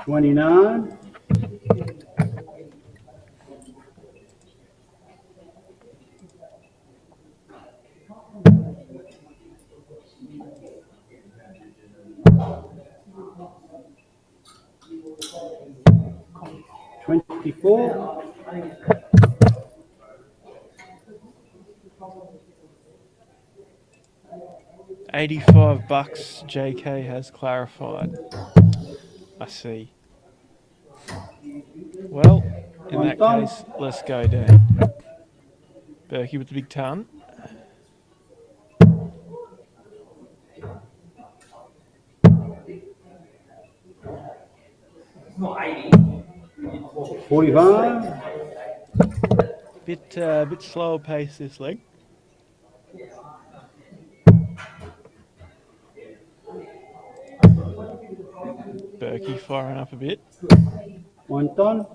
$29. 84. 85 bucks, JK has clarified. I see. Well, in that case, let's go, Dean. Berkey with the big ton. Not 80. 45. Bit slower pace this leg. Berkey firing up a bit. 1 ton.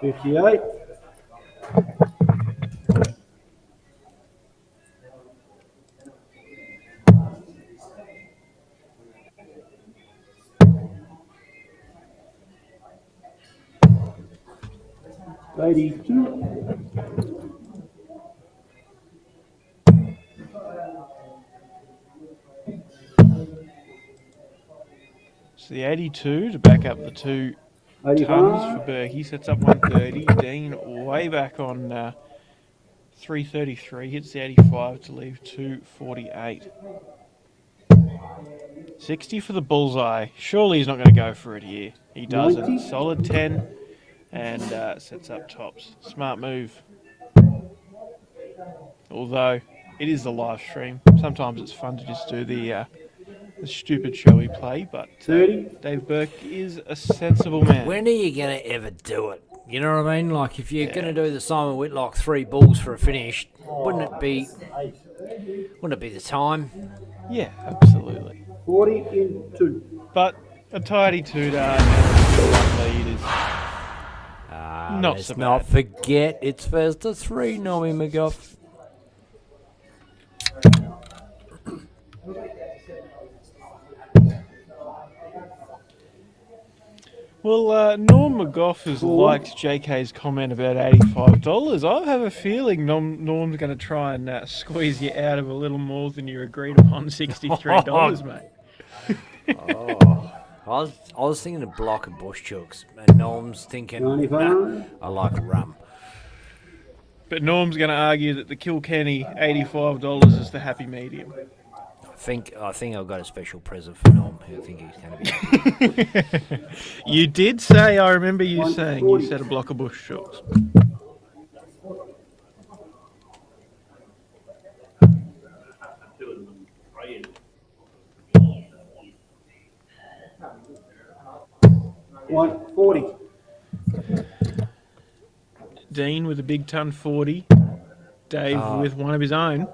$58. $82. So the 82 to back up the 2 tons 85. for Berkey sets up 130. Dean way back on 333, hits the 85 to leave 248. 60 for the bullseye. Surely he's not going to go for it here. He doesn't. 90. Solid 10 and sets up tops. Smart move. Although it is the live stream, sometimes it's fun to just do the stupid showy play, but 30. Dave Burke is a sensible man. When are you going to ever do it? You know what I mean? Like, if you're going to do the Simon Whitlock 3 balls for a finish, wouldn't it be the time? Yeah, absolutely. 40 into. But a tidy 2 dart and a lead is not Let's so not bad. forget, it's first to 3, Nommy McGough. Well, Norm McGough has liked JK's comment about $85. I have a feeling Norm's going to try and squeeze you out of a little more than you agreed upon $63, mate. I was thinking a block of bush chooks, and Norm's thinking, 95. nah, I like rum. But Norm's going to argue that the Kilkenny $85 is the happy medium. I think I've got a special present for Norm. I think he's going to be. You did say, I remember you saying, you said a block of bush chooks. $140. Dean with a big ton 40. Dave with one of his own.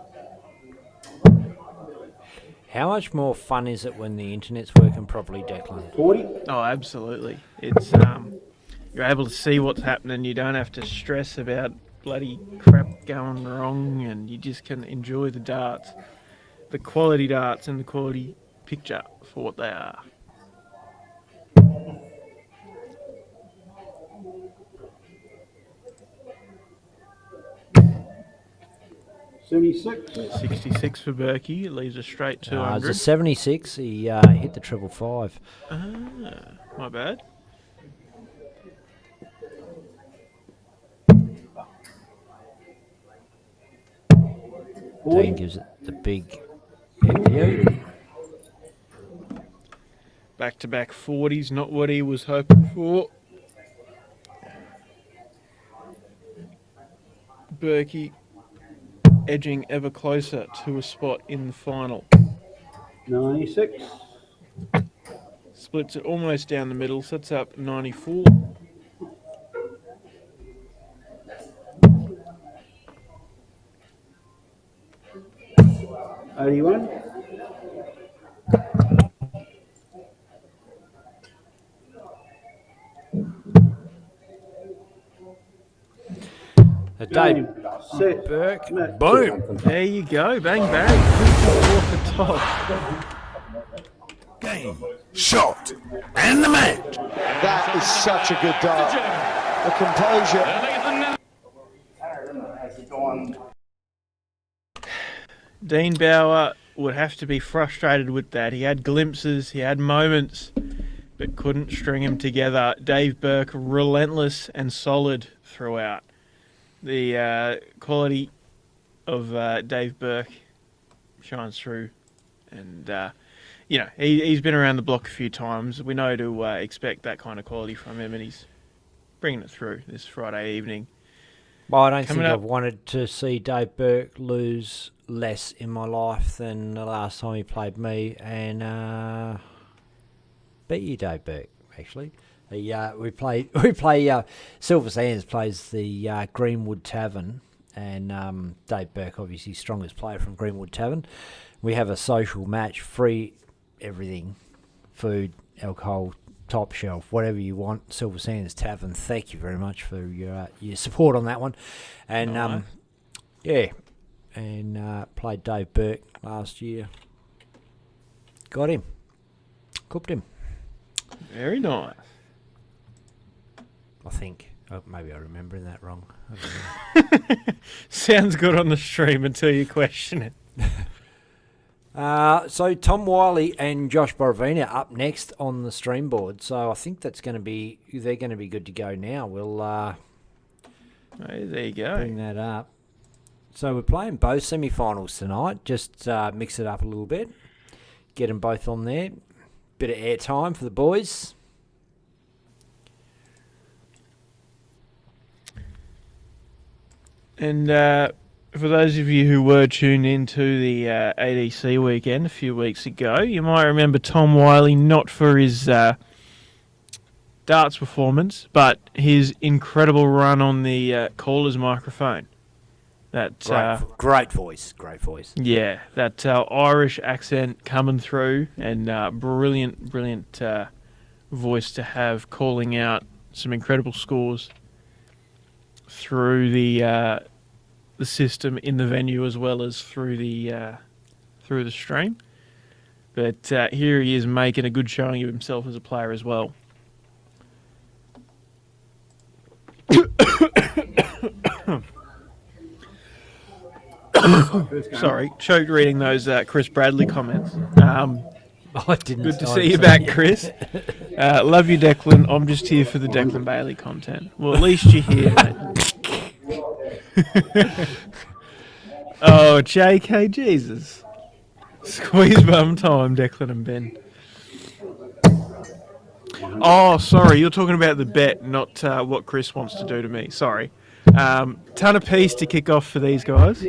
How much more fun is it when the internet's working properly, Declan? 40. Oh, absolutely. It's you're able to see what's happening. You don't have to stress about bloody crap going wrong, and you just can enjoy the darts, the quality darts, and the quality picture for what they are. $76. 66 for Berkey. It leaves a straight It's 200. a 76. He hit the 555. My bad. Dean gives it the big FU. Back-to-back 40s, not what he was hoping for. Berkey edging ever closer to a spot in the final. 96. Splits it almost down the middle, sets up 94. $81. Dave Set. Burke. Match. Boom. There you go, bang bang. 54 for top. Game. shot, and the match. That is such a good dart. The composure. Dean Bauer would have to be frustrated with that. He had glimpses, he had moments, but couldn't string them together. Dave Burke, relentless and solid throughout. The quality of Dave Burke shines through. And, he's been around the block a few times. We know to expect that kind of quality from him, and he's bringing it through this Friday evening. Well, I don't think I've wanted to see Dave Burke lose less in my life than the last time he played me, and beat you, Dave Burke. Actually, we play. Silver Sands plays the Greenwood Tavern, and Dave Burke, obviously strongest player from Greenwood Tavern. We have a social match, free everything, food, alcohol, top shelf, whatever you want. Silver Sands Tavern. Thank you very much for your support on that one. And played Dave Burke last year. Got him. Cooked him. Very nice. I think. Oh, maybe I'm remembering that wrong. Sounds good on the stream until you question it. So Tom Wiley and Josh Borovina up next on the stream board. So I think they're going to be good to go now. We'll there you go. Bring that up. So we're playing both semi-finals tonight. Just mix it up a little bit. Get them both on there. Bit of airtime for the boys. And for those of you who were tuned into the ADC weekend a few weeks ago, you might remember Tom Wiley not for his darts performance, but his incredible run on the caller's microphone. That great voice. Yeah, that Irish accent coming through, and brilliant voice to have, calling out some incredible scores through the system in the venue as well as through the stream. But here he is making a good showing of himself as a player as well. Sorry, choked reading those Chris Bradley comments. I didn't. Good to see you back, Chris. Love you, Declan. I'm just here for the Declan Bailey content. Well, at least you're here, mate. Oh, JK, Jesus. Squeeze bum time, Declan and Ben. Oh, sorry, you're talking about the bet, not what Chris wants to do to me. Sorry. Ton of piece to kick off for these guys.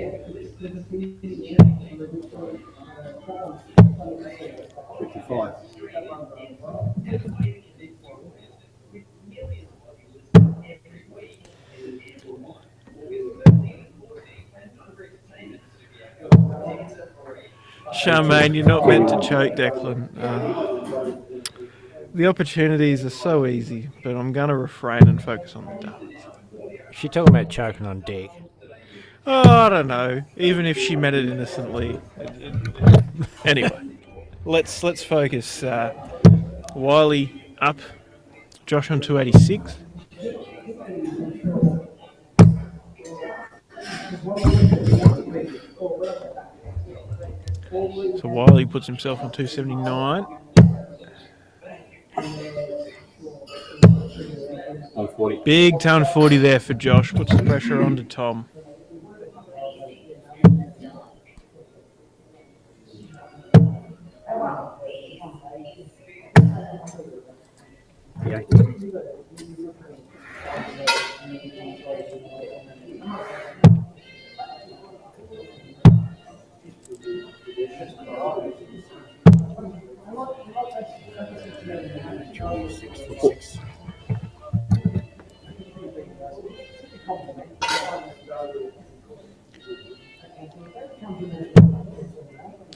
55. Charmaine, you're not meant to choke, Declan. The opportunities are so easy, but I'm going to refrain and focus on the darts. She talking about choking on Dick. Oh, I don't know. Even if she meant it innocently. Anyway, let's focus. Wiley up. Josh on 286. So Wiley puts himself on 279. 140. Big ton 40 there for Josh. Puts the pressure on to Tom. Yeah.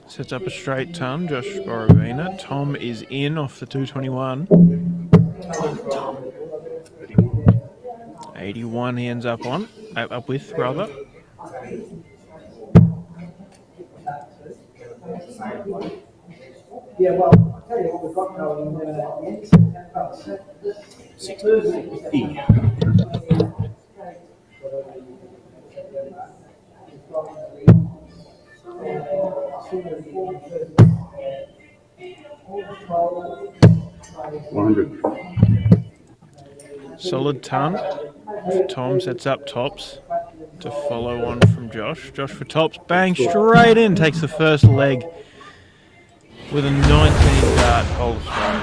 Sets up a straight ton, Josh Borovina. Tom is in off the 221. 81 he ends up on. Up with, rather. Yeah, well. Solid ton. Tom sets up tops to follow on from Josh. Josh for tops, bang, straight in, takes the first leg with a 19-dart hole strike.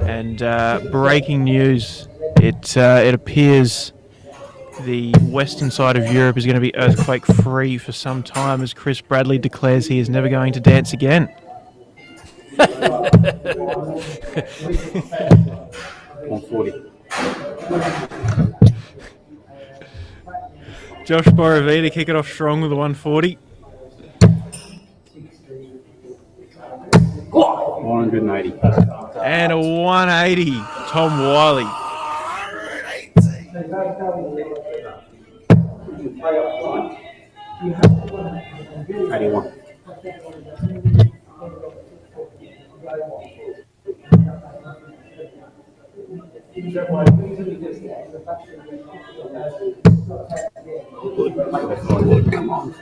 And breaking news, it appears the western side of Europe is going to be earthquake-free for some time as Chris Bradley declares he is never going to dance again. 140. Josh Borovita kick it off strong with a 140. 180. And a 180, Tom Wiley. 81. Come on.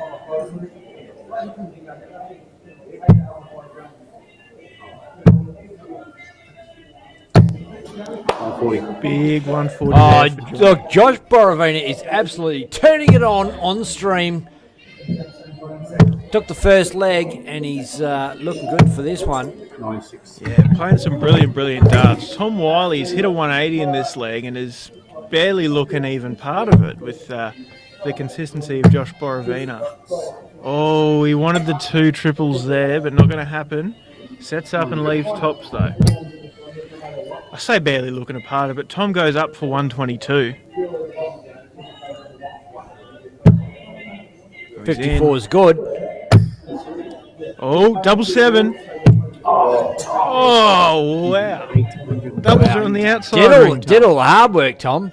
Big 140. Oh, look, Josh Borovina is absolutely turning it on stream. Took the first leg, and he's looking good for this one. 96. Yeah, playing some brilliant darts. Tom Wiley's hit a 180 in this leg and is barely looking even part of it with the consistency of Josh Borovina. Oh, he wanted the 2 triples there, but not going to happen. Sets up and leaves tops, though. I say barely looking a part of it. Tom goes up for 122. 54 is good. Oh, 77. Oh, wow. Doubles are on the outside. Did all the hard work, Tom.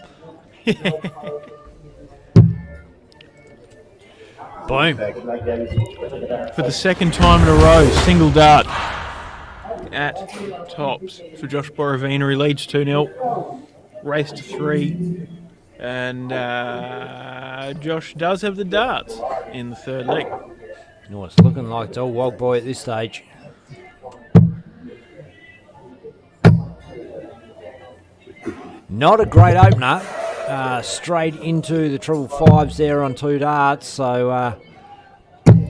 Boom. For the second time in a row, single dart at tops for Josh Borovina. He leads 2-0. Race to 3. And Josh does have the darts in the third leg. No, it's looking like it's all Wog Boy at this stage. Not a great opener. Straight into the triple fives there on 2 darts. So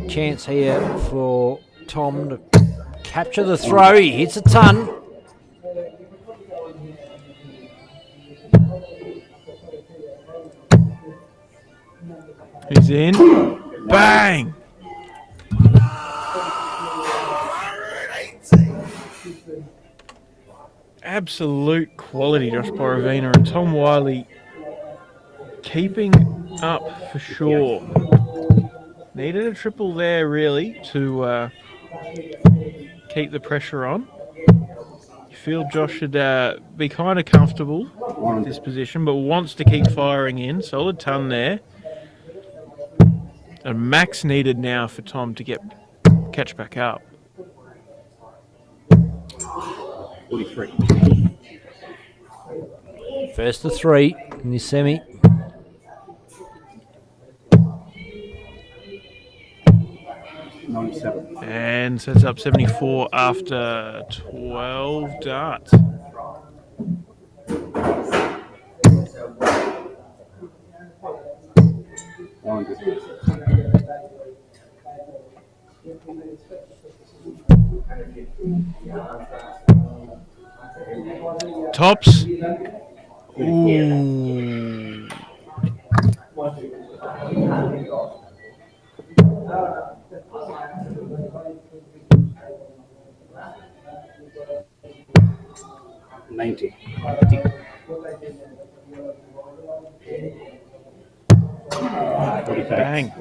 chance here for Tom to capture the throw. He hits a ton. He's in. Bang! Absolute quality, Josh Borovina, and Tom Wiley keeping up for sure. Needed a triple there, really, to keep the pressure on. You feel Josh should be kind of comfortable with this position, but wants to keep firing in. Solid ton there. A max needed now for Tom to catch back up. 43. First to 3 in this semi. And sets up 74 after 12 darts. Tops. Ooh. Bang.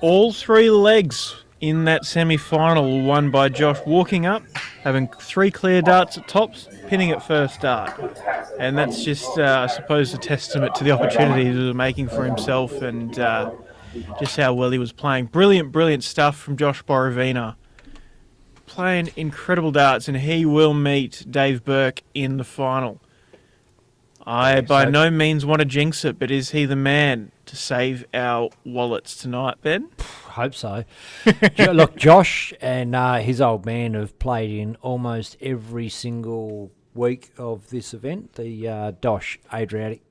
All 3 legs in that semi-final won by Josh walking up, having 3 clear darts at tops, pinning at first dart. And that's just, I suppose, a testament to the opportunities he was making for himself and just how well he was playing. Brilliant stuff from Josh Borovina. Playing incredible darts, and he will meet Dave Burke in the final. I by no means want to jinx it, but is he the man to save our wallets tonight, Ben? Hope so. Look, Josh and his old man have played in almost every single week of this event, the DOSH Adriatic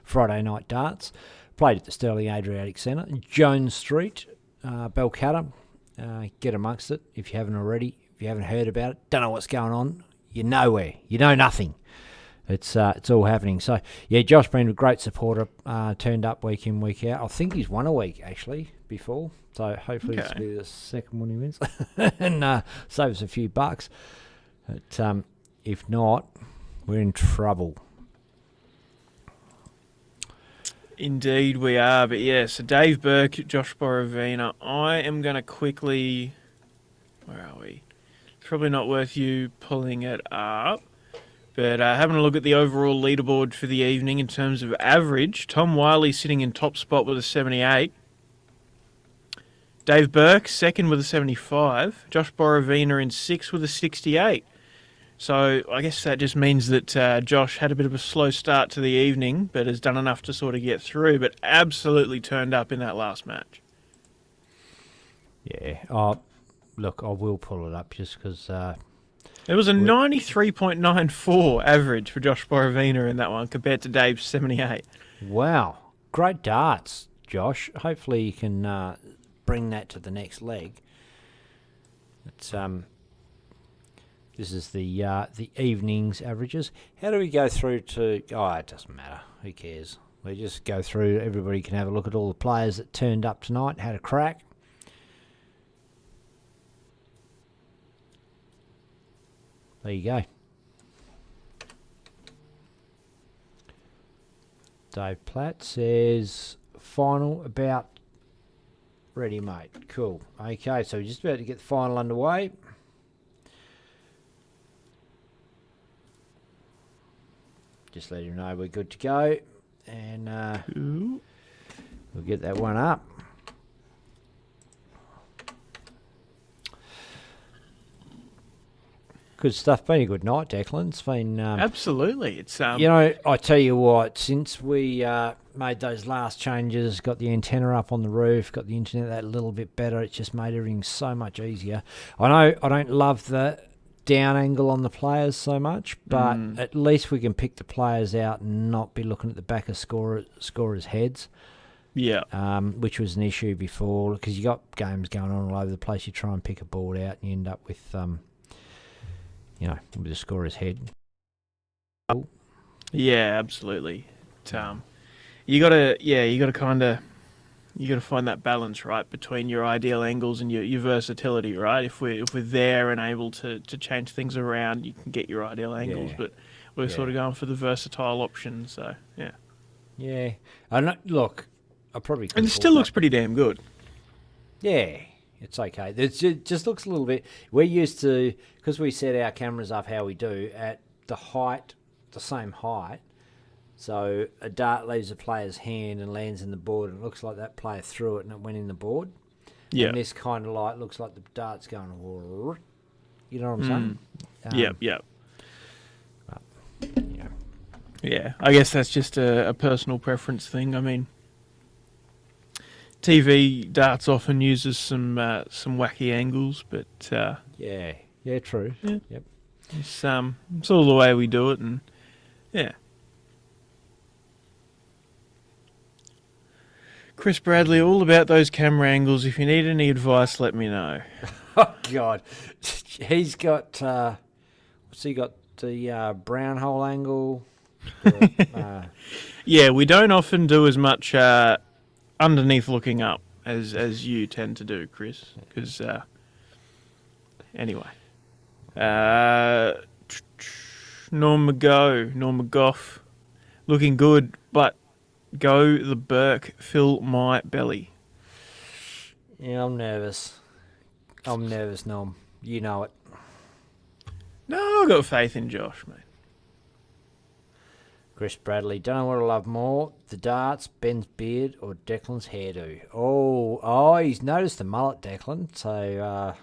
Friday night darts. Played at the Sterling Adriatic Centre, Jones Street, Belcatta. Get amongst it if you haven't already. If you haven't heard about it, don't know what's going on, you're nowhere. You know nothing. It's all happening. So, yeah, Josh been a great supporter, turned up week in, week out. I think he's won a week, actually, before. So, hopefully this will be the second one he wins and save us a few bucks. But if not, we're in trouble. Indeed we are, but yeah, so Dave Burke, Josh Borovina, I am going to quickly... Where are we? It's probably not worth you pulling it up, but having a look at the overall leaderboard for the evening in terms of average, Tom Wiley sitting in top spot with a 78. Dave Burke, second with a 75. Josh Borovina in sixth with a 68. So I guess that just means that Josh had a bit of a slow start to the evening, but has done enough to sort of get through, but absolutely turned up in that last match. Yeah. Look, I will pull it up just because... it was a 93.94 average for Josh Borovina in that one compared to Dave's 78. Wow. Great darts, Josh. Hopefully you can bring that to the next leg. It's... This is the evening's averages. How do we go through to... Oh, it doesn't matter. Who cares? We just go through. Everybody can have a look at all the players that turned up tonight, had a crack. There you go. Dave Platt says, final about ready, mate. Cool. Okay, so we're just about to get the final underway. Just let him know we're good to go, and we'll get that one up. Good stuff. Been a good night, Declan. It's been absolutely. It's you know, I tell you what. Since we made those last changes, got the antenna up on the roof, got the internet that little bit better, it just made everything so much easier. I know I don't love the down angle on the players so much, but at least we can pick the players out and not be looking at the back of scorers' heads. Yeah. Which was an issue before, because you got games going on all over the place. You try and pick a board out and you end up with, you know, with the scorer's head. Yeah, absolutely. You gotta find that balance, right, between your ideal angles and your versatility, right? If we're there and able to change things around, you can get your ideal angles, but we're sort of going for the versatile option. So yeah. Yeah, look, I probably and it still looks pretty damn good. Yeah, it's okay. It just looks a little bit. We're used to, because we set our cameras up how we do at the height, the same height. So a dart leaves a player's hand and lands in the board, and it looks like that player threw it and it went in the board. Yeah. And this kind of light looks like the dart's going, you know what I'm saying? Yep. Yeah, I guess that's just a personal preference thing. I mean, TV darts often uses some wacky angles, but yeah, true. Yeah. Yep. It's all the way we do it, and yeah. Chris Bradley, all about those camera angles. If you need any advice, let me know. Oh, God. He's got, what's he got? The brown hole angle? Yeah, we don't often do as much underneath looking up as you tend to do, Chris. Because, anyway. Norm McGough, looking good, but go the Burke, fill my belly. Yeah, I'm nervous. Norm. You know it. No, I've got faith in Josh, mate. Chris Bradley, don't know what I love more, the darts, Ben's beard, or Declan's hairdo. Oh, he's noticed the mullet, Declan. So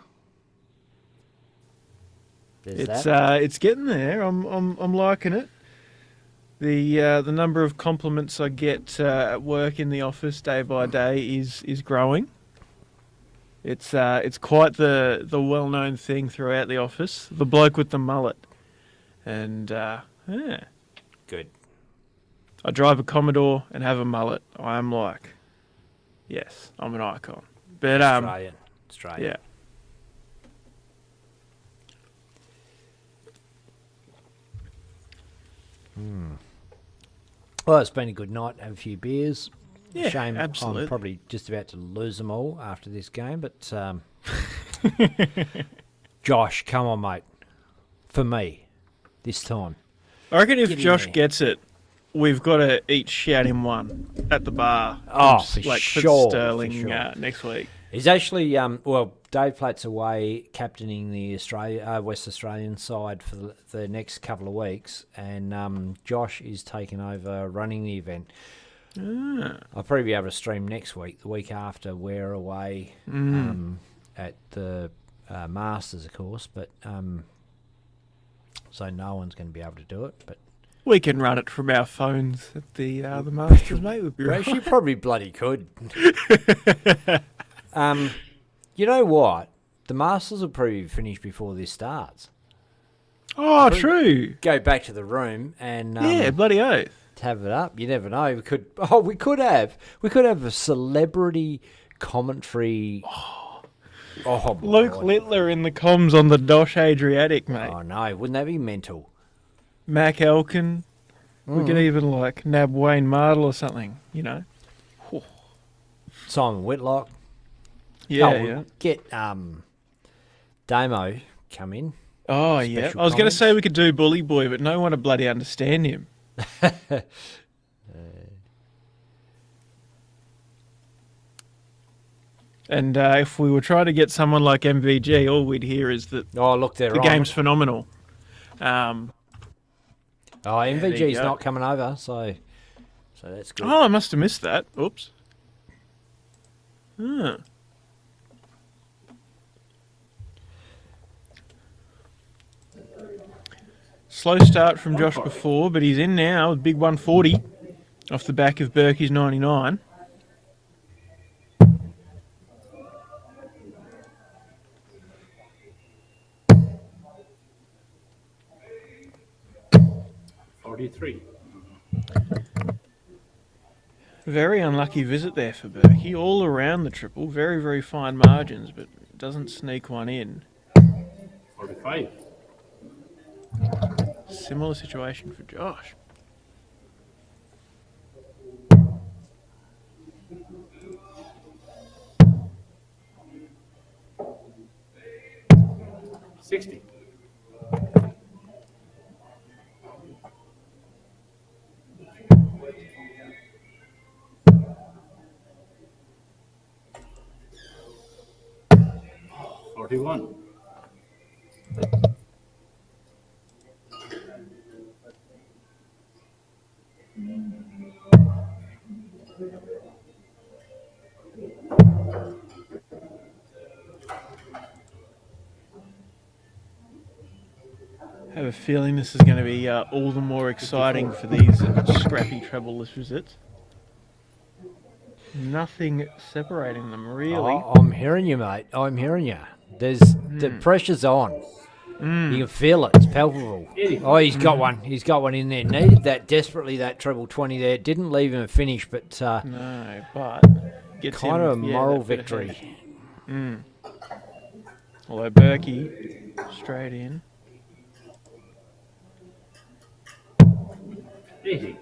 there's that. It's getting there. I'm liking it. The number of compliments I get at work in the office day by day is growing. It's quite the well-known thing throughout the office. The bloke with the mullet, and yeah, Good. I drive a Commodore and have a mullet. I am like, yes, I'm an icon. But Australian. yeah. Well, it's been a good night. Have a few beers. Yeah, Shame absolutely. I'm probably just about to lose them all after this game, but Josh, come on, mate. For me, this time. I reckon if Get in Josh there. gets it, we've got to each shout him one at the bar. Oh, for like sure, Sterling for sure. next week. He's actually, Dave Platt's away captaining the West Australian side for the next couple of weeks, and Josh is taking over running the event. I'll probably be able to stream next week. The week after, we're away at the Masters, of course, but so no one's going to be able to do it. But We can run it from our phones at the Masters, mate. Would be right. you probably bloody could. You know what? The Masters will probably finish before this starts. Oh, true. Go back to the room and Yeah, bloody oath. have it up. You never know. We could have a celebrity commentary. Oh, my Luke God. Littler in the comms on the DOSH Adriatic, mate. Oh no, wouldn't that be mental? Mac Elkin. We could even nab Wayne Mardle or something, you know. Simon Whitlock. Yeah, we'll yeah. Get Damo come in. Oh, yeah. Special I was going to comments. say we could do Bully Boy, but no one would bloody understand him. And if we were trying to get someone like MVG, all we'd hear is that Oh, look, they're the on. game's phenomenal. Oh, there you MVG's go. not coming over, so that's good. Oh, I must have missed that. Oops. Huh. Slow start from Josh before, but he's in now with big 140 off the back of Berkey's 99. $43. Very unlucky visit there for Berkey. All around the triple. Very, very fine margins, but doesn't sneak one in. 45. Similar situation for Josh. $60. $41. I have a feeling this is going to be all the more exciting for these scrappy treble visits. Nothing separating them, really. Oh, I'm hearing you, mate. I'm hearing you. The pressure's on. You can feel it. It's palpable. Oh, he's got one. He's got one in there. Needed that desperately. That treble 20 there. Didn't leave him a finish, but No, but gets kind of a him, moral that bit victory. ahead. Although Berkey straight in. 80.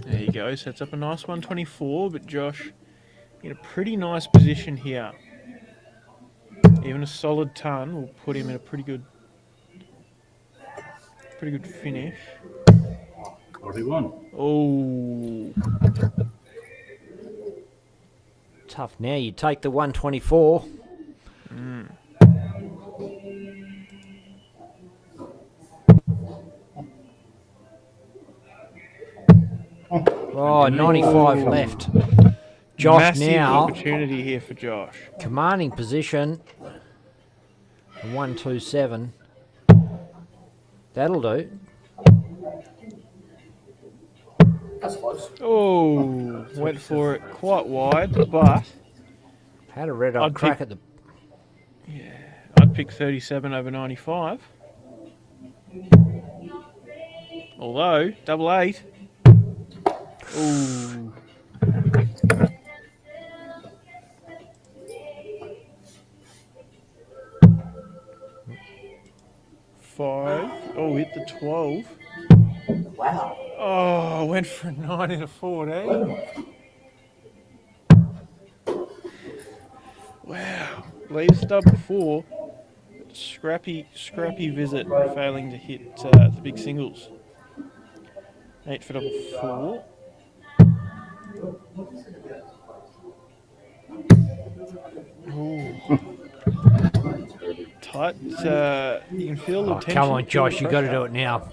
There you go. Sets up a nice 124, but Josh in a pretty nice position here. Even a solid ton will put him in a pretty good finish. 41. Oh, Tough now. You take the 124. Oh, 95 left. Josh Massive now opportunity here for Josh. commanding position. 127. That'll do. That's close. Oh, went for it quite wide, but Had a red hot I'd crack pick- at the. I'd pick 37 over 95. Although, double 8. Ooh. Five. Oh, hit the 12. Wow. Oh, went for a 9 and a 14. Wow. Lead stub before. Scrappy visit, failing to hit the big singles. 8 for double 4. Ooh. Tight. You can feel the tension. Come on, Josh, you got to do it now.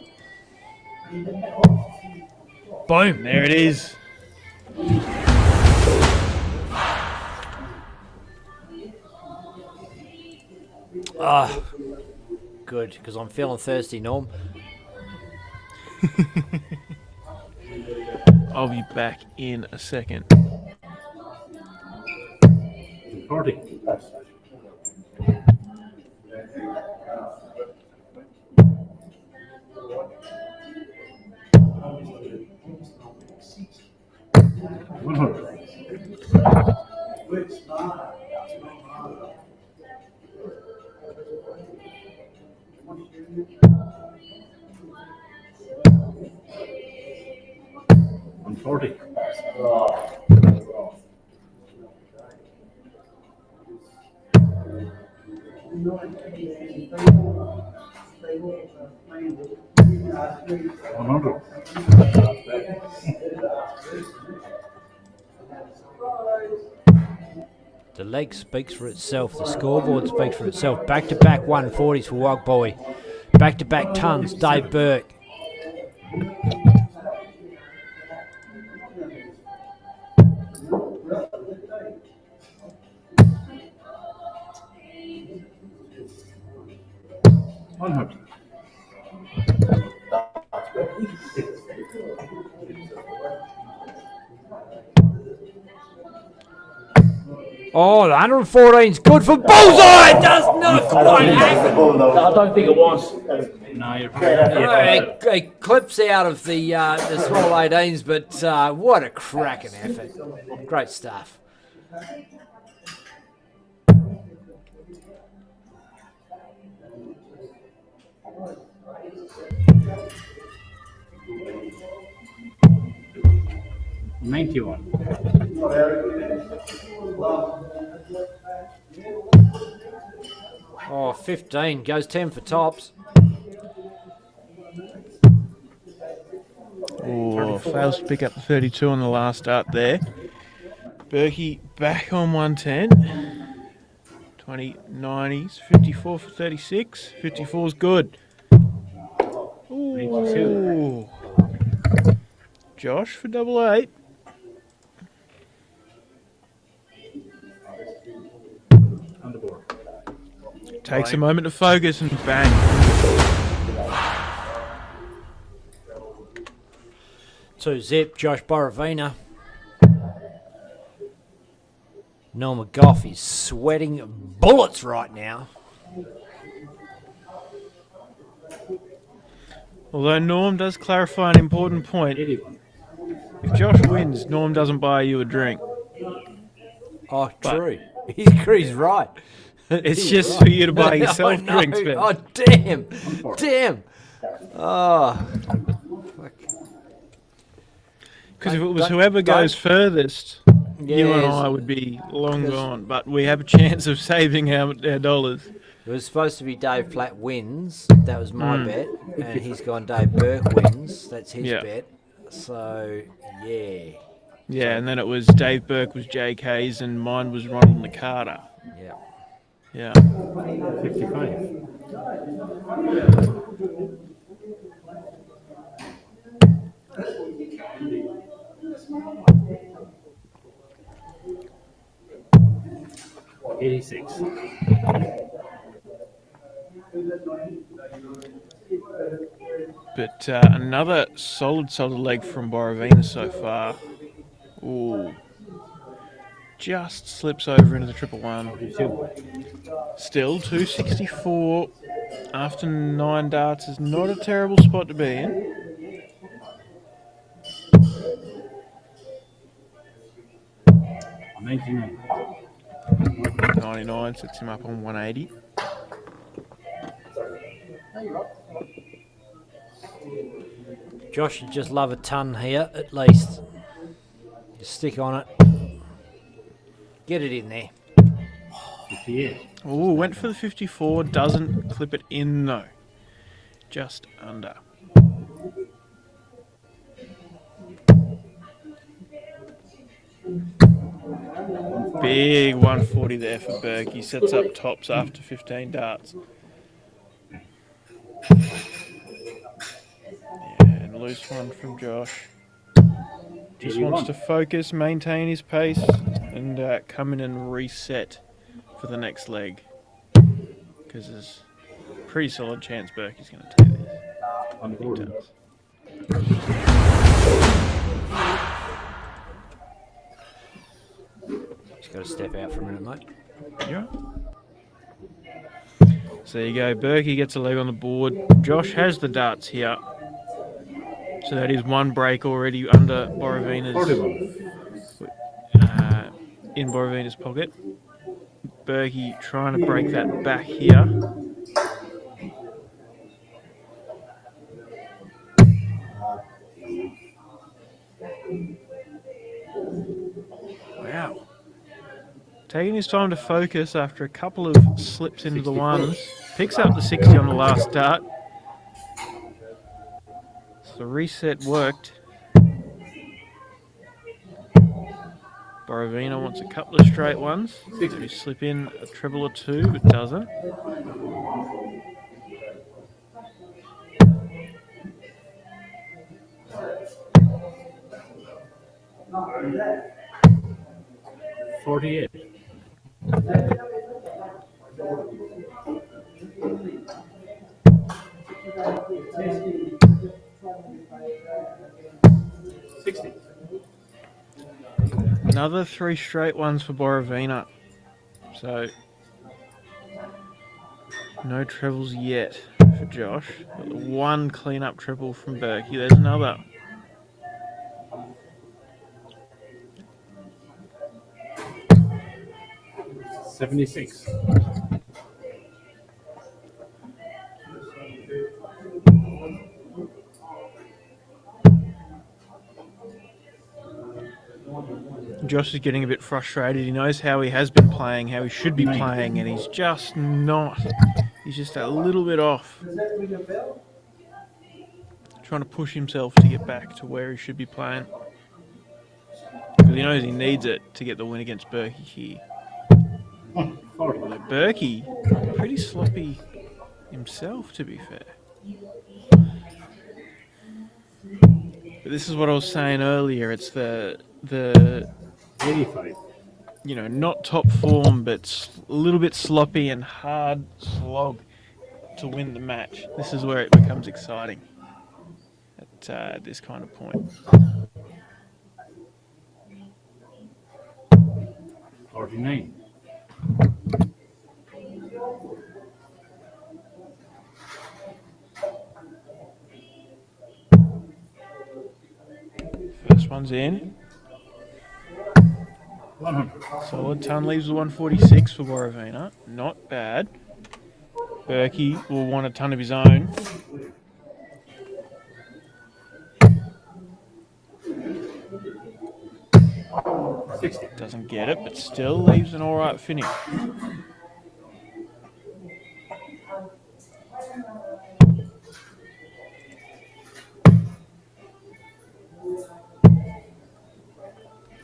Boom. There it is. Ah, good, because I'm feeling thirsty, Norm. I'll be back in a second. 40. One 40. The leg speaks for itself. The scoreboard speaks for itself. Back-to-back 140s for Wog Boy. Back-to-back tons, Dave Burke. Oh, the 114's good for bullseye. It does not quite happen. I don't think it was. No, you're It clips out of the small 18s, but what a cracking effort. Great stuff. $91. Oh, 15 goes 10 for tops. Oh, fails to pick up the 32 on the last start there. Berkey back on 110. 2090s, 54 for 36. 54's good. Ooh. Josh for double 8. On the board. Takes a moment to focus and bang. Two zip, Josh Borovina. Norma Goff is sweating bullets right now. Although Norm does clarify an important point. 81. If Josh wins, Norm doesn't buy you a drink. Oh, true. He's right. It's He's just right. for you to buy yourself I know. drinks, Ben. Oh, damn. Damn. Oh. Because if it was Don't- whoever goes don't- furthest, you and Yes. I would be long gone. But we have a chance of saving our dollars. It was supposed to be Dave Platt wins. That was my bet. And he's gone Dave Burke wins. That's his Yeah. bet. So, yeah. Yeah, and then it was Dave Burke was JK's and mine was Ronald McCarter. Yeah. Yeah. 55. 86. But another solid leg from Borovina so far. Ooh. Just slips over into the 111. 42. Still 264 after 9 darts is not a terrible spot to be in. 99. 99 sets him up on 180. Josh would just love a ton here, at least. Just stick on it. Get it in there. 58. Ooh, went for the 54, doesn't clip it in though. Just under. Big 140 there for Burke. He sets up tops after 15 darts. Yeah, and loose one from Josh. Just wants to focus, maintain his pace, and come in and reset for the next leg. Because there's a pretty solid chance Burke is going to take this. On the board. Just got to step out for a minute, mate. Yeah. So there you go. Berkey gets a leg on the board. Josh has the darts here. So that is one break already under Borovina's in Borovina's pocket. Berkey trying to break that back here. Wow. Taking his time to focus after a couple of slips into the ones. Picks up the 60 on the last dart. So the reset worked. Borovina wants a couple of straight ones. Maybe slip in a treble or two, but doesn't. $48. $60. Another 3 straight ones for Borovina. So no trebles yet for Josh. Got the 1 clean-up treble from Berkey. There's another. $76. Josh is getting a bit frustrated. He knows how he has been playing, how he should be playing, and he's just not. He's just a little bit off. Trying to push himself to get back to where he should be playing. Because he knows he needs it to get the win against Berkey here. Berkey, pretty sloppy himself, to be fair. But this is what I was saying earlier. It's the 85. You know, not top form, but a little bit sloppy and hard slog to win the match. This is where it becomes exciting at this kind of point. 49. First one's in. 100. Solid. Ton leaves the 146 for Borovina. Not bad. Berkey will want a ton of his own. Doesn't get it, but still leaves an alright finish.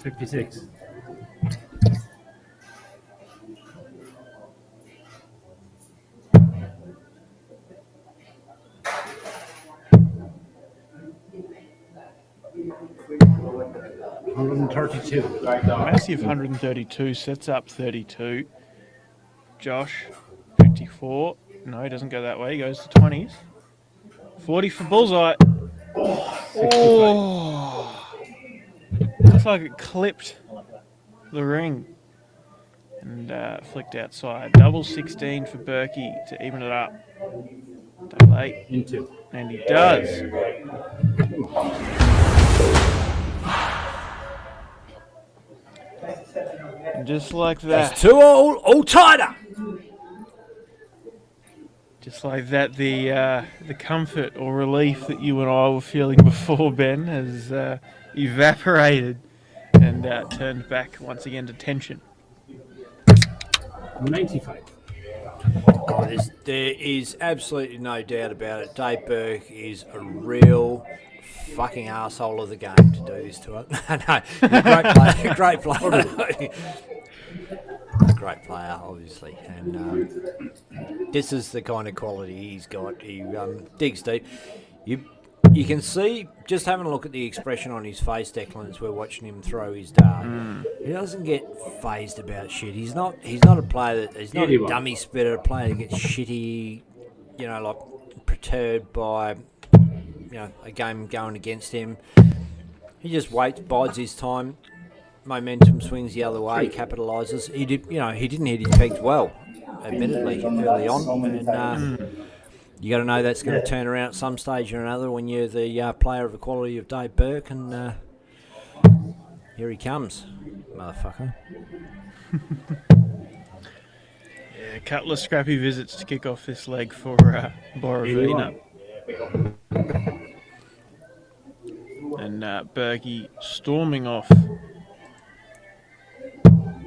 $56. $132. Massive 132, sets up 32. Josh, 54. No, he doesn't go that way. He goes to 20s. 40 for bullseye. Oh, looks like it clipped the ring and flicked outside. Double 16 for Berkey to even it up. Double 8. Into. And he does. And just like that. It's 2 all tighter. Just like that, the comfort or relief that you and I were feeling before, Ben, has evaporated and turned back once again to tension. 95. Oh, there is absolutely no doubt about it. Dave Burke is a real fucking arsehole of the game to do this to it. No, he's a great player. Great player, obviously. And this is the kind of quality he's got. He digs deep. You can see, just having a look at the expression on his face, Declan, as we're watching him throw his dart. He doesn't get phased about shit. He's not a player he's not a dummy spitter, a player that gets shitty, like perturbed by, a game going against him. He just waits, bides his time. Momentum swings the other way, capitalises. He didn't hit his pegs well, admittedly, early on. And you got to know that's going to turn around at some stage or another when you're the player of the quality of Dave Burke, and here he comes, motherfucker. Yeah, a couple of scrappy visits to kick off this leg for Borovina. And Berkey storming off.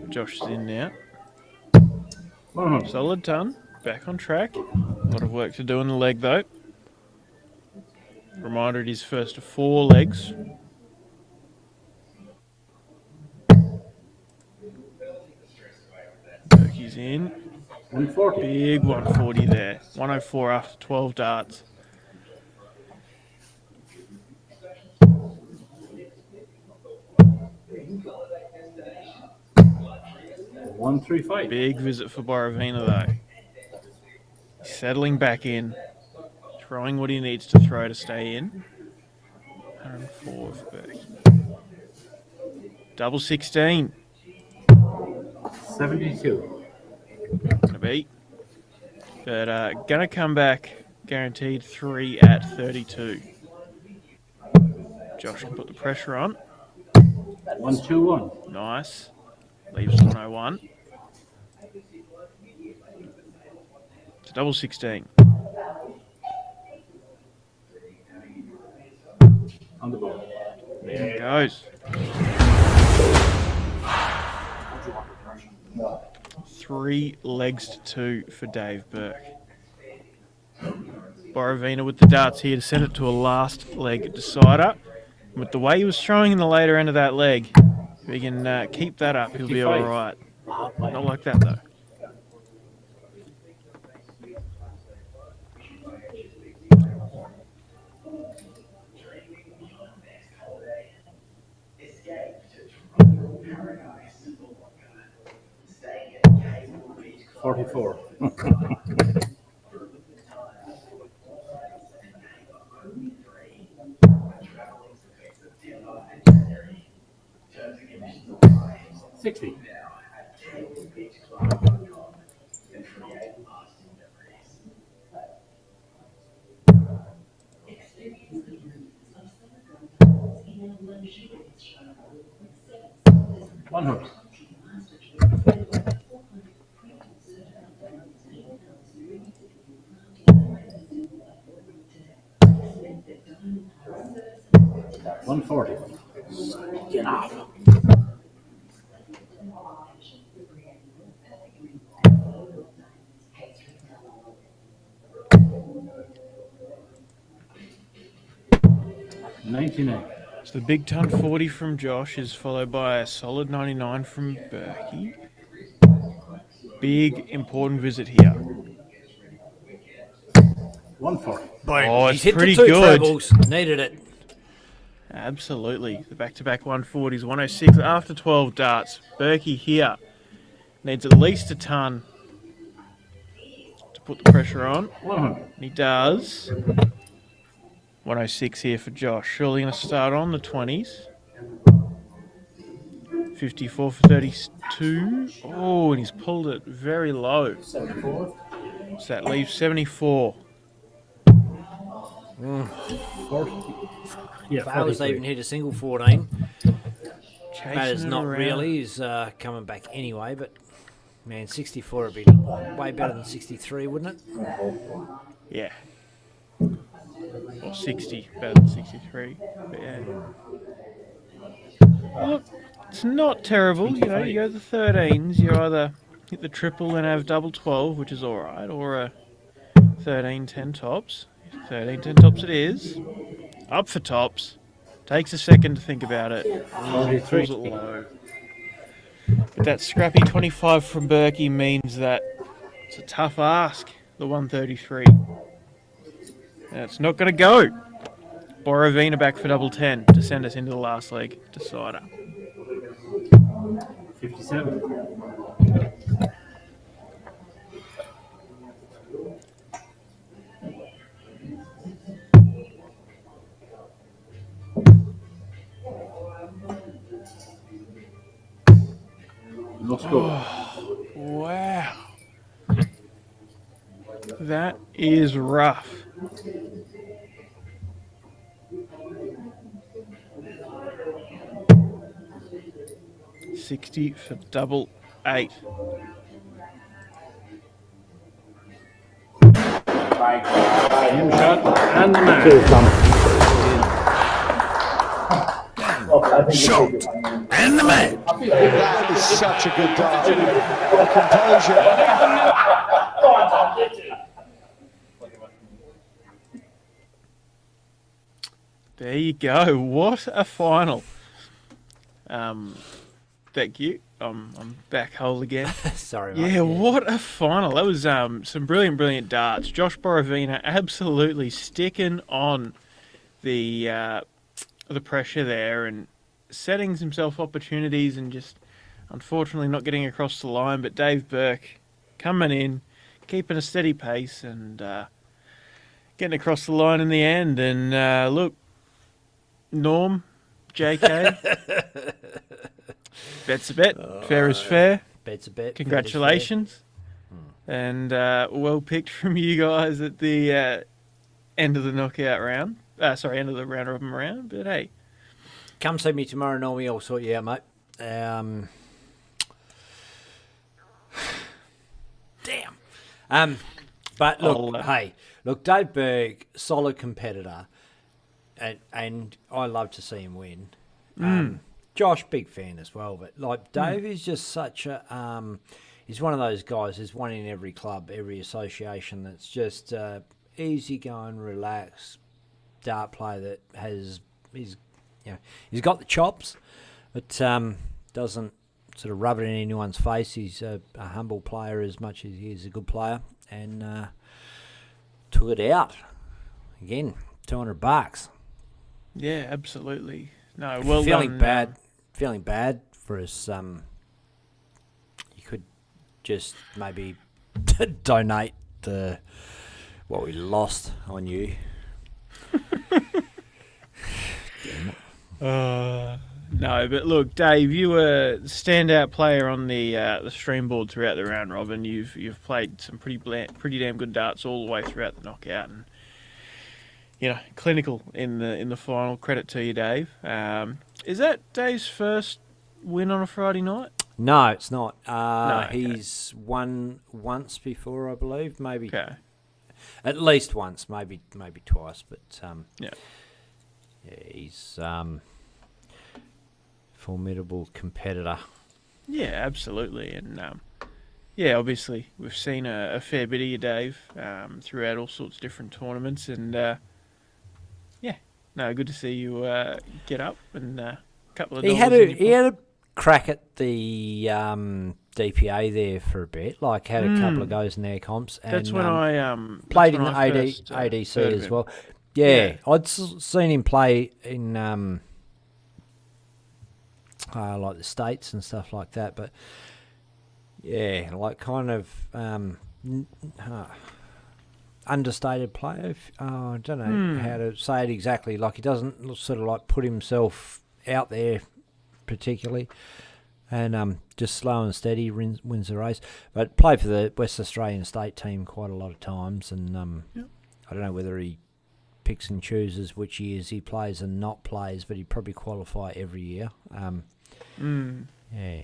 Josh is in now. Solid ton. Back on track. A lot of work to do in the leg though. Reminder, it is first of 4 legs. Berkey's in. 140. Big 140 there. 104 after 12 darts. $135. Big visit for Borovina though. He's settling back in. Throwing what he needs to throw to stay in. 104 for Berkey. Double 16. 72. Gonna beat. But gonna come back. Guaranteed 3 at 32. Josh can put the pressure on. 121. Nice. Leaves 101. It's double 16. On the ball. There it goes. 3 legs to 2 for Dave Burke. Borovina with the darts here to send it to a last leg decider. With the way he was throwing in the later end of that leg, if he can keep that up, he'll be all right. Not like that though. $44. $60. $100. $140. Get off. $99. So the big ton 40 from Josh is followed by a solid 99 from Berkey. Big important visit here. 140. Oh, He's it's hit pretty the 2 good. trebles. Needed it. Absolutely. The back-to-back 140s, 106 after 12 darts. Berkey here needs at least a ton put the pressure on. 100. And he does. 106 here for Josh. Surely going to start on the 20s. 54 for 32. Oh, and he's pulled it very low. 74. So that leaves 74. Yeah, Fowler's 43. even hit a single 14. Chasing Matters it not around. really. He's coming back anyway, but man, 64 would be way better than 63, wouldn't it? Yeah. Or 60, better than 63. But yeah. Look, it's not terrible. You know, you go the 13s, you either hit the triple and have double 12, which is alright, or a 13-10 tops. 13-10 tops it is. Up for tops. Takes a second to think about it. Pulls it low. But that scrappy 25 from Berkey means that it's a tough ask, the 133. And it's not going to go. Borovina back for double 10 to send us into the last leg decider. 57. No score. Wow. That is rough. $60 for double 8. Game shot and the match. Shot and the match. That is such a good dart. The composure. There you go. What a final. Thank you. I'm back whole again. Sorry, mate. Yeah, what a final. That was some brilliant darts. Josh Borovina absolutely sticking on the pressure there and setting himself opportunities and just unfortunately not getting across the line. But Dave Burke coming in, keeping a steady pace and getting across the line in the end. And look, Norm, JK, bet's a bet. Fair is fair. Bet's a bet. Congratulations. And well picked from you guys at the end of the knockout round. End of the round robin round. But hey, Come see me tomorrow, Normie. I'll sort you out, mate. Damn. But look, look, Dave Berg, solid competitor, and I love to see him win. Josh, big fan as well, but like Dave is just such a he's one of those guys. There's one in every club, every association that's just easy going, relaxed dart player that he's got the chops, but doesn't sort of rub it in anyone's face. He's a humble player as much as he is a good player, and took it out again. $200. yeah, absolutely. No, well feeling done. Feeling bad for us. You could just maybe donate what we lost on you. No, but look, Dave, you were the standout player on the stream board throughout the round robin. You've played some pretty damn good darts all the way throughout the knockout, and clinical in the final. Credit to you, Dave. Is that Dave's first win on a Friday night? No, it's not. No, okay. He's won once before, I believe. Maybe at least once, maybe twice. But yeah, he's formidable competitor. Yeah, absolutely, and obviously we've seen a fair bit of you, Dave, throughout all sorts of different tournaments, and good to see you get up and a couple of. He had a crack at the DPA there for a bit. Like had a couple of goes in their comps. And, that's when I played in the ADC as well. Yeah, I'd seen him play in like the States and stuff like that. But yeah, like kind of understated player. I don't know how to say it exactly. Like he doesn't sort of like put himself out there particularly, and just slow and steady wins the race. But played for the West Australian state team quite a lot of times, and I don't know whether he picks and chooses which years he plays and not plays, but he'd probably qualify every year. Yeah,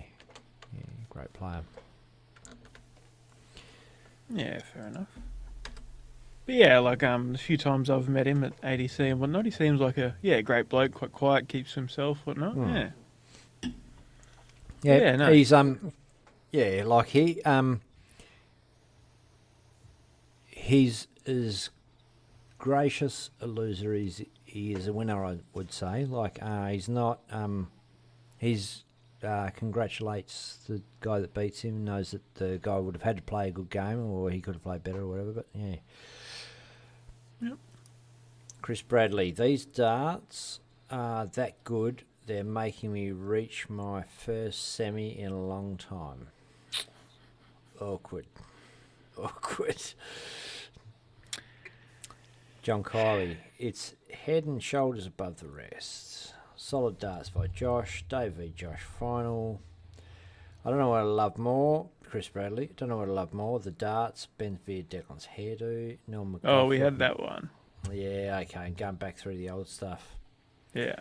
great player. Yeah, fair enough. But yeah, like a few times I've met him at ADC and whatnot, he seems like a great bloke, quite quiet, keeps to himself, whatnot. Yeah, no. he's like he's as gracious a loser as he is a winner, I would say. Like he's not he's congratulates the guy that beats him, knows that the guy would have had to play a good game or he could have played better or whatever, but yeah. Yep. Chris Bradley, these darts are that good, they're making me reach my first semi in a long time. Awkward. John Kiley, it's head and shoulders above the rest. Solid darts by Josh. Dave v. Josh final. I don't know what I love more. Chris Bradley. Don't know what I love more. The darts. Ben via Declan's hairdo. Neil McGough. Oh, we had that one. Yeah, okay. Going back through the old stuff. Yeah.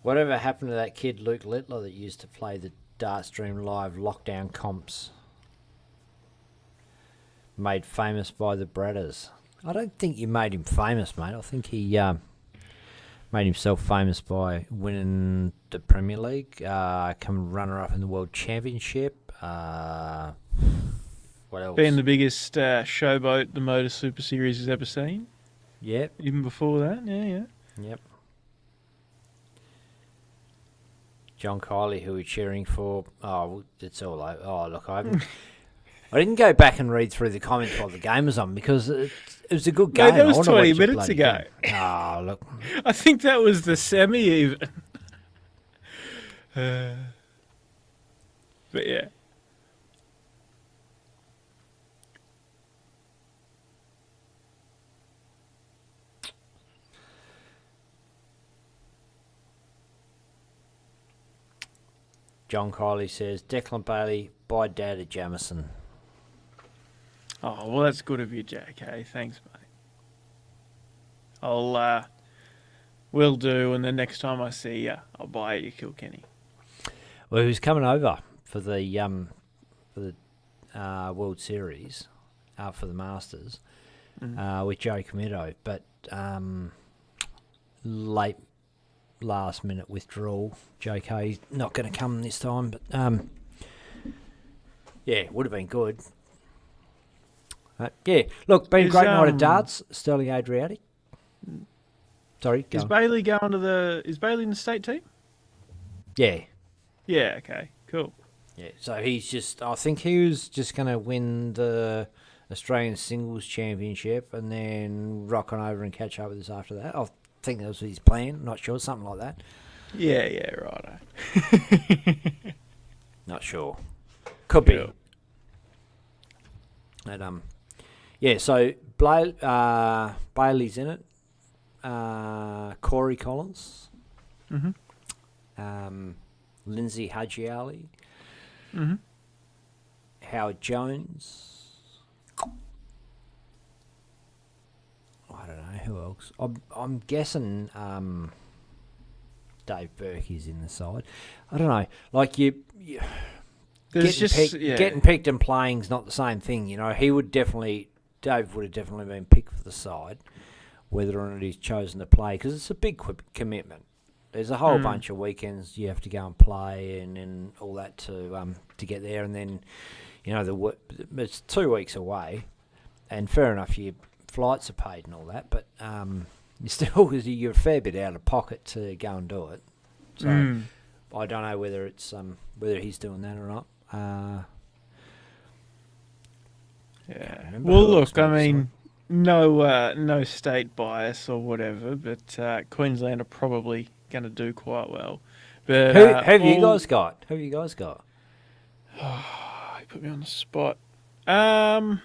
Whatever happened to that kid Luke Littler that used to play the Dartstream Live lockdown comps? Made famous by the Bradders. I don't think you made him famous, mate. I think he made himself famous by winning the Premier League, coming runner-up in the World Championship. What else? Being the biggest showboat the Motor Super Series has ever seen. Yep. Even before that, yeah. Yep. John Kiley, who we're cheering for. Oh, it's all over. Oh, look, I didn't go back and read through the comments while the game was on because it was a good game. No, that was 20 minutes ago. Oh, look. I think that was the semi even. But yeah. John Kiley says, Declan Bailey, buy Dad a Jamison. Oh, well, that's good of you, JK. Thanks, mate. Will do, and the next time I see you, I'll buy you Kilkenny. Well, he was coming over for the World Series, for the Masters, with Joe Comito, but late last minute withdrawal. JK not going to come this time, but yeah, would have been good. Yeah, look, been a great night of darts. Sterling Adriatic. Sorry, is Bailey going to the? Is Bailey in the state team? Yeah. Yeah. Okay. Cool. Yeah. So he's just. I think he was just going to win the Australian Singles Championship and then rock on over and catch up with us after that. I think that was his plan. Not sure, something like that. Yeah. Righto. Not sure. Could be. But yeah. So Bailey's in it. Corey Collins, Lindsay Haji Ali, Howard Jones. I don't know who else. I'm guessing Dave Burke is in the side. I don't know. Like you getting picked and playing's not the same thing. You know, Dave would have definitely been picked for the side. Whether or not he's chosen to play, because it's a big commitment. There's a whole bunch of weekends you have to go and play and all that to get there, and then it's 2 weeks away, and fair enough, your flights are paid and all that, but you're a fair bit out of pocket to go and do it. So I don't know whether it's whether he's doing that or not. Yeah. Well, look, I mean. No state bias or whatever, but Queensland are probably going to do quite well. But Who have you guys got? Who have you guys got? You put me on the spot. Ray I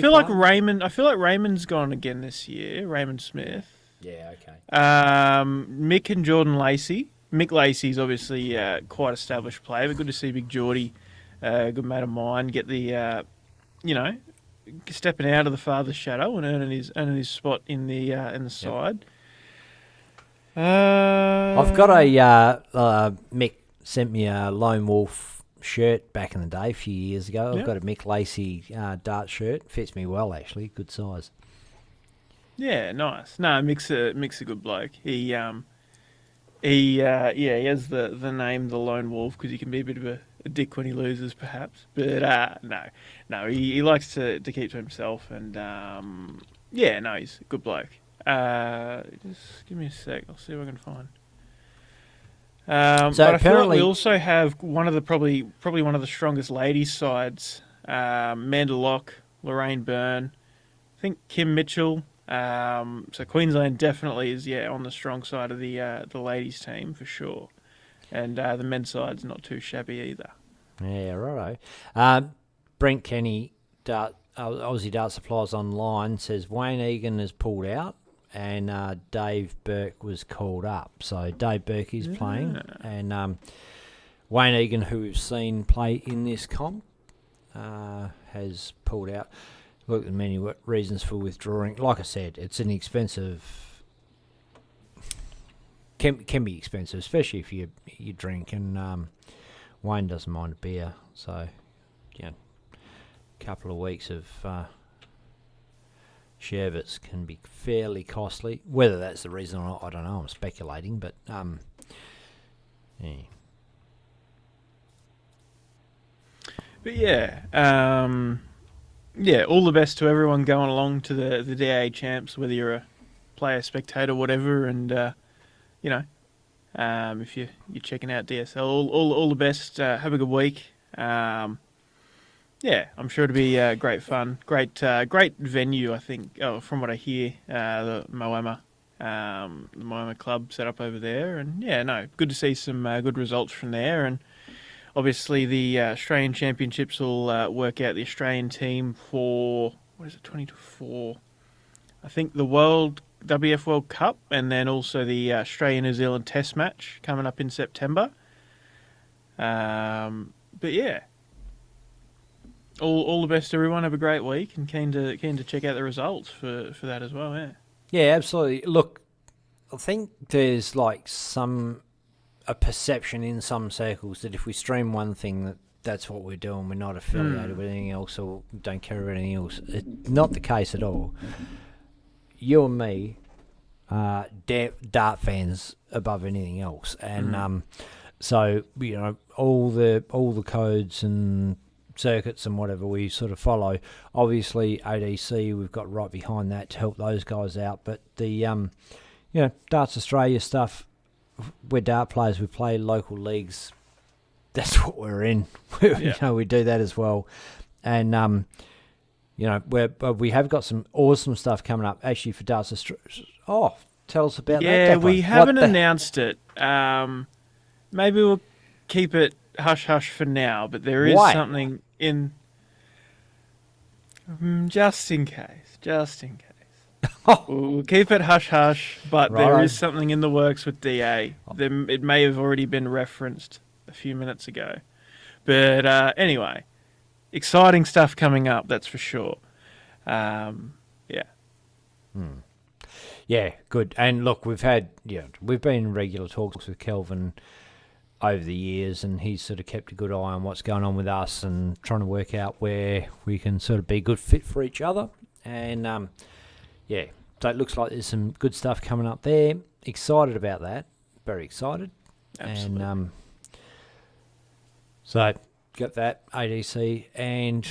feel like Raymond's gone again this year. Raymond Smith. Yeah, okay. Mick and Jordan Lacey. Mick Lacey's obviously quite established player, but good to see Big Geordie, a good mate of mine, get the stepping out of the father's shadow and earning his spot in the side. I've got a Mick sent me a Lone Wolf shirt back in the day, a few years ago. I've got a Mick Lacey dart shirt. Fits me well, actually. Good size. Yeah, nice. No, Mick's a good bloke. He has the name the Lone Wolf because he can be a bit of a dick when he loses, perhaps. But no, he likes to keep to himself, and he's a good bloke. Just give me a sec. I'll see what I can find. So but I feel like apparently we also have one of the probably one of the strongest ladies' sides. Amanda Locke, Lorraine Byrne, I think Kim Mitchell. So Queensland definitely is on the strong side of the ladies' team for sure, and the men's side's not too shabby either. Yeah, righto. Brent Kenny, Aussie Dart Supplies Online, says Wayne Egan has pulled out and Dave Burke was called up. So Dave Burke is playing, and Wayne Egan, who we've seen play in this comp, has pulled out. Look at many reasons for withdrawing. Like I said, it's an expensive. Can be expensive, especially if you drink. And Wayne doesn't mind a beer, so a couple of weeks of sherbets can be fairly costly. Whether that's the reason or not, I don't know. I'm speculating, but yeah. But all the best to everyone going along to the DA champs, whether you're a player, spectator, whatever, and if you're checking out DSL, all the best. Have a good week. I'm sure it'll be great fun. Great venue, I think. From what I hear, the Moama club set up over there, and good to see some good results from there. And obviously, the Australian Championships will work out the Australian team for 2024. I think the WF World Cup, and then also the Australia-New Zealand Test match coming up in September. All the best to everyone. Have a great week, and keen to check out the results for that as well. Yeah. Yeah, absolutely. Look, I think there's a perception in some circles that if we stream one thing, that's what we're doing. We're not affiliated with anything else, or don't care about anything else. It's not the case at all. You and me are dart fans above anything else, and so all the codes and circuits and whatever we sort of follow. Obviously, ADC we've got right behind that to help those guys out, but the Darts Australia stuff. We're dart players. We play local leagues. That's what we're in. We do that as well, and we have got some awesome stuff coming up actually for Darts Australia. Oh, tell us about that. Yeah, we haven't announced it. Maybe we'll keep it hush hush for now. But there is something in, just in case. We'll keep it hush-hush, but there is something in the works with DA. It may have already been referenced a few minutes ago. But anyway, exciting stuff coming up, that's for sure. Yeah, good. And look, we've been in regular talks with Kelvin over the years, and he's sort of kept a good eye on what's going on with us and trying to work out where we can sort of be a good fit for each other. And so it looks like there's some good stuff coming up there. Excited about that. Very excited. Absolutely. And so got that ADC, and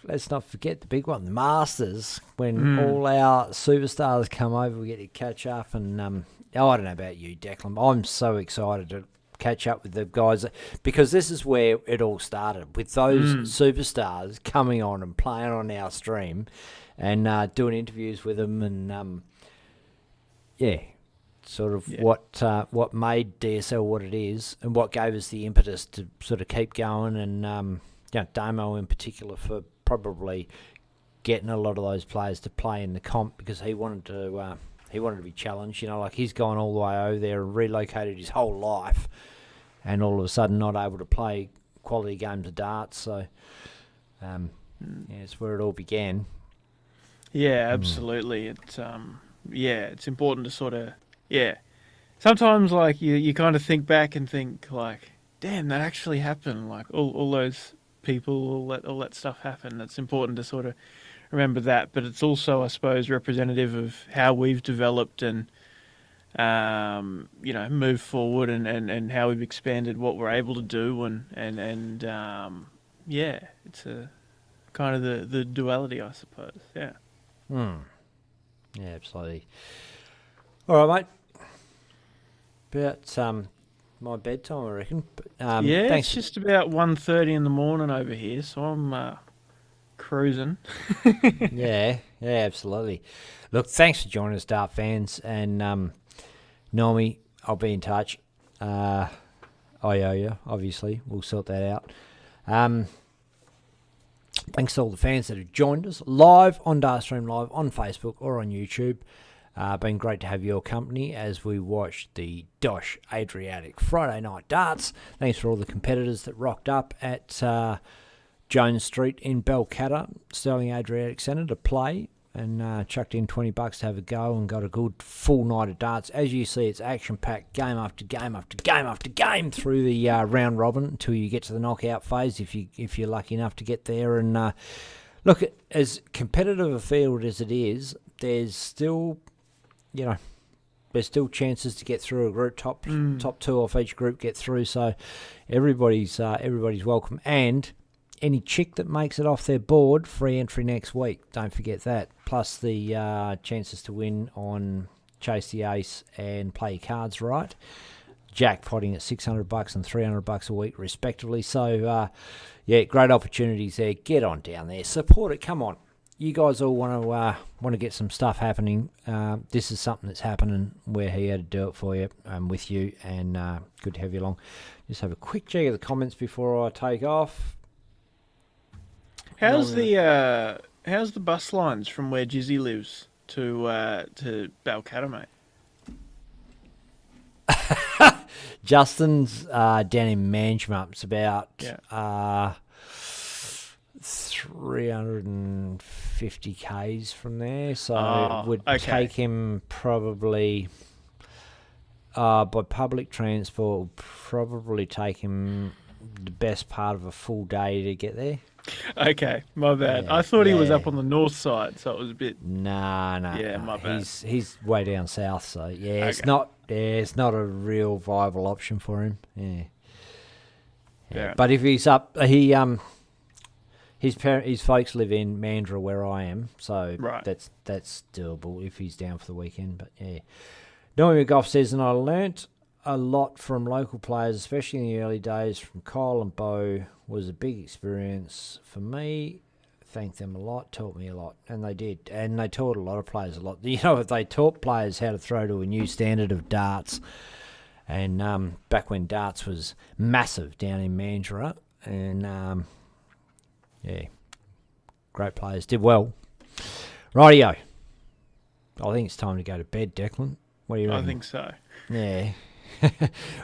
let's not forget the big one, the Masters. When all our superstars come over, we get to catch up. And I don't know about you, Declan. I'm so excited to catch up with the guys, because this is where it all started, with those superstars coming on and playing on our stream and doing interviews with them. And sort of what made DSL what it is and what gave us the impetus to sort of keep going, and Damo in particular for probably getting a lot of those players to play in the comp, because he wanted to be challenged. Like he's gone all the way over there and relocated his whole life, and all of a sudden not able to play quality games of darts. So it's where it all began. Yeah, absolutely. It's it's important to sort of Sometimes like you kind of think back and think like, damn, that actually happened. Like all those people, all that stuff happened. It's important to sort of remember that, but it's also, I suppose, representative of how we've developed and moved forward and how we've expanded what we're able to do and it's a kind of the duality, I suppose. Yeah. Yeah, absolutely. All right, mate. About my bedtime, I reckon. Thanks. It's just about 1:30 in the morning over here, so I'm cruising. Yeah, absolutely. Look, thanks for joining us, Dart fans, and Normie, I'll be in touch. I owe you, obviously. We'll sort that out. Thanks to all the fans that have joined us live on Dartstream Live on Facebook or on YouTube. Been great to have your company as we watched the DOSH Adriatic Friday Night Darts. Thanks for all the competitors that rocked up at Jones Street in Balcatta, Sterling Adriatic Centre to play, and chucked in $20 to have a go and got a good full night of darts. As you see, it's action-packed, game after game after game after game through the round robin until you get to the knockout phase, if you're lucky enough to get there. And look, as competitive a field as it is, there's still chances to get through a group. Top two off each group get through, so everybody's welcome. And any chick that makes it off their board, free entry next week. Don't forget that. Plus the chances to win on Chase the Ace and Play Your Cards Right. Jackpotting at $600 and $300 a week, respectively. So, great opportunities there. Get on down there. Support it. Come on. You guys all want to get some stuff happening. This is something that's happening. We're here to do it for you and with you, and good to have you along. Just have a quick check of the comments before I take off. How's the bus lines from where Jizzy lives to Balcatta, mate? Justin's down in Manchester. It's about 350 k's from there, so it would take him probably by public transport. Would probably take him the best part of a full day to get there. Okay, my bad. I thought he was up on the north side, so it was a bit. No. Yeah, my bad. He's way down south, so it's not a real viable option for him. Yeah. But if he's up, his folks live in Mandurah, where I am, so that's doable if he's down for the weekend. But Noah McGough says, and I learnt a lot from local players, especially in the early days from Kyle and Bo. Was a big experience for me. Thanked them a lot, taught me a lot, and they did. And they taught a lot of players a lot. They taught players how to throw to a new standard of darts. And back when darts was massive down in Mandurah, and great players, did well. Rightio. I think it's time to go to bed, Declan. What do you reckon? I think so. Yeah.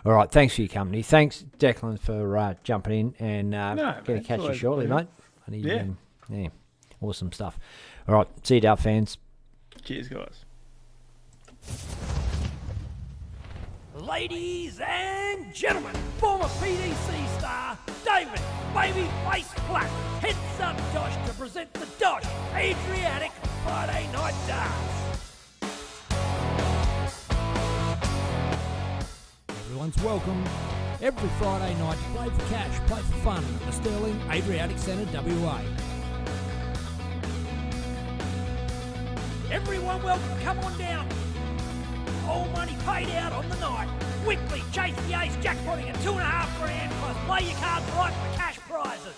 All right, thanks for your company. Thanks, Declan, for jumping in, and going to catch you shortly, mate. Awesome stuff. All right, see you, Dart fans. Cheers, guys. Ladies and gentlemen, former PDC star David Babyface Platt heads up DOSH to present the DOSH Adriatic Friday Night Darts. Everyone's welcome every Friday night to play for cash, play for fun at the Sterling Adriatic Centre, WA. Everyone welcome, come on down. All money paid out on the night. Weekly Chase the Ace jackpotting at $2,500 plus Play Your Cards Right for cash prizes.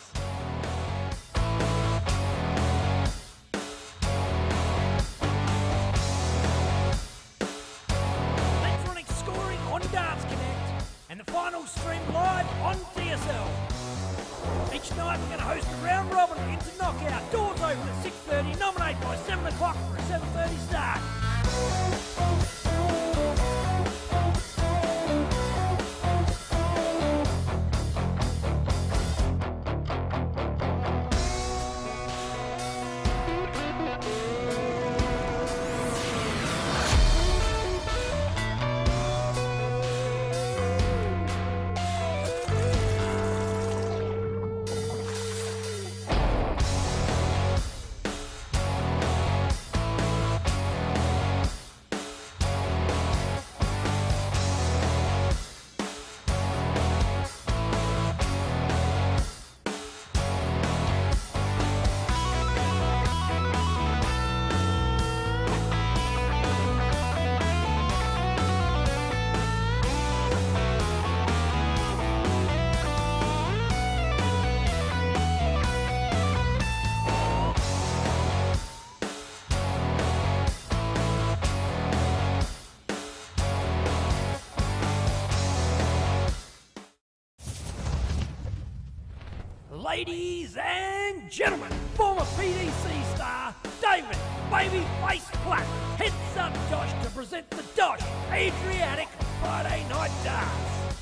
Ladies and gentlemen, former PDC star David Babyface Platt heads up Dosh to present the Dosh Adriatic Friday Night Darts.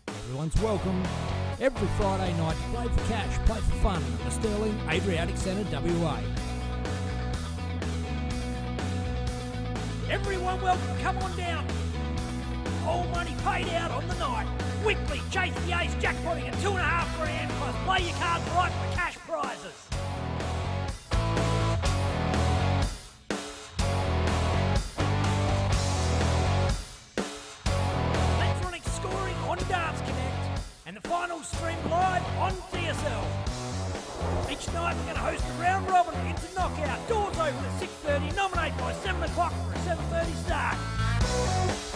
Everyone's welcome. Every Friday night, play for cash, play for fun at the Sterling Adriatic Centre, WA. Everyone welcome, come on down. All money paid out on the night. Weekly chase the ace jackpotting at $2,500 plus play your cards right for cash prizes. Electronic scoring on Darts Connect and the final stream live on DSL. Each night we're going to host a round robin into knockout. Doors open at 6:30. Nominate by 7 o'clock for a 7:30 start.